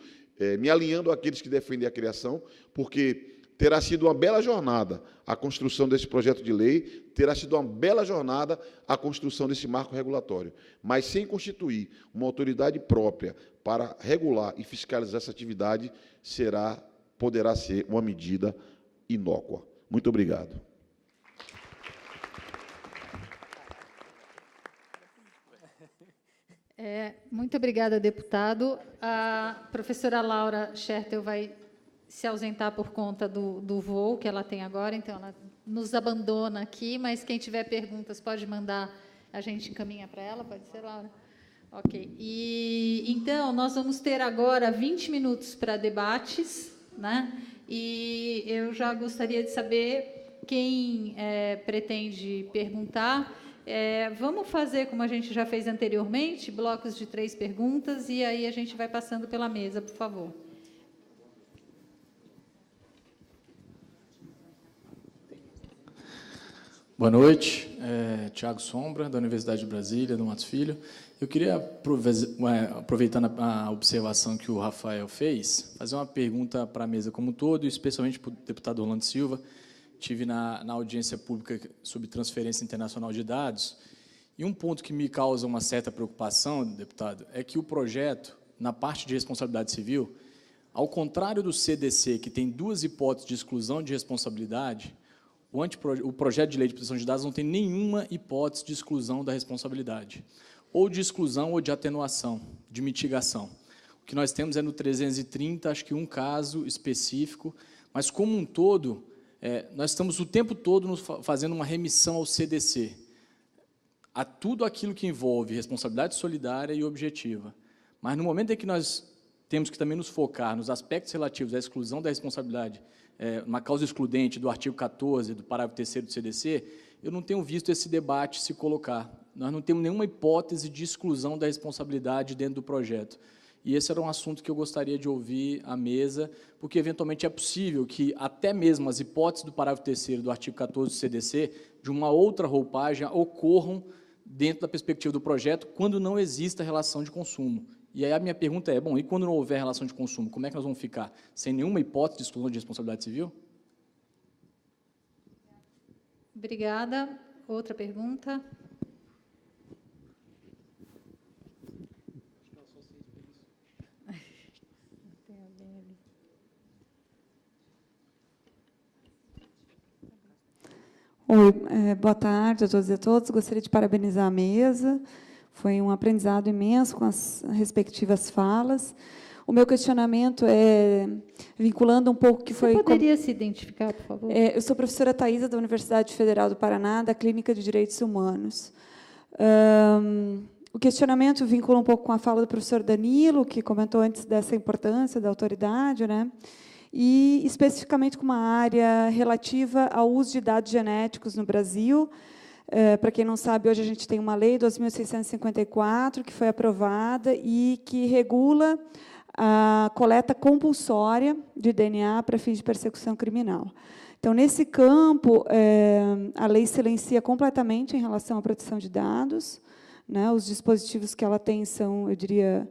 me alinhando àqueles que defendem a criação, porque terá sido uma bela jornada a construção desse projeto de lei, terá sido uma bela jornada a construção desse marco regulatório, mas sem constituir uma autoridade própria para regular e fiscalizar essa atividade, poderá ser uma medida inócua. Muito obrigado. Muito obrigada, deputado. A professora Laura Schertel vai se ausentar por conta do voo que ela tem agora, então ela nos abandona aqui, mas quem tiver perguntas pode mandar, a gente encaminha para ela, pode ser, Laura? Ok. Então, nós vamos ter agora 20 minutos para debates, né? E eu já gostaria de saber quem pretende perguntar. Vamos fazer, como a gente já fez anteriormente, blocos de 3 perguntas, e aí a gente vai passando pela mesa, por favor. Boa noite, Tiago Sombra, da Universidade de Brasília, do Matos Filho. Eu queria, aproveitando a observação que o Rafael fez, fazer uma pergunta para a mesa como um todo, e especialmente para o deputado Orlando Silva. Estive na audiência pública sobre transferência internacional de dados, e um ponto que me causa uma certa preocupação, deputado, é que o projeto, na parte de responsabilidade civil, ao contrário do CDC, que tem 2 hipóteses de exclusão de responsabilidade, o projeto de lei de proteção de dados não tem nenhuma hipótese de exclusão da responsabilidade, ou de exclusão ou de atenuação, de mitigação. O que nós temos é no 330, acho que um caso específico, mas, como um todo, nós estamos o tempo todo fazendo uma remissão ao CDC, a tudo aquilo que envolve responsabilidade solidária e objetiva. Mas, no momento em que nós temos que também nos focar nos aspectos relativos à exclusão da responsabilidade, uma causa excludente do artigo 14 do parágrafo 3º do CDC, eu não tenho visto esse debate se colocar. Nós não temos nenhuma hipótese de exclusão da responsabilidade dentro do projeto. E esse era um assunto que eu gostaria de ouvir à mesa, porque, eventualmente, é possível que até mesmo as hipóteses do parágrafo 3º do artigo 14 do CDC, de uma outra roupagem, ocorram dentro da perspectiva do projeto, quando não exista relação de consumo. E aí a minha pergunta é, e quando não houver relação de consumo, como é que nós vamos ficar? Sem nenhuma hipótese de exclusão de responsabilidade civil? Obrigada. Outra pergunta? Oi, boa tarde a todos e a todas. Gostaria de parabenizar a mesa. Foi um aprendizado imenso com as respectivas falas. O meu questionamento é, vinculando um pouco que foi... Você poderia se identificar, por favor? Eu sou professora Thaisa, da Universidade Federal do Paraná, da Clínica de Direitos Humanos. O questionamento vincula um pouco com a fala do professor Danilo, que comentou antes dessa importância da autoridade, né? E, especificamente, com uma área relativa ao uso de dados genéticos no Brasil. Para quem não sabe, hoje a gente tem uma lei 2.654, que foi aprovada e que regula a coleta compulsória de DNA para fins de persecução criminal. Então, nesse campo, a lei silencia completamente em relação à proteção de dados, né? Os dispositivos que ela tem são, eu diria,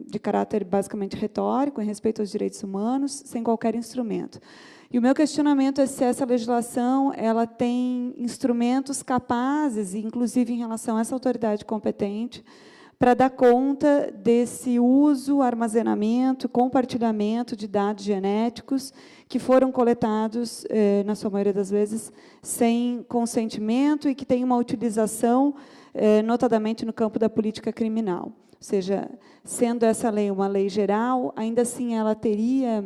de caráter basicamente retórico, em respeito aos direitos humanos, sem qualquer instrumento. E o meu questionamento é se essa legislação ela tem instrumentos capazes, inclusive em relação a essa autoridade competente, para dar conta desse uso, armazenamento, compartilhamento de dados genéticos que foram coletados, na sua maioria das vezes, sem consentimento e que têm uma utilização, notadamente no campo da política criminal. Ou seja, sendo essa lei uma lei geral, ainda assim ela teria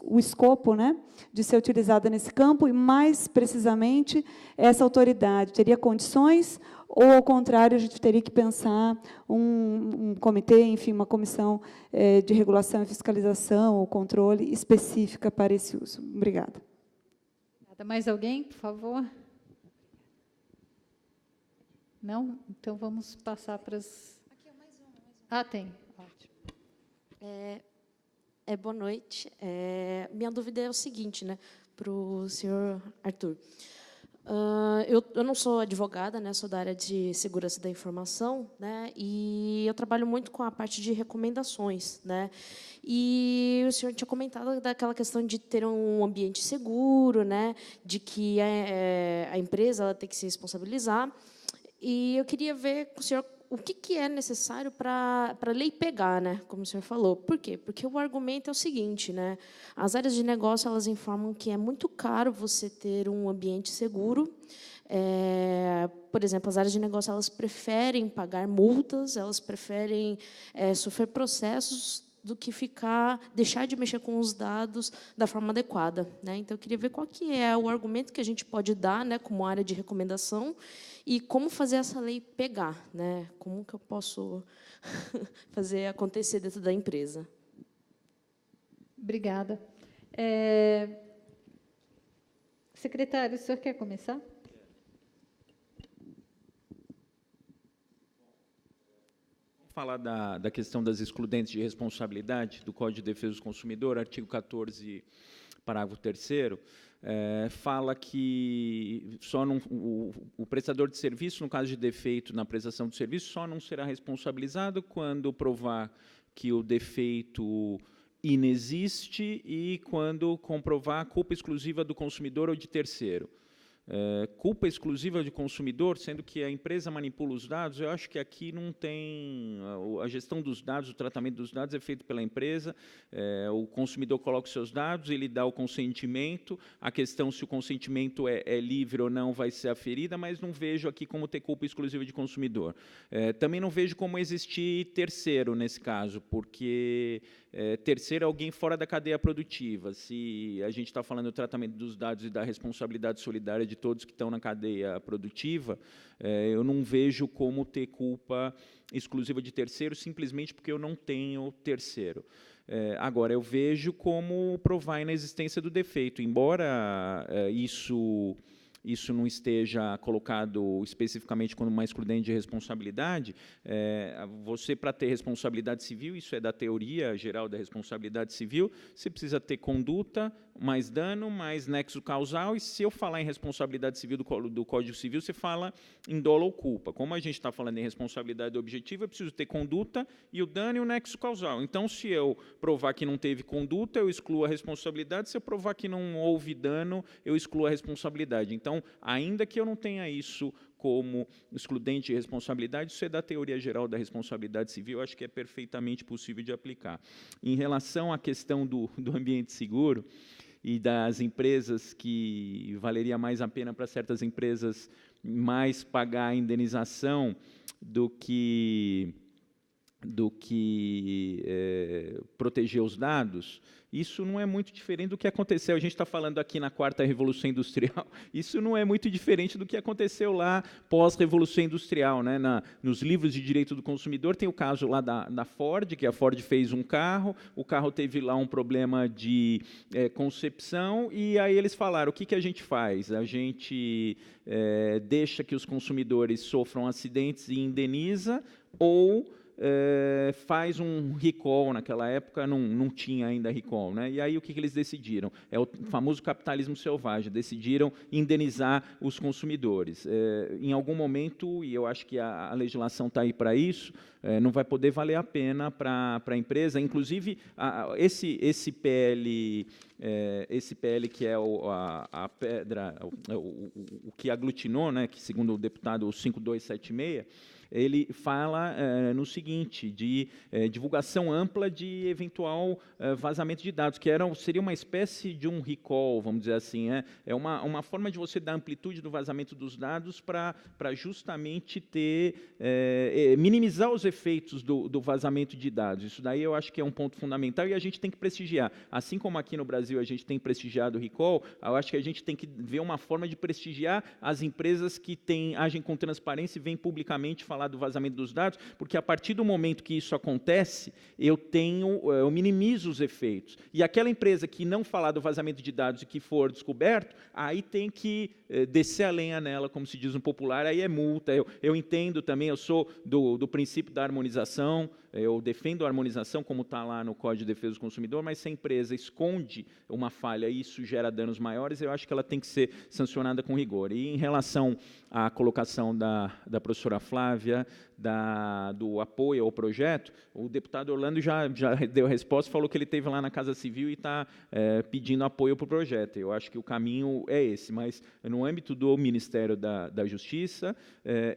o escopo, né, de ser utilizada nesse campo, e, mais precisamente, essa autoridade teria condições, ou, ao contrário, a gente teria que pensar um comitê, enfim, uma comissão de regulação e fiscalização ou controle específica para esse uso. Obrigada. Mais alguém, por favor? Não? Então, vamos passar para as... Ah, tem. Ótimo. Boa noite. Minha dúvida é o seguinte, né, para o senhor Arthur. Eu não sou advogada, né, sou da área de segurança da informação, né, e eu trabalho muito com a parte de recomendações, né, e o senhor tinha comentado daquela questão de ter um ambiente seguro, né, de que a empresa ela tem que se responsabilizar, e eu queria ver com o senhor o que é necessário para a lei pegar, né? Como o senhor falou. Por quê? Porque o argumento é o seguinte, né? As áreas de negócio elas informam que é muito caro você ter um ambiente seguro. Por exemplo, as áreas de negócio elas preferem pagar multas, elas preferem sofrer processos do que deixar de mexer com os dados da forma adequada, né? Então, eu queria ver qual que é o argumento que a gente pode dar, né, como área de recomendação, e como fazer essa lei pegar, né? Como que eu posso fazer acontecer dentro da empresa? Obrigada. Secretário, o senhor quer começar? Falar da questão das excludentes de responsabilidade do Código de Defesa do Consumidor, artigo 14, parágrafo 3º, fala que o prestador de serviço, no caso de defeito na prestação de serviço, só não será responsabilizado quando provar que o defeito inexiste e quando comprovar a culpa exclusiva do consumidor ou de terceiro. Culpa exclusiva de consumidor, sendo que a empresa manipula os dados, eu acho que aqui não tem... A gestão dos dados, o tratamento dos dados é feito pela empresa, o consumidor coloca os seus dados, ele dá o consentimento, a questão se o consentimento é livre ou não vai ser aferida, mas não vejo aqui como ter culpa exclusiva de consumidor. Também não vejo como existir terceiro nesse caso, porque terceiro é alguém fora da cadeia produtiva. Se a gente está falando do tratamento dos dados e da responsabilidade solidária de todos que estão na cadeia produtiva, eu não vejo como ter culpa exclusiva de terceiro, simplesmente porque eu não tenho terceiro. Agora, eu vejo como provar a inexistência do defeito, embora isso não esteja colocado especificamente como uma excludente de responsabilidade, você, para ter responsabilidade civil, isso é da teoria geral da responsabilidade civil, você precisa ter conduta, mais dano, mais nexo causal, e se eu falar em responsabilidade civil do Código Civil, você fala em dolo ou culpa. Como a gente está falando em responsabilidade objetiva, eu preciso ter conduta e o dano e o nexo causal. Então, se eu provar que não teve conduta, eu excluo a responsabilidade, se eu provar que não houve dano, eu excluo a responsabilidade. Então, ainda que eu não tenha isso como excludente de responsabilidade, isso é da teoria geral da responsabilidade civil, eu acho que é perfeitamente possível de aplicar. Em relação à questão do ambiente seguro e das empresas, que valeria mais a pena para certas empresas mais pagar a indenização do que proteger os dados, isso não é muito diferente do que aconteceu. A gente está falando aqui na quarta Revolução Industrial, isso não é muito diferente do que aconteceu lá pós-Revolução Industrial, né? Nos livros de direito do consumidor tem o caso lá da Ford, que a Ford fez um carro, o carro teve lá um problema de concepção, e aí eles falaram, o que a gente faz? A gente deixa que os consumidores sofram acidentes e indeniza, ou faz um recall. Naquela época não tinha ainda recall, né? E aí o que eles decidiram? É o famoso capitalismo selvagem, decidiram indenizar os consumidores. Em algum momento, e eu acho que a legislação está aí para isso, não vai poder valer a pena para a empresa. Inclusive, esse PL que é a pedra, o que aglutinou, né, que segundo o deputado 5276, ele fala no seguinte, de divulgação ampla de eventual vazamento de dados, que seria uma espécie de um recall, vamos dizer assim. É uma forma de você dar amplitude do vazamento dos dados para justamente minimizar os efeitos do vazamento de dados. Isso daí eu acho que é um ponto fundamental e a gente tem que prestigiar. Assim como aqui no Brasil a gente tem prestigiado o recall, eu acho que a gente tem que ver uma forma de prestigiar as empresas que agem com transparência e vêm publicamente falar falar do vazamento dos dados, porque a partir do momento que isso acontece, eu minimizo os efeitos. E aquela empresa que não falar do vazamento de dados e que for descoberto, aí tem que descer a lenha nela, como se diz no popular, aí é multa. Eu entendo também, eu sou do princípio da harmonização, eu defendo a harmonização, como está lá no Código de Defesa do Consumidor, mas se a empresa esconde uma falha e isso gera danos maiores, eu acho que ela tem que ser sancionada com rigor. E em relação à colocação da professora Flávia, do apoio ao projeto, o deputado Orlando já deu a resposta, falou que ele esteve lá na Casa Civil e está pedindo apoio para o projeto. Eu acho que o caminho é esse, mas no âmbito do Ministério da Justiça,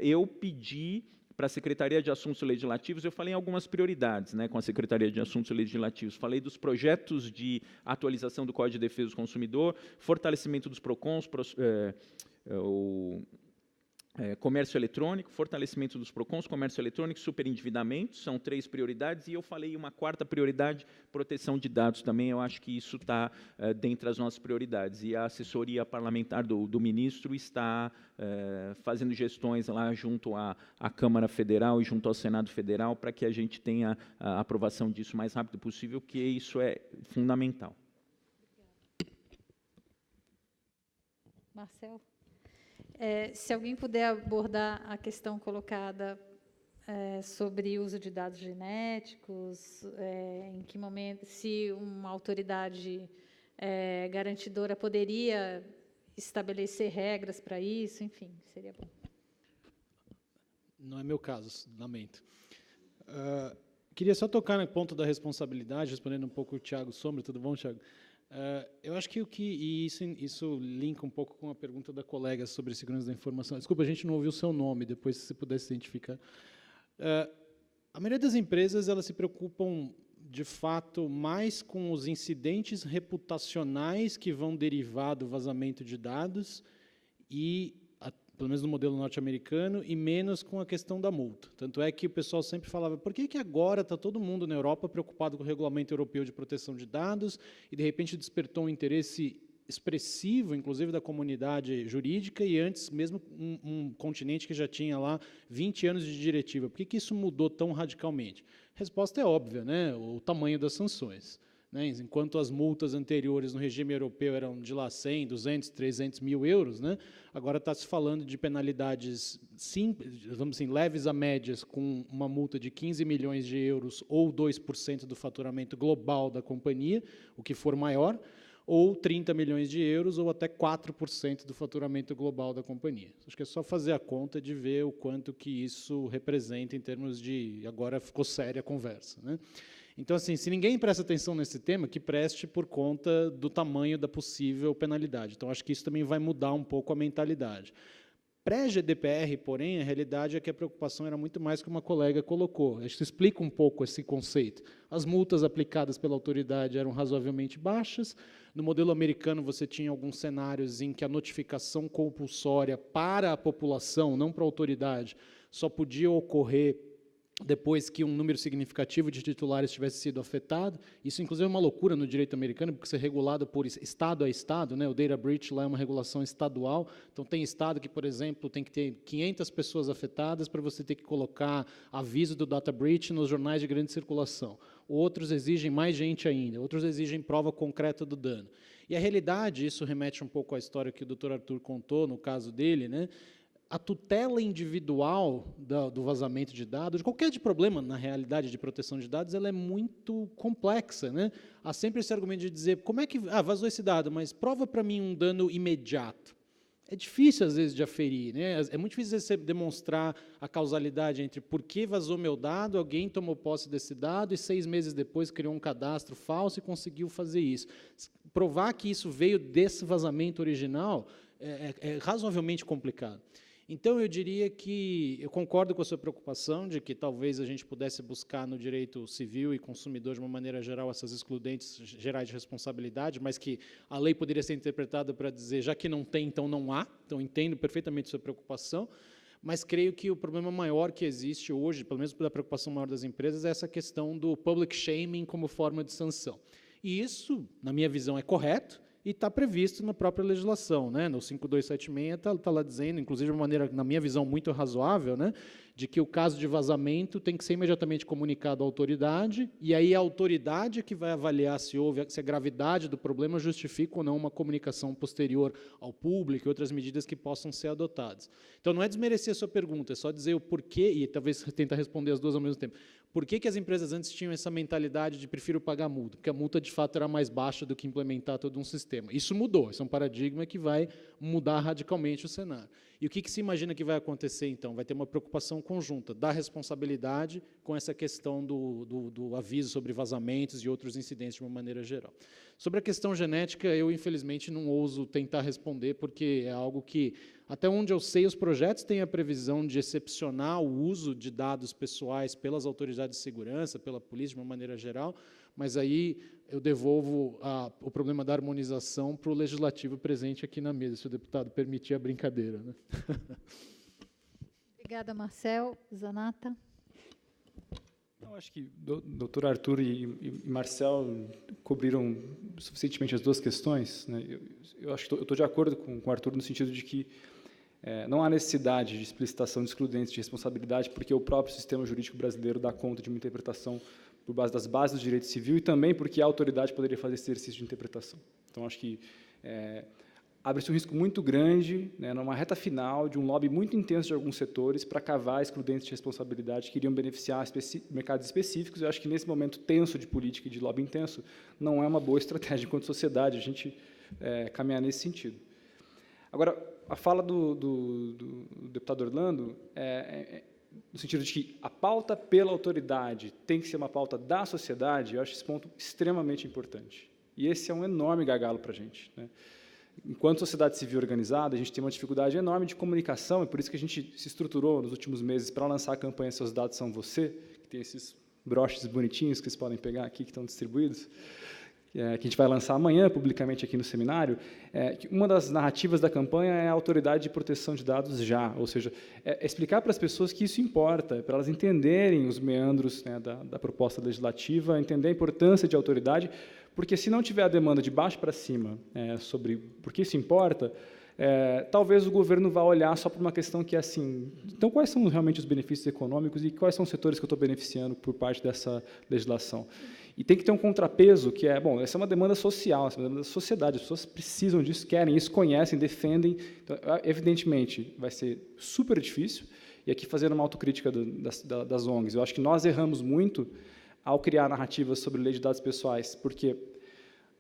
eu pedi para a Secretaria de Assuntos Legislativos, eu falei em algumas prioridades, né, com a Secretaria de Assuntos Legislativos. Falei dos projetos de atualização do Código de Defesa do Consumidor, fortalecimento dos PROCONs, comércio eletrônico, fortalecimento dos PROCONs, comércio eletrônico, superendividamento, são 3 prioridades, e eu falei uma 4ª prioridade, proteção de dados também, eu acho que isso está dentre as nossas prioridades, e a assessoria parlamentar do ministro está fazendo gestões lá junto à Câmara Federal e junto ao Senado Federal, para que a gente tenha a aprovação disso o mais rápido possível, porque isso é fundamental. Marcelo? Se alguém puder abordar a questão colocada sobre uso de dados genéticos, em que momento, se uma autoridade garantidora poderia estabelecer regras para isso, enfim, seria bom. Não é meu caso, lamento. Queria só tocar no ponto da responsabilidade, respondendo um pouco o Thiago Sombra. Tudo bom, Thiago? Eu acho que isso linka um pouco com a pergunta da colega sobre segurança da informação. Desculpa, a gente não ouviu o seu nome, depois se você pudesse identificar. A maioria das empresas, elas se preocupam, de fato, mais com os incidentes reputacionais que vão derivar do vazamento de dados, pelo menos no modelo norte-americano, e menos com a questão da multa. Tanto é que o pessoal sempre falava, por que agora está todo mundo na Europa preocupado com o Regulamento Europeu de Proteção de Dados e, de repente, despertou um interesse expressivo, inclusive, da comunidade jurídica, e antes mesmo um continente que já tinha lá 20 anos de diretiva. Por que isso mudou tão radicalmente? A resposta é óbvia, né? O tamanho das sanções. Enquanto as multas anteriores no regime europeu eram de lá 100, 200, 300 mil euros, né? Agora está se falando de penalidades simples, vamos assim, leves a médias, com uma multa de 15 milhões de euros ou 2% do faturamento global da companhia, o que for maior, ou 30 milhões de euros ou até 4% do faturamento global da companhia. Acho que é só fazer a conta de ver o quanto que isso representa em termos de... Agora ficou séria a conversa, né? Então, assim, se ninguém presta atenção nesse tema, que preste por conta do tamanho da possível penalidade. Então, acho que isso também vai mudar um pouco a mentalidade. Pré-GDPR, porém, a realidade é que a preocupação era muito mais que uma colega colocou. Acho que explica um pouco esse conceito. As multas aplicadas pela autoridade eram razoavelmente baixas. No modelo americano, você tinha alguns cenários em que a notificação compulsória para a população, não para a autoridade, só podia ocorrer depois que um número significativo de titulares tivesse sido afetado. Isso, inclusive, é uma loucura no direito americano, porque isso é regulado por estado a estado, né? O data breach lá é uma regulação estadual. Então, tem estado que, por exemplo, tem que ter 500 pessoas afetadas para você ter que colocar aviso do data breach nos jornais de grande circulação. Outros exigem mais gente ainda, outros exigem prova concreta do dano. E a realidade, isso remete um pouco à história que o Dr. Arthur contou, no caso dele, né? A tutela individual do vazamento de dados, de qualquer problema, na realidade, de proteção de dados, ela é muito complexa, né? Há sempre esse argumento de dizer, como é que... vazou esse dado, mas prova para mim um dano imediato. É difícil, às vezes, de aferir, né? É muito difícil você demonstrar a causalidade entre por que vazou meu dado, alguém tomou posse desse dado e 6 meses depois criou um cadastro falso e conseguiu fazer isso. Provar que isso veio desse vazamento original é razoavelmente complicado. Então, eu diria que eu concordo com a sua preocupação de que talvez a gente pudesse buscar no direito civil e consumidor, de uma maneira geral, essas excludentes gerais de responsabilidade, mas que a lei poderia ser interpretada para dizer, já que não tem, então não há. Então, entendo perfeitamente a sua preocupação, mas creio que o problema maior que existe hoje, pelo menos da preocupação maior das empresas, é essa questão do public shaming como forma de sanção. E isso, na minha visão, é correto, e está previsto na própria legislação, né? No 5276 está lá dizendo, inclusive de uma maneira, na minha visão, muito razoável, né? de que o caso de vazamento tem que ser imediatamente comunicado à autoridade, e aí a autoridade que vai avaliar se a gravidade do problema justifica ou não uma comunicação posterior ao público e outras medidas que possam ser adotadas. Então, não é desmerecer a sua pergunta, é só dizer o porquê, e talvez tentar responder as duas ao mesmo tempo. Por que as empresas antes tinham essa mentalidade de prefiro pagar multa? Porque a multa, de fato, era mais baixa do que implementar todo um sistema. Isso mudou, isso é um paradigma que vai mudar radicalmente o cenário. E o que se imagina que vai acontecer, então? Vai ter uma preocupação conjunta da responsabilidade com essa questão do aviso sobre vazamentos e outros incidentes de uma maneira geral. Sobre a questão genética, eu, infelizmente, não ouso tentar responder, porque é algo que, até onde eu sei, os projetos têm a previsão de excepcionar o uso de dados pessoais pelas autoridades de segurança, pela polícia, de uma maneira geral, mas aí eu devolvo o problema da harmonização para o legislativo presente aqui na mesa, se o deputado permitir a brincadeira, né? Obrigada, Marcel. Zanata. Eu acho que o doutor Arthur e Marcel cobriram suficientemente as duas questões, né? Eu acho que eu estou de acordo com o Arthur no sentido de que não há necessidade de explicitação de excludentes de responsabilidade, porque o próprio sistema jurídico brasileiro dá conta de uma interpretação por base das bases do direito civil e também porque a autoridade poderia fazer esse exercício de interpretação. Então, acho que abre-se um risco muito grande, né, numa reta final de um lobby muito intenso de alguns setores para cavar excludentes de responsabilidade que iriam beneficiar mercados específicos. Eu acho que, nesse momento tenso de política e de lobby intenso, não é uma boa estratégia enquanto sociedade a gente caminhar nesse sentido. Agora, a fala do deputado Orlando no sentido de que a pauta pela autoridade tem que ser uma pauta da sociedade, eu acho esse ponto extremamente importante. E esse é um enorme gargalo para a gente, né? Enquanto sociedade civil organizada, a gente tem uma dificuldade enorme de comunicação, e por isso que a gente se estruturou nos últimos meses para lançar a campanha Seus Dados São Você, que tem esses broches bonitinhos que vocês podem pegar aqui, que estão distribuídos, que a gente vai lançar amanhã, publicamente, aqui no seminário. Que uma das narrativas da campanha é a autoridade de proteção de dados já, ou seja, explicar para as pessoas que isso importa, para elas entenderem os meandros, né, da proposta legislativa, entender a importância de autoridade, porque, se não tiver a demanda de baixo para cima sobre por que isso importa, talvez o governo vá olhar só para uma questão que é assim, então, quais são realmente os benefícios econômicos e quais são os setores que eu estou beneficiando por parte dessa legislação? E tem que ter um contrapeso que bom, essa é uma demanda social, essa é uma demanda da sociedade, as pessoas precisam disso, querem isso, conhecem, defendem. Então, evidentemente, vai ser super difícil, e aqui fazendo uma autocrítica das ONGs, eu acho que nós erramos muito ao criar narrativas sobre lei de dados pessoais, porque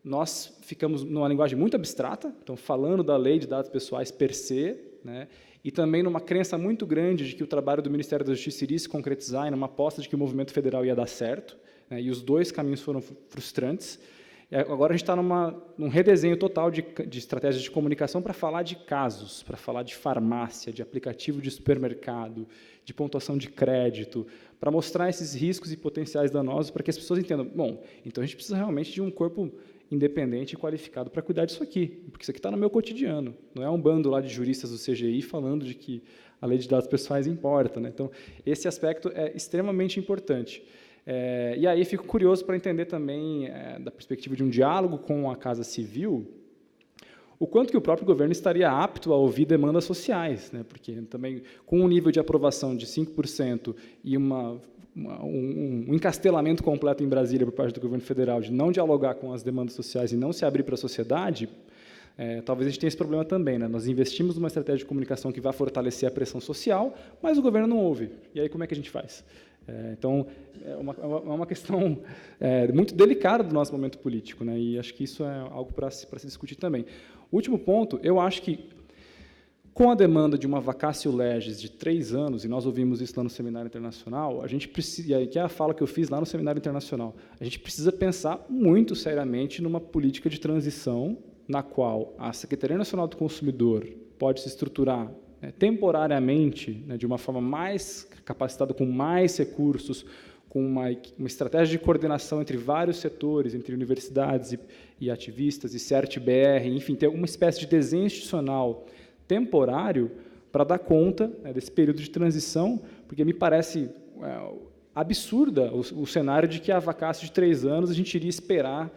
nós ficamos numa linguagem muito abstrata, então, falando da lei de dados pessoais per se, né, e também numa crença muito grande de que o trabalho do Ministério da Justiça iria se concretizar e numa aposta de que o movimento federal ia dar certo, né, e os dois caminhos foram frustrantes. E agora a gente está num redesenho total de estratégias de comunicação para falar de casos, para falar de farmácia, de aplicativo de supermercado, de pontuação de crédito, para mostrar esses riscos e potenciais danosos para que as pessoas entendam, bom, então a gente precisa realmente de um corpo independente e qualificado para cuidar disso aqui, porque isso aqui está no meu cotidiano, não é um bando lá de juristas do CGI falando de que a lei de dados pessoais importa, né? Então, esse aspecto é extremamente importante. E aí fico curioso para entender também, da perspectiva de um diálogo com a Casa Civil, o quanto que o próprio governo estaria apto a ouvir demandas sociais, né? Porque também, com um nível de aprovação de 5% e um encastelamento completo em Brasília por parte do governo federal de não dialogar com as demandas sociais e não se abrir para a sociedade, talvez a gente tenha esse problema também, né? Nós investimos numa estratégia de comunicação que vai fortalecer a pressão social, mas o governo não ouve. E aí, como é que a gente faz? Então, é uma questão muito delicada do nosso momento político, né? E acho que isso é algo para se discutir também. O último ponto, eu acho que, com a demanda de uma vacatio legis de 3 anos, e nós ouvimos isso lá no Seminário Internacional, a gente precisa, e aí que é a fala que eu fiz lá no Seminário Internacional, a gente precisa pensar muito seriamente numa política de transição na qual a Secretaria Nacional do Consumidor pode se estruturar temporariamente, né, de uma forma mais capacitada, com mais recursos, com uma estratégia de coordenação entre vários setores, entre universidades e ativistas, e CERT-BR, enfim, ter uma espécie de desenho institucional temporário para dar conta, né, desse período de transição, porque me parece absurda o cenário de que a vacância de 3 anos a gente iria esperar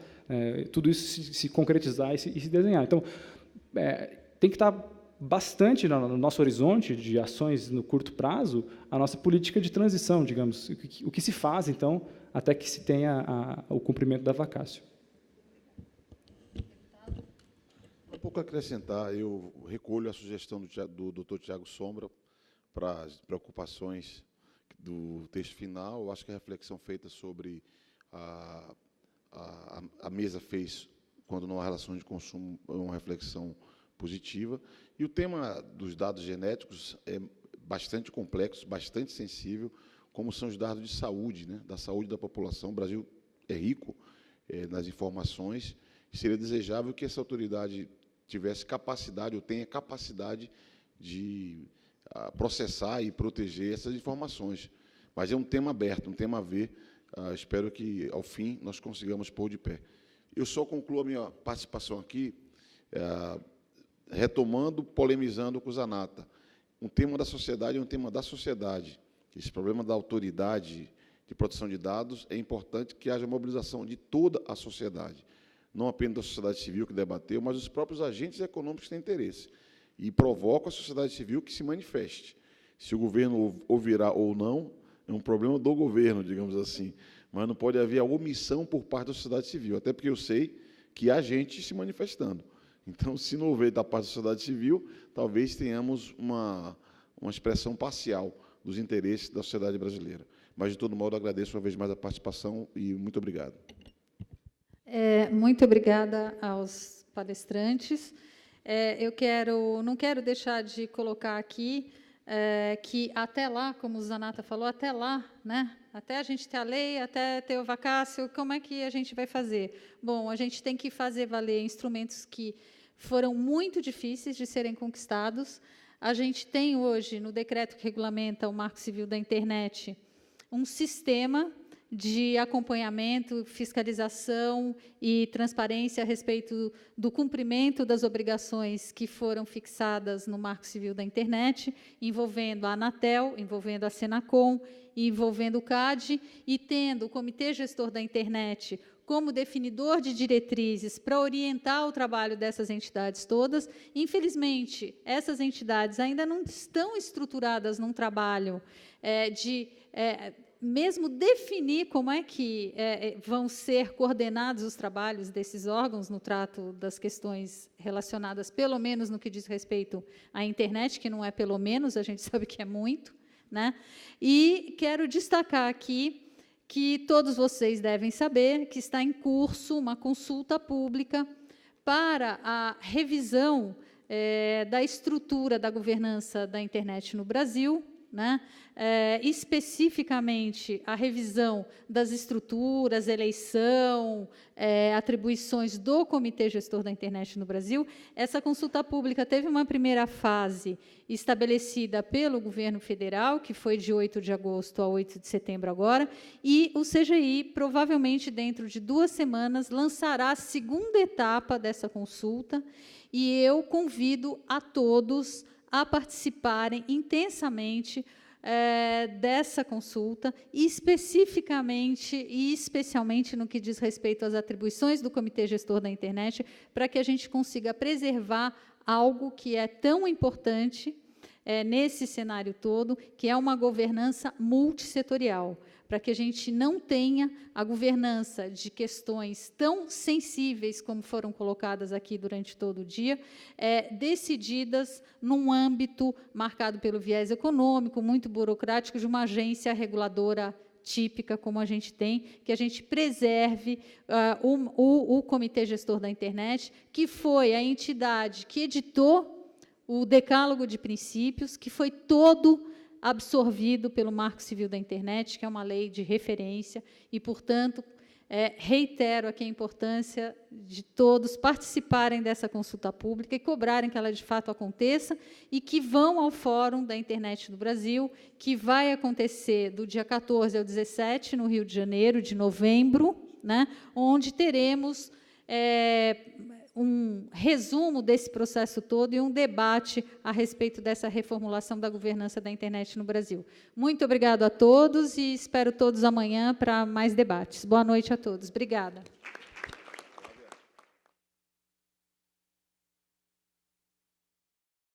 tudo isso se concretizar e se desenhar. Então, tem que estar bastante no nosso horizonte de ações no curto prazo a nossa política de transição, digamos, o que se faz, então, até que se tenha o cumprimento da vacácio. Um pouco a acrescentar, eu recolho a sugestão do Dr. Tiago Sombra para as preocupações do texto final. Eu acho que a reflexão feita sobre a mesa fez, quando não há relação de consumo, é uma reflexão positiva. E o tema dos dados genéticos é bastante complexo, bastante sensível, como são os dados de saúde, né, da saúde da população. O Brasil é rico nas informações, e seria desejável que essa autoridade tivesse capacidade, ou tenha capacidade de processar e proteger essas informações. Mas é um tema aberto, um tema a ver. Espero que, ao fim, nós consigamos pôr de pé. Eu só concluo a minha participação aqui, retomando, polemizando com o Zanata. Um tema da sociedade é um tema da sociedade. Esse problema da autoridade de proteção de dados, é importante que haja mobilização de toda a sociedade, não apenas da sociedade civil que debateu, mas dos próprios agentes econômicos que têm interesse. E provoca a sociedade civil que se manifeste. Se o governo ouvirá ou não, é um problema do governo, digamos assim, mas não pode haver a omissão por parte da sociedade civil, até porque eu sei que há gente se manifestando. Então, se não houver da parte da sociedade civil, talvez tenhamos uma expressão parcial dos interesses da sociedade brasileira. Mas, de todo modo, agradeço uma vez mais a participação e muito obrigado. Muito obrigada aos palestrantes. Não quero deixar de colocar aqui que até lá, como o Zanata falou, até lá, né? Até a gente ter a lei, até ter o vacácio, como é que a gente vai fazer? Bom, a gente tem que fazer valer instrumentos que foram muito difíceis de serem conquistados. A gente tem hoje, no decreto que regulamenta o Marco Civil da Internet, um sistema de acompanhamento, fiscalização e transparência a respeito do cumprimento das obrigações que foram fixadas no Marco Civil da Internet, envolvendo a Anatel, envolvendo a Senacom, envolvendo o CAD, e tendo o Comitê Gestor da Internet como definidor de diretrizes para orientar o trabalho dessas entidades todas. Infelizmente, essas entidades ainda não estão estruturadas num trabalho mesmo definir como é que vão ser coordenados os trabalhos desses órgãos no trato das questões relacionadas, pelo menos no que diz respeito à internet, que não é pelo menos, a gente sabe que é muito, né? E quero destacar aqui que todos vocês devem saber que está em curso uma consulta pública para a revisão da estrutura da governança da internet no Brasil, né? Especificamente a revisão das estruturas, eleição, atribuições do Comitê Gestor da Internet no Brasil. Essa consulta pública teve uma primeira fase estabelecida pelo governo federal, que foi de 8 de agosto a 8 de setembro agora, e o CGI, provavelmente dentro de 2 semanas, lançará a segunda etapa dessa consulta, e eu convido a todos a participarem intensamente dessa consulta, especificamente e especialmente no que diz respeito às atribuições do Comitê Gestor da Internet, para que a gente consiga preservar algo que é tão importante nesse cenário todo, que é uma governança multissetorial, para que a gente não tenha a governança de questões tão sensíveis como foram colocadas aqui durante todo o dia, decididas num âmbito marcado pelo viés econômico, muito burocrático, de uma agência reguladora típica como a gente tem, que a gente preserve o Comitê Gestor da Internet, que foi a entidade que editou o Decálogo de Princípios, que foi todo absorvido pelo Marco Civil da Internet, que é uma lei de referência, e, portanto, reitero aqui a importância de todos participarem dessa consulta pública e cobrarem que ela, de fato, aconteça, e que vão ao Fórum da Internet do Brasil, que vai acontecer do dia 14 ao 17, no Rio de Janeiro, de novembro, né, onde teremos um resumo desse processo todo e um debate a respeito dessa reformulação da governança da internet no Brasil. Muito obrigado a todos e espero todos amanhã para mais debates. Boa noite a todos. Obrigada.